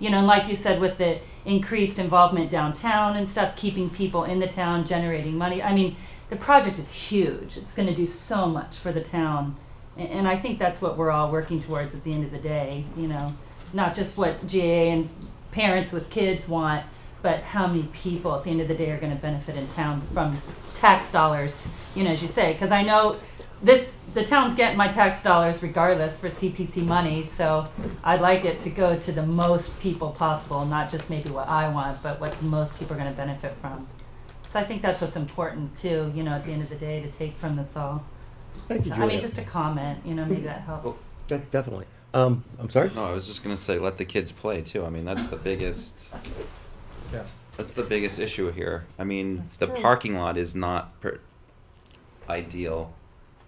You know, and like you said, with the increased involvement downtown and stuff, keeping people in the town, generating money. I mean, the project is huge. It's going to do so much for the town. And I think that's what we're all working towards at the end of the day, you know. Not just what GA and parents with kids want, but how many people at the end of the day are going to benefit in town from tax dollars, you know, as you say. Because I know the town's getting my tax dollars regardless for CPC money, so I'd like it to go to the most people possible, not just maybe what I want, but what the most people are going to benefit from. So I think that's what's important too, you know, at the end of the day, to take from this all. Thank you, I mean, Julia. just a comment, you know, maybe that helps. Definitely. I'm sorry? No, I was just gonna say, let the kids play too. I mean, that's the biggest. Yeah. That's the biggest issue here. I mean, That's the true. parking lot is not ideal,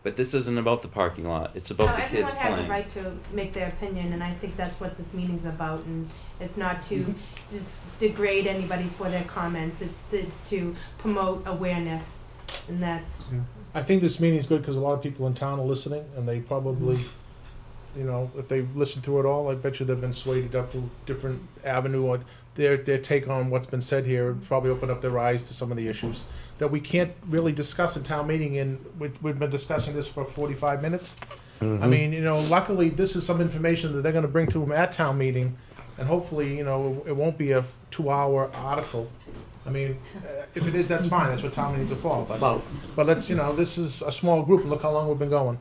but this isn't about the parking lot. It's about the kids Everyone has playing. a right to make their opinion, and I think that's what this meeting's about, and it's not to just degrade anybody for their comments, it's to promote awareness, and that's, I think this meeting is good because a lot of people in town are listening, and they probably, you know, if they listen to it all, I bet you they've been swayed up to different avenue, or their take on what's been said here would probably open up their eyes to some of the issues that we can't really discuss in town meeting, and we've been discussing this for 45 minutes. I mean, you know, luckily this is some information that they're gonna bring to them at town meeting, and hopefully, you know, it won't be a 2-hour article. I mean, if it is, that's fine, that's what town meetings are for, but let's, you know, this is a small group, and look how long we've been going.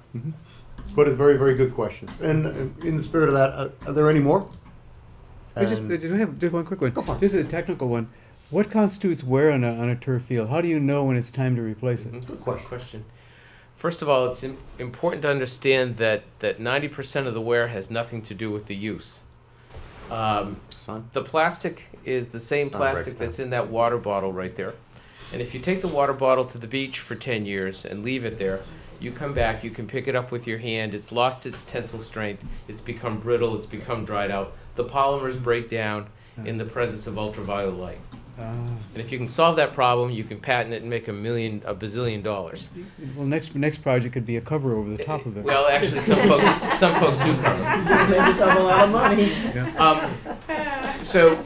But it's very, very good questions. And in the spirit of that, are there any more? I just have just one quick one. This is a technical one. What constitutes wear on a turf field? How do you know when it's time to replace it? Good question. First of all, it's important to understand that 90% of the wear has nothing to do with the use. The plastic is the same Sun plastic breaks down. that's in that water bottle right there. And if you take the water bottle to the beach for 10 years and leave it there, you come back, you can pick it up with your hand, it's lost its tensile strength, it's become brittle, it's become dried out. The polymers break down in the presence of ultraviolet light. And if you can solve that problem, you can patent it and make a bazillion dollars. Well, next project could be a cover over the top of it. Well, actually, some folks do cover. They become a lot of money. So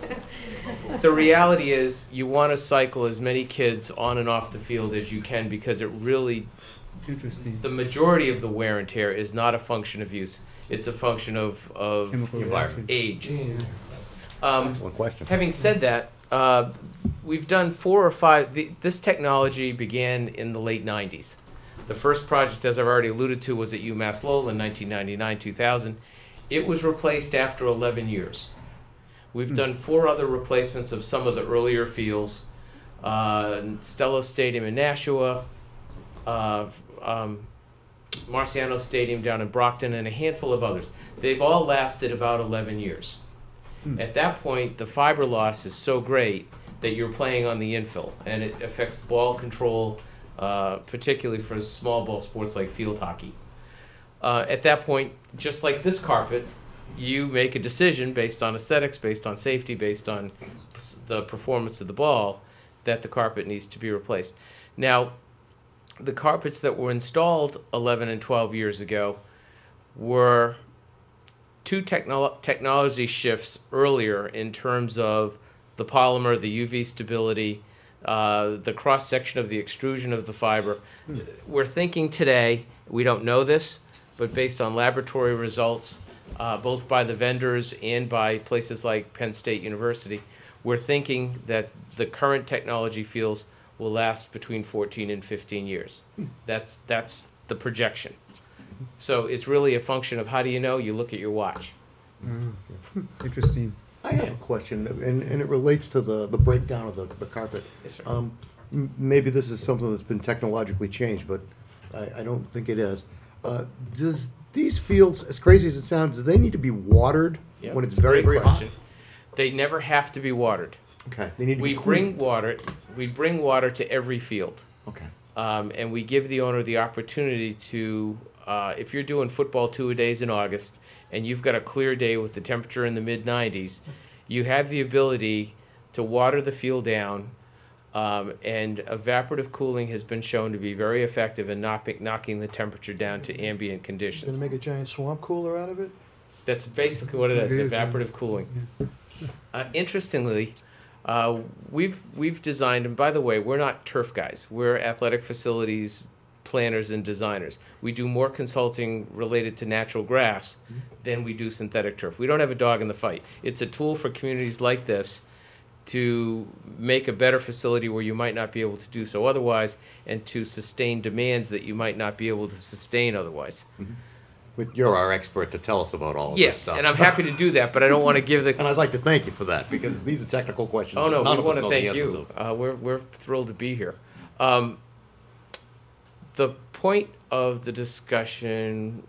the reality is, you want to cycle as many kids on and off the field as you can, because it really, the majority of the wear and tear is not a function of use. It's a function of age. Excellent question. Having said that, we've done 4 or 5. This technology began in the late 90s. The first project, as I've already alluded to, was at UMass Lowell in 1999-2000. It was replaced after 11 years. We've done 4 other replacements of some of the earlier fields. Stello Stadium in Nashua, Marciano Stadium down in Brockton, and a handful of others. They've all lasted about 11 years. At that point, the fiber loss is so great that you're playing on the infill, and it affects ball control, particularly for small ball sports like field hockey. At that point, just like this carpet, you make a decision based on aesthetics, based on safety, based on the performance of the ball, that the carpet needs to be replaced. Now, the carpets that were installed 11 and 12 years ago were two technology shifts earlier in terms of the polymer, the UV stability, the cross-section of the extrusion of the fiber. We're thinking today, we don't know this, but based on laboratory results, both by the vendors and by places like Penn State University, we're thinking that the current technology fields will last between 14 and 15 years. That's the projection. So it's really a function of how do you know? You look at your watch. Interesting. I have a question, and it relates to the breakdown of the carpet. Yes, sir. Maybe this is something that's been technologically changed, but I don't think it is. Does these fields, as crazy as it sounds, do they need to be watered Yeah, when it's a very, great very hot? question. They never have to be watered. Okay, they need to We be cooled. bring water to every field. Okay. And we give the owner the opportunity to, if you're doing football 2-a-days in August, and you've got a clear day with the temperature in the mid-90s, you have the ability to water the field down, and evaporative cooling has been shown to be very effective in knocking the temperature down to ambient conditions. Gonna make a giant swamp cooler out of it? That's basically what it is, evaporative cooling. Interestingly, we've designed, and by the way, we're not turf guys. We're athletic facilities planners and designers. We do more consulting related to natural grass than we do synthetic turf. We don't have a dog in the fight. It's a tool for communities like this to make a better facility where you might not be able to do so otherwise, and to sustain demands that you might not be able to sustain otherwise. But you're our expert to tell us about all of this Yes, stuff. and I'm happy to do that, but I don't want to give the... And I'd like to thank you for that, because these are technical questions. Oh, no, None we of us want to know the thank answers you. to. We're thrilled to be here. The point of the discussion...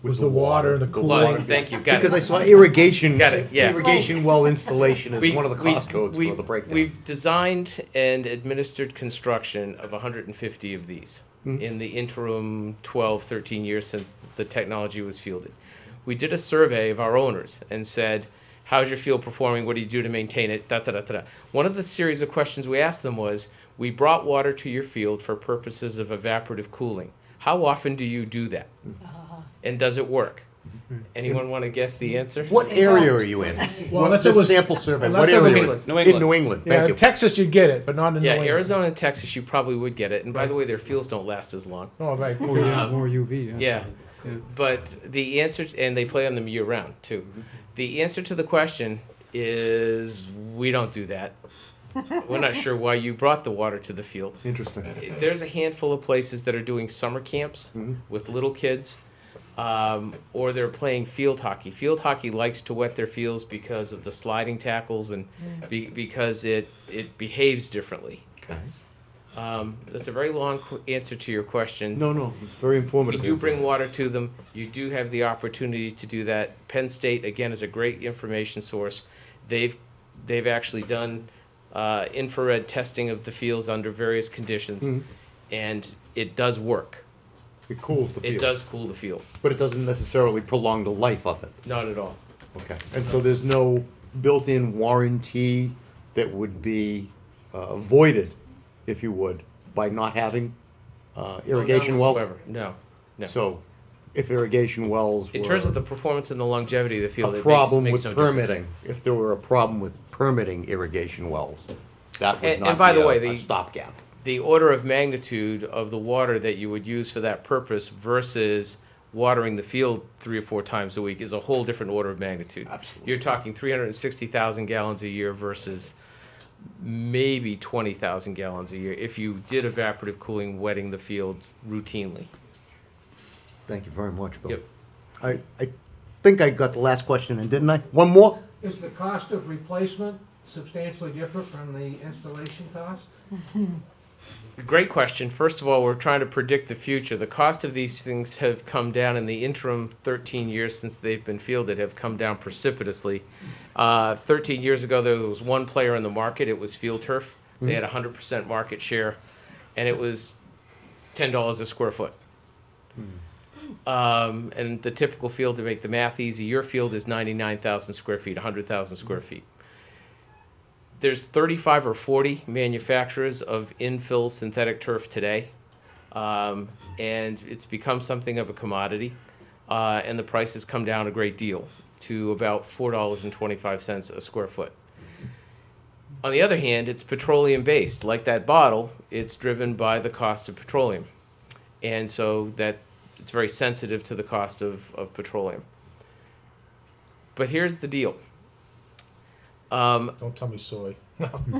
Was the water, the cooling. Was, thank you, got Because it. I saw irrigation, Got it, yeah. irrigation well installation is We- one of the we- cost codes for the breakdown. We've designed and administered construction of 150 of these in the interim 12, 13 years since the technology was fielded. We did a survey of our owners and said, how's your field performing? What do you do to maintain it? Da, da, da, da, da. One of the series of questions we asked them was, we brought water to your field for purposes of evaporative cooling. How often do you do that? And does it work? Anyone want to guess the answer? What area are you in? Well, unless This it was sample survey. unless What it area? was- are you in? New England. In New England. Yeah, Thank in you. Texas you'd get it, but not in New Yeah, England. Arizona and Texas, you probably would get it. And by the way, their fields don't last as long. Oh, right. More, more UV. Yeah. But the answer, and they play on them year round too. The answer to the question is we don't do that. We're not sure why you brought the water to the field. Interesting. There's a handful of places that are doing summer camps with little kids, or they're playing field hockey. Field hockey likes to wet their fields because of the sliding tackles and because it behaves differently. Okay. That's a very long answer to your question. No, it's very informative. We do bring water to them. You do have the opportunity to do that. Penn State, again, is a great information source. They've actually done infrared testing of the fields under various conditions, and it does work. It cools the field. It does cool the field. But it doesn't necessarily prolong the life of it. Not at all. Okay. And so there's no built-in warranty that would be avoided, if you would, by not having irrigation None wells? whatsoever. No. So if irrigation wells were In terms of the performance and the longevity of the field, a it problem makes with no difference. permitting, if there were a problem with permitting irrigation wells, that would And not by be the way, a stopgap. the order of magnitude of the water that you would use for that purpose versus watering the field 3 or 4 times a week is a whole different order of magnitude. Absolutely. You're talking 360,000 gallons a year versus maybe 20,000 gallons a year if you did evaporative cooling, wetting the field routinely. Thank you very much, Bill. Yep. I think I got the last question in, didn't I? One more? Is the cost of replacement substantially different from the installation cost? Great question. First of all, we're trying to predict the future. The cost of these things have come down in the interim 13 years since they've been fielded, have come down precipitously. 13 years ago, there was one player in the market. It was Field Turf. They had 100% market share. and it was $10 a square foot. And the typical field, to make the math easy, your field is 99,000 square feet, 100,000 square feet. There's 35 or 40 manufacturers of infill synthetic turf today, and it's become something of a commodity, and the price has come down a great deal to about $4.25 a square foot. On the other hand, it's petroleum-based. Like that bottle, it's driven by the cost of petroleum, and so that it's very sensitive to the cost of petroleum. But here's the deal. Don't tell me soy.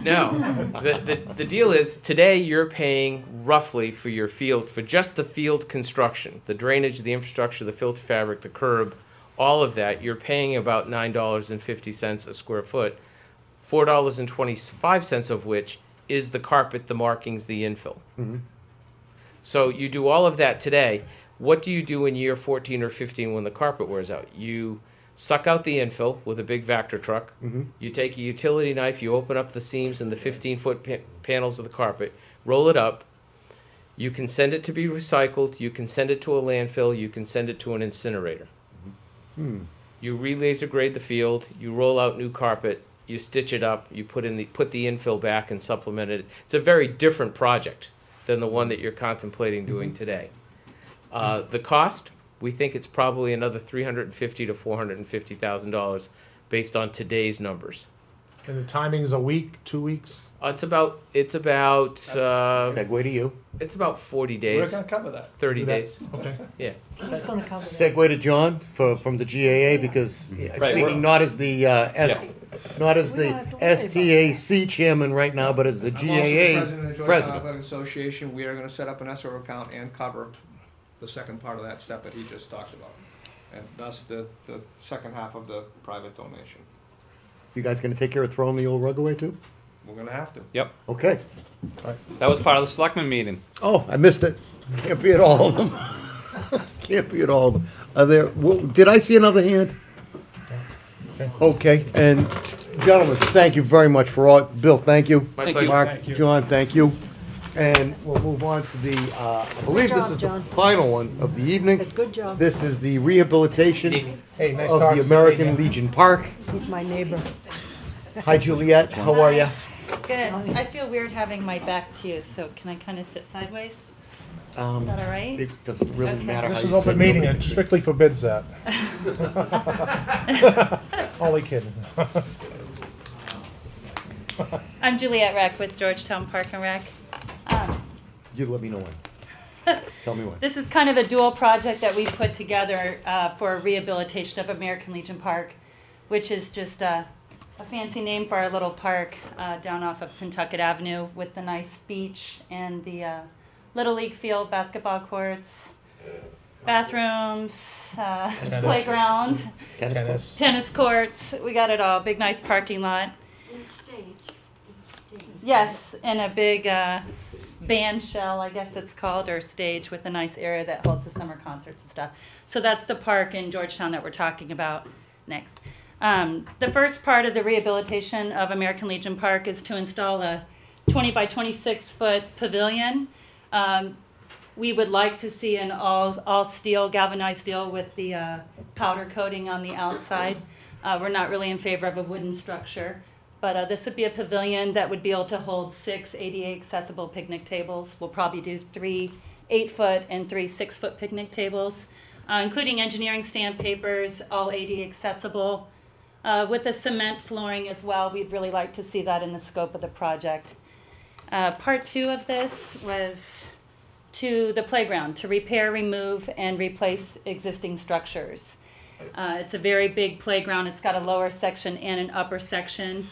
No, the deal is today you're paying roughly for your field, for just the field construction, the drainage, the infrastructure, the filter fabric, the curb, all of that, you're paying about $9.50 a square foot, $4.25 of which is the carpet, the markings, the infill. So you do all of that today. What do you do in year 14 or 15 when the carpet wears out? You suck out the infill with a big Vactor truck. You take a utility knife, you open up the seams in the 15-foot panels of the carpet, roll it up. You can send it to be recycled. You can send it to a landfill. You can send it to an incinerator. You re-laser grade the field. You roll out new carpet. You stitch it up. You put the infill back and supplement it. It's a very different project than the one that you're contemplating doing today. The cost, we think it's probably another $350,000 to $450,000 based on today's numbers. And the timing's a week, 2 weeks? It's about segue to you. It's about 40 days. We're gonna cover that. 30 days. Okay. Yeah. Who's going to cover that? Segue to John from the GAA, because speaking not as the STAC chairman right now, but as the I'm also the GAA president of the Georgetown president. Athletic Association. We are going to set up an escrow account and cover the second part of that step that he just talked about, and thus the second half of the private donation. You guys gonna take care of throwing the old rug away too? We're going to have to. Yep. Okay. That was part of the selectman meeting. Oh, I missed it. Can't be at all of them. Can't be at all of them. Are there, did I see another hand? Okay, and gentlemen, thank you very much for all, Bill, thank you. My pleasure. Mark, Thank you. John, thank you. And we'll move on to the, I believe this is the John. final one of the evening. Good job. This is the rehabilitation Hey, nice of talking the to you. American Legion Park. He's my neighbor. Hi, Juliet, how are you? Good. I feel weird having my back to you, so can I kind of sit sideways? Is that all right? It doesn't really Okay. matter how This you is open sit. meeting, Nobody- it strictly forbids that. Only kidding. I'm Juliet Reck with Georgetown Park and Rec. You let me know when. Tell me when. This is kind of a dual project that we put together for rehabilitation of American Legion Park, which is just a fancy name for our little park down off of Pentucket Avenue with the nice beach and the Little League field, basketball courts, bathrooms, playground, tennis courts. We got it all. Big, nice parking lot. And stage. Yes, and a big band shell, I guess it's called, or stage with a nice area that holds the summer concerts and stuff. So that's the park in Georgetown that we're talking about next. The first part of the rehabilitation of American Legion Park is to install a 20 by 26 foot pavilion. We would like to see an all steel, galvanized steel with the powder coating on the outside. We're not really in favor of a wooden structure. But this would be a pavilion that would be able to hold 6 ADA accessible picnic tables. We'll probably do 3 8-foot and 3 6-foot picnic tables, including engineering stamp papers, all ADA accessible, with a cement flooring as well. We'd really like to see that in the scope of the project. Part 2 of this was to the playground, to repair, remove, and replace existing structures. It's a very big playground. It's got a lower section and an upper section.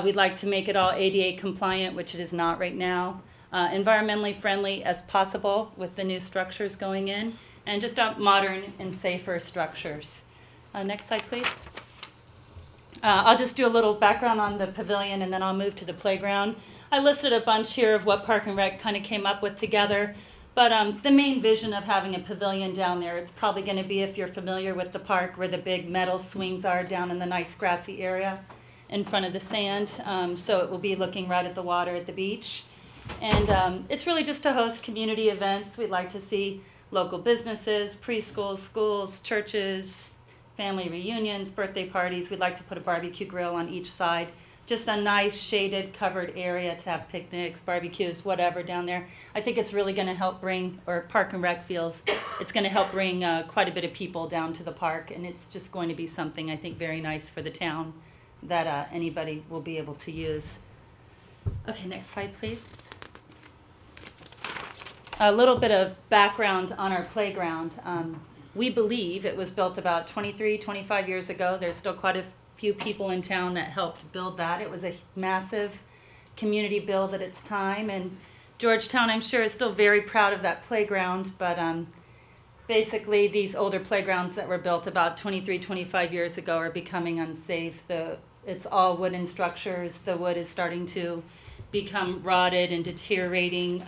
We'd like to make it all ADA compliant, which it is not right now. Environmentally friendly as possible with the new structures going in, and just modern and safer structures. Next slide, please. I'll just do a little background on the pavilion and then I'll move to the playground. I listed a bunch here of what Park and Rec kind of came up with together. But the main vision of having a pavilion down there, it's probably going to be, if you're familiar with the park, where the big metal swings are down in the nice grassy area in front of the sand. So it will be looking right at the water at the beach. And it's really just to host community events. We'd like to see local businesses, preschools, schools, churches, family reunions, birthday parties. We'd like to put a barbecue grill on each side. Just a nice shaded covered area to have picnics, barbecues, whatever down there. I think it's really going to help bring, or Park and Rec feels, it's going to help bring quite a bit of people down to the park, and it's just going to be something I think very nice for the town that anybody will be able to use. Okay, next slide please. A little bit of background on our playground. We believe it was built about 23, 25 years ago. There's still quite a few people in town that helped build that. It was a massive community build at its time, and Georgetown, I'm sure, is still very proud of that playground, but basically these older playgrounds that were built about 23, 25 years ago are becoming unsafe. It's all wooden structures. The wood is starting to become rotted and deteriorating.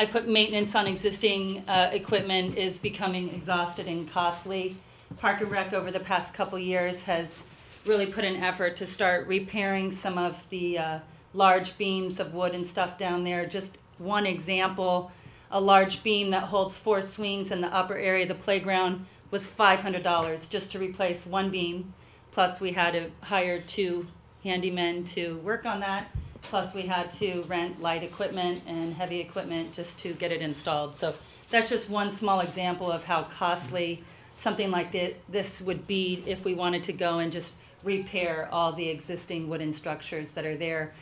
I put maintenance on existing equipment is becoming exhausted and costly. Park and Rec over the past couple years has really put an effort to start repairing some of the large beams of wood and stuff down there. Just one example, a large beam that holds 4 swings in the upper area of the playground was $500 just to replace one beam. Plus we had to hire 2 handymen to work on that. Plus we had to rent light equipment and heavy equipment just to get it installed. So that's just one small example of how costly something like this would be if we wanted to go and just repair all the existing wooden structures that are there.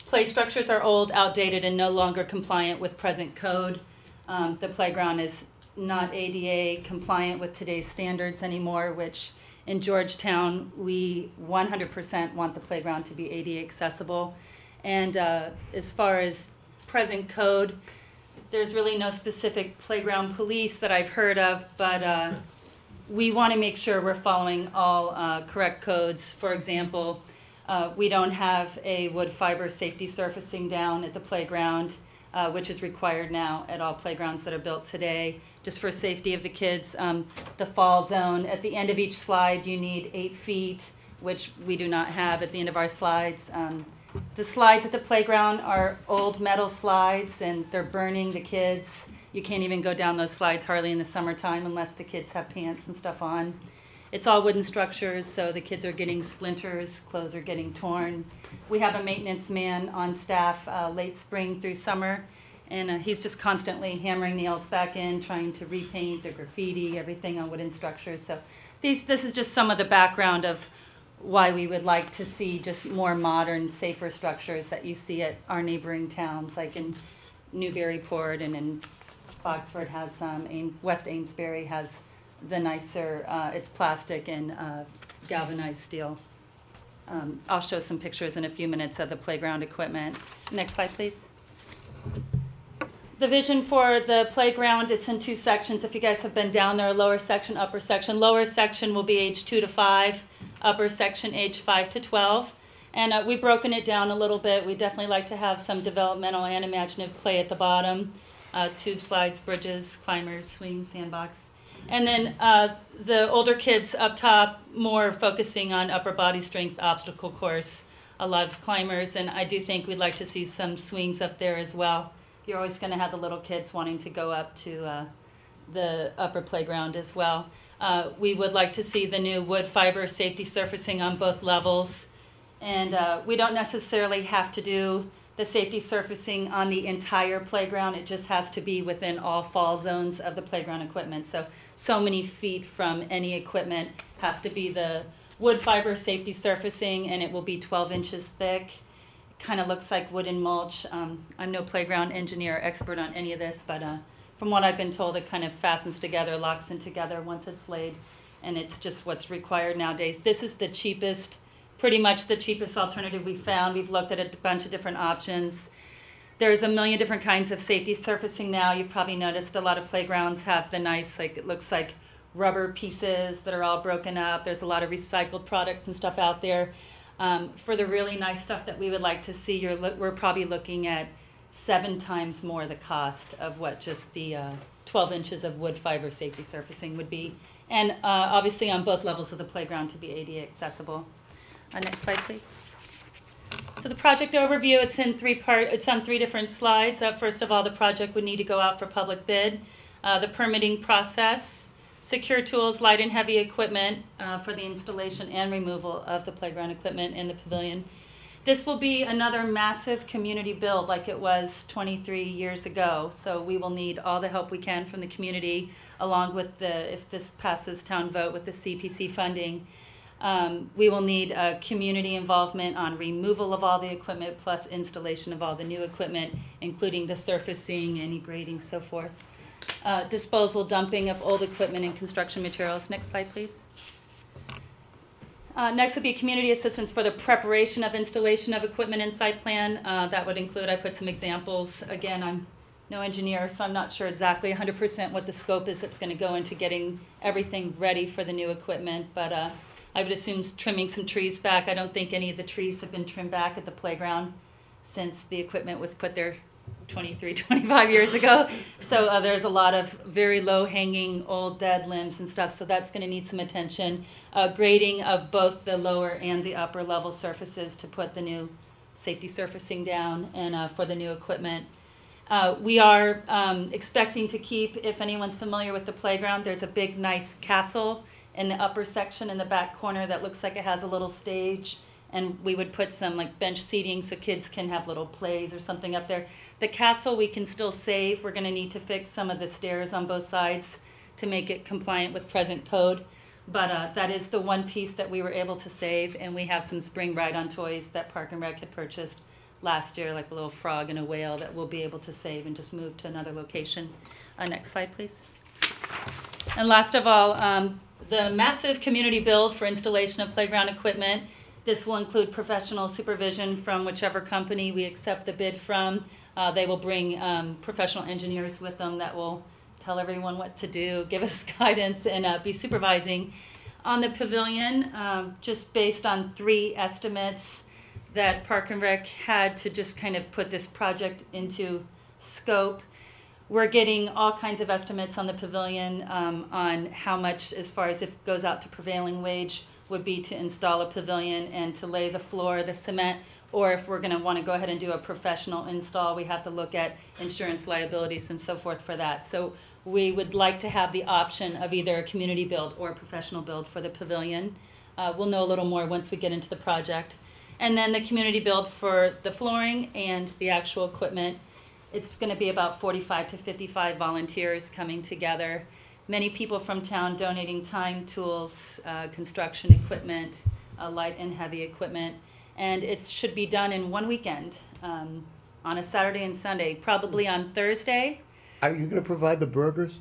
Play structures are old, outdated, and no longer compliant with present code. The playground is not ADA compliant with today's standards anymore, which in Georgetown, we 100% want the playground to be ADA accessible. And as far as present code, there's really no specific playground police that I've heard of, but we want to make sure we're following all correct codes. For example, we don't have a wood fiber safety surfacing down at the playground, which is required now at all playgrounds that are built today, just for safety of the kids. The fall zone, at the end of each slide, you need 8 feet, which we do not have at the end of our slides. The slides at the playground are old metal slides, and they're burning the kids. You can't even go down those slides hardly in the summertime unless the kids have pants and stuff on. It's all wooden structures, so the kids are getting splinters, clothes are getting torn. We have a maintenance man on staff late spring through summer, and he's just constantly hammering nails back in, trying to repaint the graffiti, everything on wooden structures. So this is just some of the background of why we would like to see just more modern, safer structures that you see at our neighboring towns, like in Newburyport and in Boxford has some, West Amesbury has the nicer, it's plastic and galvanized steel. I'll show some pictures in a few minutes of the playground equipment. Next slide, please. The vision for the playground, it's in 2 sections. If you guys have been down there, lower section, upper section. Lower section will be age 2 to 5, upper section age 5 to 12. And we've broken it down a little bit. We definitely like to have some developmental and imaginative play at the bottom. Tube slides, bridges, climbers, swings, sandbox. And then the older kids up top, more focusing on upper body strength, obstacle course, a lot of climbers, and I do think we'd like to see some swings up there as well. You're always going to have the little kids wanting to go up to the upper playground as well. We would like to see the new wood fiber safety surfacing on both levels, and we don't necessarily have to do the safety surfacing on the entire playground. It just has to be within all fall zones of the playground equipment. So many feet from any equipment has to be the wood fiber safety surfacing, and it will be 12 inches thick. It kind of looks like wooden mulch. I'm no playground engineer or expert on any of this, but from what I've been told, it kind of fastens together, locks in together once it's laid, and it's just what's required nowadays. This is the cheapest, pretty much the cheapest alternative we found. We've looked at a bunch of different options. There's a million different kinds of safety surfacing now. You've probably noticed a lot of playgrounds have the nice, like, it looks like rubber pieces that are all broken up. There's a lot of recycled products and stuff out there. For the really nice stuff that we would like to see, we're probably looking at 7 times more the cost of what just the 12 inches of wood fiber safety surfacing would be. And obviously on both levels of the playground to be ADA accessible. Next slide, please. So the project overview, it's in it's on 3 different slides. First of all, the project would need to go out for public bid. The permitting process, secure tools, light and heavy equipment for the installation and removal of the playground equipment in the pavilion. This will be another massive community build like it was 23 years ago. So we will need all the help we can from the community, along with if this passes town vote with the CPC funding. We will need community involvement on removal of all the equipment plus installation of all the new equipment, including the surfacing, any grading, so forth. Disposal, dumping of old equipment and construction materials. Next slide, please. Next would be community assistance for the preparation of installation of equipment and site plan. That would include, I put some examples. Again, I'm no engineer, so I'm not sure exactly 100% what the scope is that's going to go into getting everything ready for the new equipment, but I would assume trimming some trees back. I don't think any of the trees have been trimmed back at the playground since the equipment was put there 23, 25 years ago. So there's a lot of very low-hanging old dead limbs and stuff, so that's going to need some attention. Grading of both the lower and the upper level surfaces to put the new safety surfacing down and for the new equipment. We are expecting to keep, if anyone's familiar with the playground, there's a big nice castle in the upper section in the back corner that looks like it has a little stage, and we would put some like bench seating so kids can have little plays or something up there. The castle we can still save. We're going to need to fix some of the stairs on both sides to make it compliant with present code, but that is the one piece that we were able to save, and we have some spring ride-on toys that Park and Rec had purchased last year, like a little frog and a whale, that we'll be able to save and just move to another location. Next slide, please. And last of all, the massive community build for installation of playground equipment. This will include professional supervision from whichever company we accept the bid from. They will bring professional engineers with them that will tell everyone what to do, give us guidance, and be supervising. On the pavilion, just based on 3 estimates that Park and Rec had to just kind of put this project into scope, we're getting all kinds of estimates on the pavilion on how much, as far as if it goes out to prevailing wage, would be to install a pavilion and to lay the floor, the cement, or if we're going to want to go ahead and do a professional install, we have to look at insurance liabilities and so forth for that. So we would like to have the option of either a community build or a professional build for the pavilion. We'll know a little more once we get into the project. And then the community build for the flooring and the actual equipment. It's going to be about 45 to 55 volunteers coming together. Many people from town donating time, tools, construction equipment, light and heavy equipment. And it should be done in one weekend, on a Saturday and Sunday, probably on Thursday. Are you going to provide the burgers?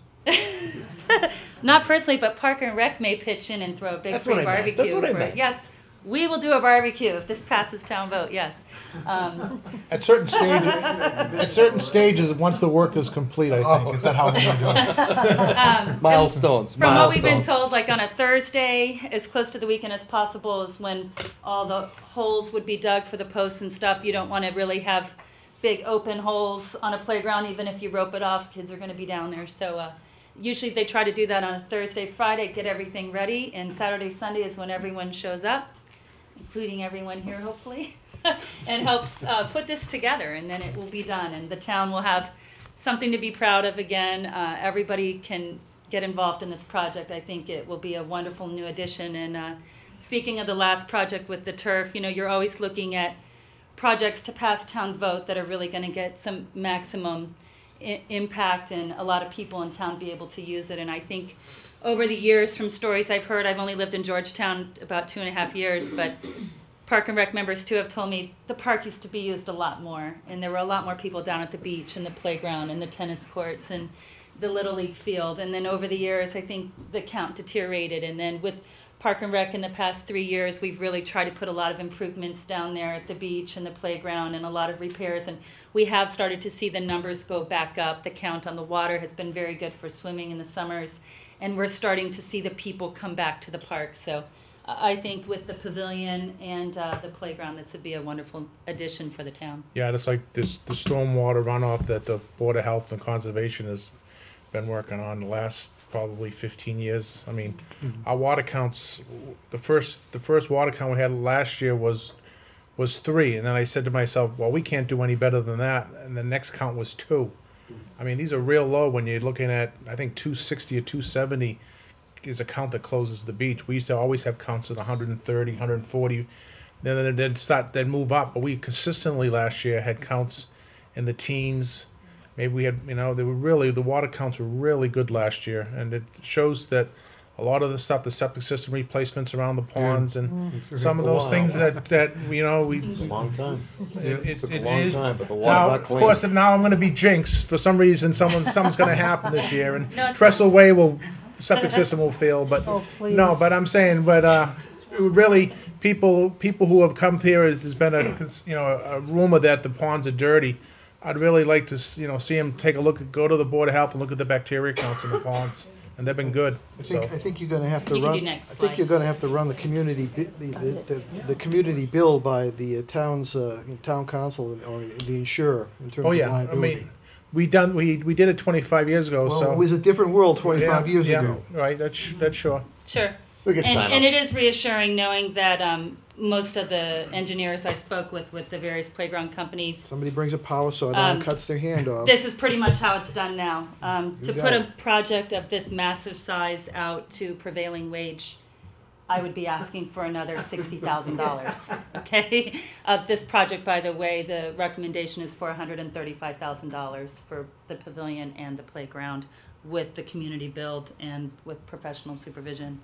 Not personally, but Park and Rec may pitch in and throw a big free barbecue. That's what I for meant. it. Yes, we will do a barbecue if this passes town vote. Yes. At certain stages, once the work is complete, I think is that how we're doing it. Milestones. From what we've been told, like on a Thursday, as close to the weekend as possible, is when all the holes would be dug for the posts and stuff. You don't want to really have big open holes on a playground, even if you rope it off. Kids are going to be down there, so. Usually they try to do that on a Thursday, Friday, get everything ready, and Saturday, Sunday is when everyone shows up, including everyone here, hopefully, and helps put this together, and then it will be done, and the town will have something to be proud of again. Everybody can get involved in this project. I think it will be a wonderful new addition, and speaking of the last project with the turf, you know, you're always looking at projects to pass town vote that are really going to get some maximum impact and a lot of people in town be able to use it. And I think over the years, from stories I've heard, I've only lived in Georgetown about 2.5 years, but Park and Rec members too have told me the park used to be used a lot more, and there were a lot more people down at the beach and the playground and the tennis courts and the Little League field. And then over the years, I think the count deteriorated, and then with Park and Rec in the past 3 years, we've really tried to put a lot of improvements down there at the beach and the playground and a lot of repairs, and we have started to see the numbers go back up. The count on the water has been very good for swimming in the summers, and we're starting to see the people come back to the park. So I think with the pavilion and the playground, this would be a wonderful addition for the town. Yeah, it's like the stormwater runoff that the Board of Health and Conservation has been working on the last probably 15 years. I mean, our water counts, the first water count we had last year was was 3, and then I said to myself, well, we can't do any better than that, and the next count was 2. I mean, these are real low when you're looking at, I think 260 or 270 is a count that closes the beach. We used to always have counts of 130, 140, then they'd move up, but we consistently last year had counts in the teens. Maybe we had, the water counts were really good last year, and it shows that a lot of the stuff, the septic system replacements around the ponds, and some of those things that we. It's a long time. It took a long time, but the water now, got of clean. course, now I'm going to be jinxed for some reason. Something's going to happen this year, and No, it's Trestle Way the septic system will fail. But please. no, but I'm saying, really, people who have come here, there's been a rumor that the ponds are dirty. I'd really like to see them take a look, go to the Board of Health and look at the bacteria counts in the ponds, and they've been good. I think you're going to have to You can run. do next I think slide. you're going to have to run the community the community bill by the town's town council or the insurer in terms Oh of yeah, I liability. mean, we did it 25 years ago. Well, so it was a different world 25 years yeah, ago. Right, that's sure. Sure. We get And sign-offs. it is reassuring knowing that most of the engineers I spoke with the various playground companies, Somebody brings a power saw down and Um, cuts their hand off. this is pretty much how it's done now. To got put it. a project of this massive size out to prevailing wage, I would be asking for another $60,000. Okay? This project, by the way, the recommendation is for $135,000 for the pavilion and the playground with the community build and with professional supervision.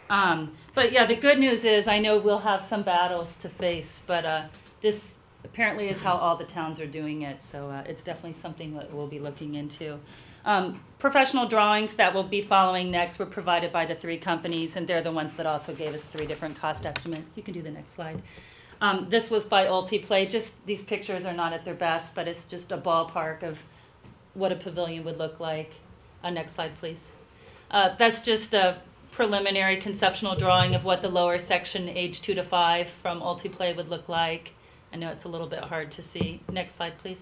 But yeah, the good news is I know we'll have some battles to face, but this apparently is how all the towns are doing it, so it's definitely something that we'll be looking into. Professional drawings that will be following next were provided by the 3 companies, and they're the ones that also gave us 3 different cost estimates. You can do the next slide. This was by Ultiplay. Just these pictures are not at their best, but it's just a ballpark of what a pavilion would look like. Next slide, please. That's just a preliminary conceptual drawing of what the lower section, age 2 to 5, from Ultiplay would look like. I know it's a little bit hard to see. Next slide, please.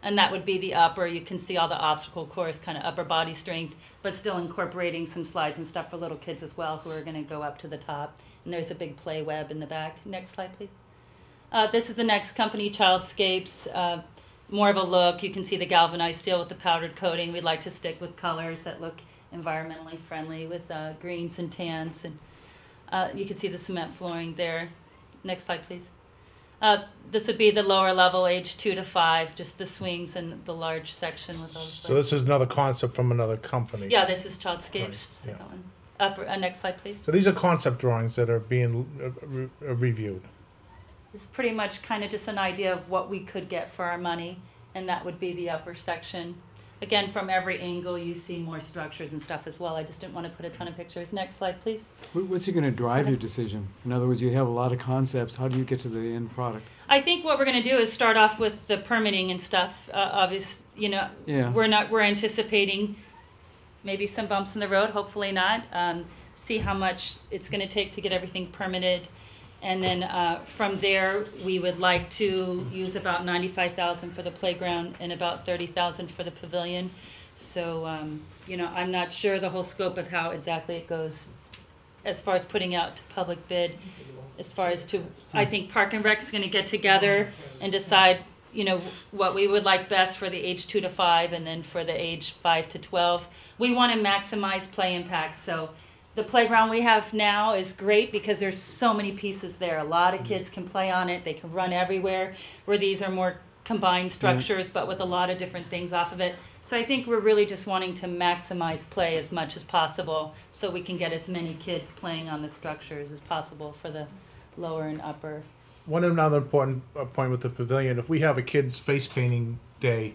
And that would be the upper. You can see all the obstacle course, kind of upper body strength, but still incorporating some slides and stuff for little kids as well who are going to go up to the top. And there's a big play web in the back. Next slide, please. This is the next company, Childscapes. More of a look. You can see the galvanized steel with the powdered coating. We'd like to stick with colors that look environmentally friendly with greens and tans. And you can see the cement flooring there. Next slide, please. This would be the lower level, age 2 to 5, just the swings and the large section with those. So this is another concept from another company. Yeah, this is Childscapes. Right, So yeah. that one. Upper, next slide, please. So these are concept drawings that are being reviewed. It's pretty much kind of just an idea of what we could get for our money, and that would be the upper section. Again, from every angle, you see more structures and stuff as well. I just didn't want to put a ton of pictures. Next slide, please. What's going to drive your decision? In other words, you have a lot of concepts. How do you get to the end product? I think what we're going to do is start off with the permitting and stuff. Yeah. We're anticipating maybe some bumps in the road, hopefully not. See how much it's going to take to get everything permitted. And then from there, we would like to use about $95,000 for the playground and about $30,000 for the pavilion. So, I'm not sure the whole scope of how exactly it goes as far as putting out to public bid. As far as I think Park and Rec's going to get together and decide, what we would like best for the age 2 to 5 and then for the age 5 to 12. We want to maximize play impact. So the playground we have now is great because there's so many pieces there. A lot of kids can play on it. They can run everywhere, where these are more combined structures, but with a lot of different things off of it. So I think we're really just wanting to maximize play as much as possible so we can get as many kids playing on the structures as possible for the lower and upper. One another important point with the pavilion, if we have a kids face painting day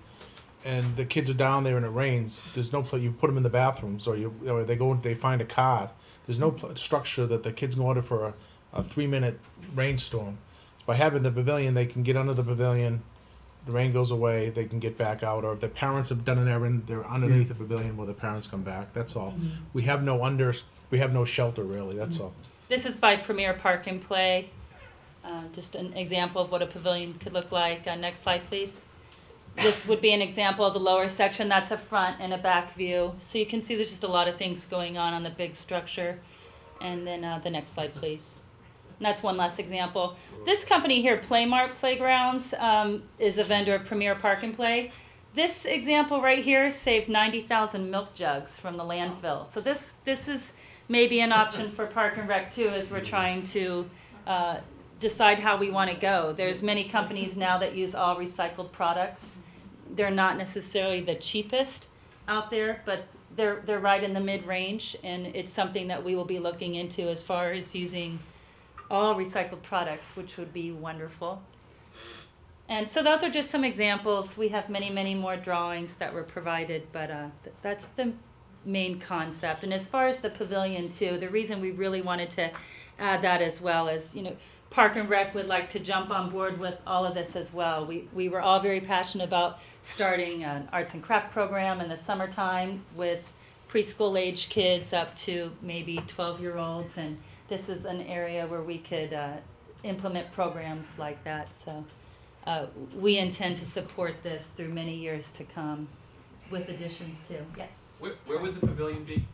and the kids are down there and it rains, there's no place, you put them in the bathrooms or they find a car. There's no structure that the kids go under for a 3-minute rainstorm. By having the pavilion, they can get under the pavilion, the rain goes away, they can get back out, or if their parents have done an errand, they're underneath the pavilion while the parents come back. That's all. We have no shelter really, that's all. This is by Premier Park and Play. Just an example of what a pavilion could look like. Next slide, please. This would be an example of the lower section. That's a front and a back view. So you can see there's just a lot of things going on the big structure. And then the next slide, please. And that's one last example. This company here, Playmart Playgrounds, is a vendor of Premier Park and Play. This example right here saved 90,000 milk jugs from the landfill. So this is maybe an option for Park and Rec too, as we're trying to decide how we want to go. There's many companies now that use all recycled products. They're not necessarily the cheapest out there, but they're right in the mid-range, and it's something that we will be looking into as far as using all recycled products, which would be wonderful. And so those are just some examples. We have many, many more drawings that were provided, but that's the main concept. And as far as the pavilion too, the reason we really wanted to add that as well is, you know, Park and Rec would like to jump on board with all of this as well. We were all very passionate about starting an arts and craft program in the summertime with preschool age kids up to maybe 12-year-olds, and this is an area where we could implement programs like that. So we intend to support this through many years to come with additions too. Yes? Where would the pavilion be?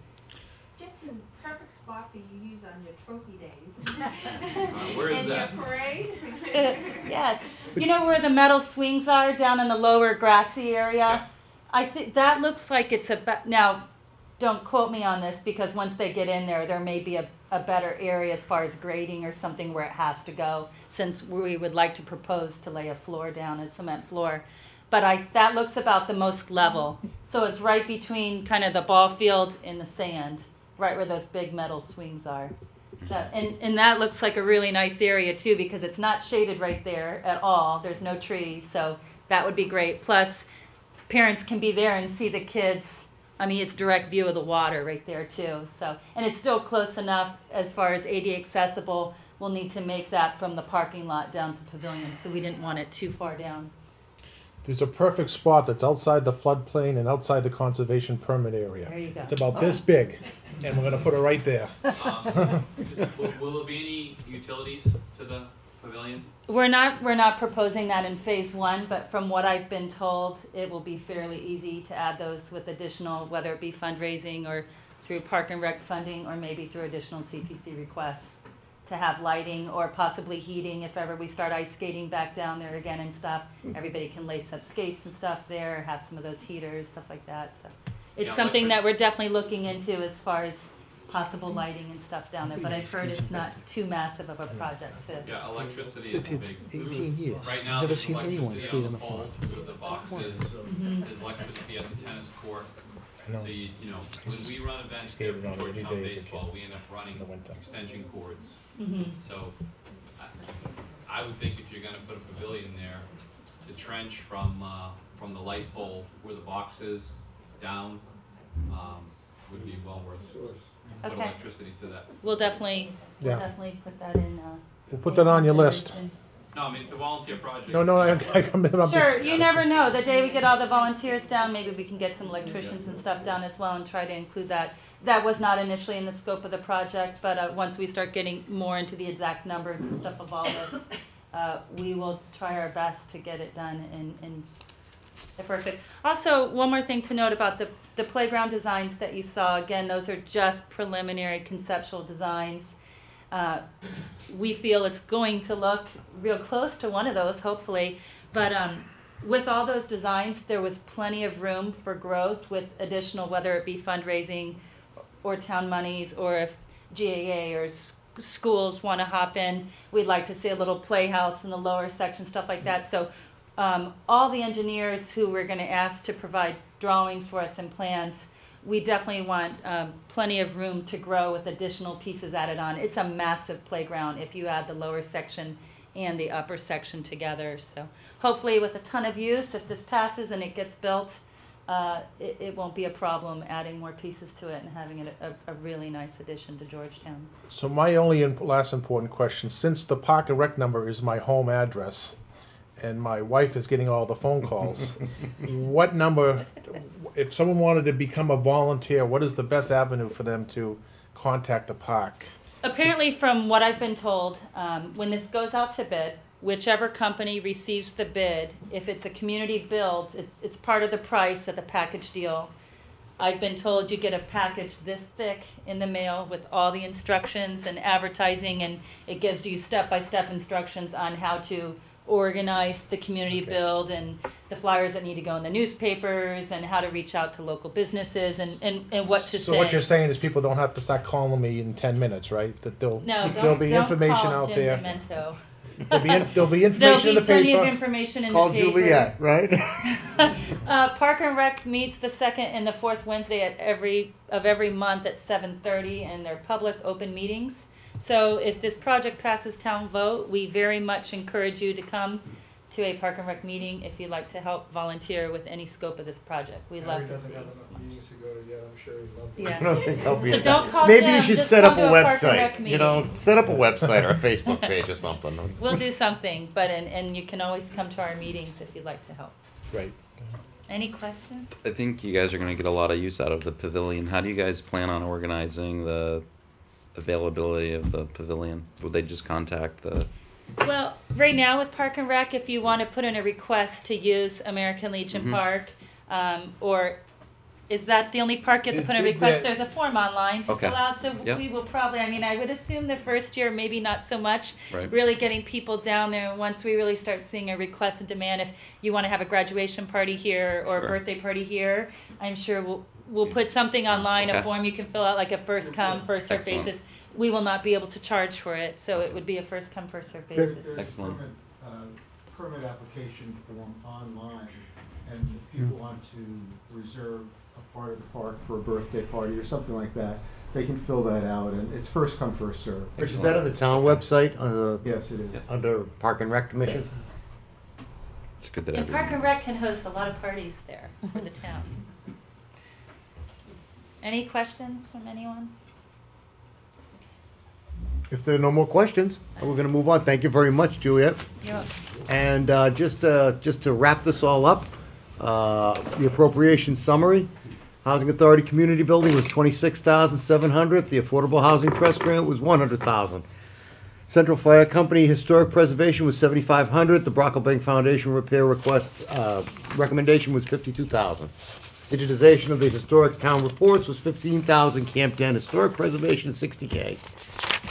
Just a perfect spot for you to use on your trophy days. Where is and that? your parade. Yes. You know where the metal swings are down in the lower grassy area? Yeah. I think that looks like it's now, don't quote me on this, because once they get in there may be a better area as far as grading or something where it has to go, since we would like to propose to lay a floor down, a cement floor. But that looks about the most level. So it's right between kind of the ball field and the sand, right where those big metal swings are. And that looks like a really nice area too, because it's not shaded right there at all. There's no trees, so that would be great. Plus, parents can be there and see the kids. I mean, it's direct view of the water right there too. So, and it's still close enough as far as ADA accessible. We'll need to make that from the parking lot down to pavilion, so we didn't want it too far down. There's a perfect spot that's outside the floodplain and outside the conservation permit area. There you go. It's about this big, and we're gonna put it right there. Will there be any utilities to the pavilion? We're not proposing that in phase one, but from what I've been told, it will be fairly easy to add those with additional, whether it be fundraising or through Park and Rec funding, or maybe through additional CPC requests to have lighting or possibly heating if ever we start ice skating back down there again and stuff. Everybody can lace up skates and stuff there, have some of those heaters, stuff like that. So it's Yeah, something that we're definitely looking into as far as possible lighting and stuff down there, but I've heard it's not too massive of a project to. Yeah, electricity is a big. 18 years. Right now, Never there's seen anyone electricity skate on on the the pole, pond. through the boxes, there's electricity at the tennis court. I know. So you know, when we run events here skated for on it every Georgetown day as a baseball, kid we end up running in the winter. extension cords. Mhm. So I would think if you're gonna put a pavilion there, to trench from the light pole where the box is down, would be well worth it. Put Okay. electricity to that. We'll definitely Yeah. put that in. We'll put that on your list. consideration. No, I mean, it's a volunteer project. No, I'm Sure, you never know. The day we get all the volunteers down, maybe we can get some electricians and stuff down as well and try to include that. That was not initially in the scope of the project, but once we start getting more into the exact numbers and stuff of all this, we will try our best to get it done in the first phase. Also, one more thing to note about the playground designs that you saw. Again, those are just preliminary conceptual designs. We feel it's going to look real close to one of those, hopefully. But with all those designs, there was plenty of room for growth with additional, whether it be fundraising or town monies, or if GAA or schools want to hop in. We'd like to see a little playhouse in the lower section, stuff like that. So all the engineers who we're going to ask to provide drawings for us and plans, we definitely want plenty of room to grow with additional pieces added on. It's a massive playground if you add the lower section and the upper section together. So hopefully with a ton of use, if this passes and it gets built, it won't be a problem adding more pieces to it and having it a really nice addition to Georgetown. So my only last important question, since the Park and Rec number is my home address, and my wife is getting all the phone calls, what number, if someone wanted to become a volunteer, what is the best avenue for them to contact the park? Apparently, from what I've been told, when this goes out to bid, whichever company receives the bid, if it's a community build, it's part of the price of the package deal. I've been told you get a package this thick in the mail with all the instructions and advertising, and it gives you step-by-step instructions on how to organize the community build and the flyers that need to go in the newspapers and how to reach out to local businesses and what to say. So what you're saying is people don't have to start calling me in 10 minutes, right? That No, there'll be don't information call out Jim there. Demento. There'll be information in the There'll be plenty paper. of information in Call the paper. Juliet, right? Park and Rec meets the second and the fourth Wednesday of every month at 7:30, and they're public open meetings. So if this project passes town vote, we very much encourage you to come to a Park and Rec meeting if you'd like to help volunteer with any scope of this project. We love to see it. Meetings to go to yet, I'm sure he'd love to. Yes. I don't think I'll be So at don't that. call Maybe Jim, you should just set up come a to a Park and Rec website. You know, meeting. set up a website or a Facebook page or something. We'll do something, but and you can always come to our meetings if you'd like to help. Right. Any questions? I think you guys are going to get a lot of use out of the pavilion. How do you guys plan on organizing the availability of the pavilion? Would they just contact the... Well, right now with Park and Rec, if you want to put in a request to use American Legion Mhm. Park, or is that the only park you have to put in a request? There's a form online to Okay. fill out, so Yep. we will probably, I mean, I would assume the first year, maybe not so much. Right. Really getting people down there, and once we really start seeing a request and demand, if you want to have a graduation party here or a Sure. birthday party here, I'm sure we'll put something online, Okay. a form you can fill out, like a first come, first served Excellent. basis. We will not be able to charge for it, so it would be a first come, first served There- basis. There's a Excellent. permit application form online, and if people want to reserve a part of the park for a birthday party or something like that, they can fill that out, and it's first come, first served. Which is that on the town website, Yes, it is. under Park and Rec Commission? It's good that And everyone Park and knows. Rec can host a lot of parties there for the town. Any questions from anyone? If there are no more questions, we're gonna move on. Thank you very much, Juliet. You're welcome. And just to wrap this all up, the appropriation summary. Housing Authority Community Building was $26,700. The Affordable Housing Trust Grant was $100,000. Central Fire Company Historic Preservation was $7,500. The Brocklebank Foundation repair request recommendation was $52,000. Digitization of the historic town reports was $15,000. Camp Den Historic Preservation $60K.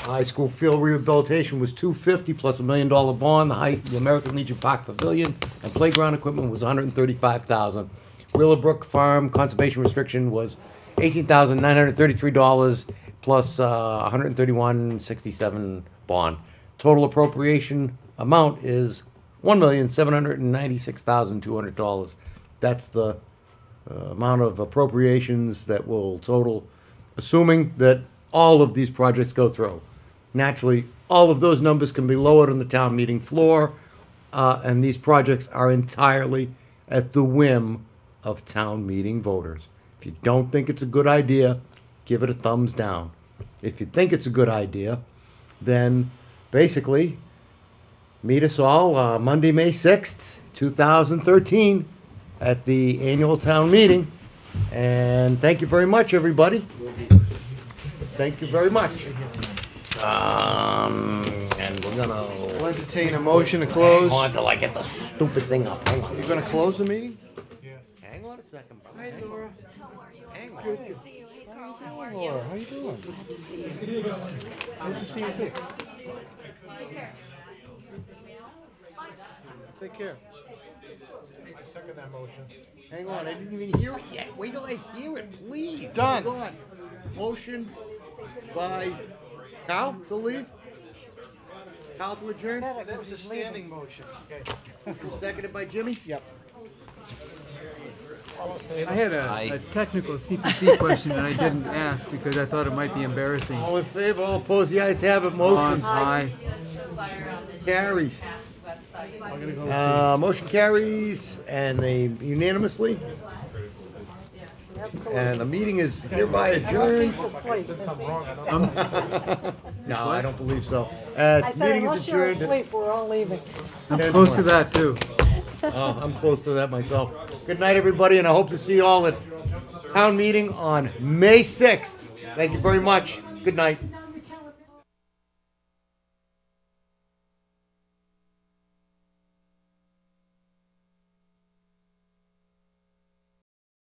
High school field rehabilitation was $250 plus $1 million bond. The American Legion Park Pavilion and playground equipment was $135,000. Willowbrook Farm conservation restriction was $18,933 plus $131.67 bond. Total appropriation amount is $1,796,200. That's the amount of appropriations that will total, assuming that all of these projects go through. Naturally, all of those numbers can be lowered on the town meeting floor, and these projects are entirely at the whim of town meeting voters. If you don't think it's a good idea, give it a thumbs down. If you think it's a good idea, then basically meet us all Monday, May 6th, 2013 at the annual town meeting. And thank you very much, everybody. Thank you very much. And we're gonna... I'll entertain a motion to close. Hang on till I get the stupid thing up. Hang on. You're gonna close the meeting? Hang on a second. Hi, Dora. Hang on. Good to see you. Hey, Carl, how are you? How you doing? Glad to see you. Nice to see you too. Take care. Take care. I second that motion. Hang on, I didn't even hear it yet. Wait till I hear it, please. Done. Hang on. Motion by Cal to leave? Cal to adjourn? That was a standing motion. Seconded by Jimmy? Yep. I had a technical CPC question that I didn't ask because I thought it might be embarrassing. All in favor, all opposed, the ayes have it, motion. Aye. Carries. I'm gonna go Motion carries, and they unanimously. And the meeting is hereby adjourned. No, I don't believe so. I said, Meeting is unless you're adjourned. asleep, we're all leaving. I'm close to that too. Oh, I'm close to that myself. Good night, everybody, and I hope to see you all at town meeting on May 6th. Thank you very much. Good night.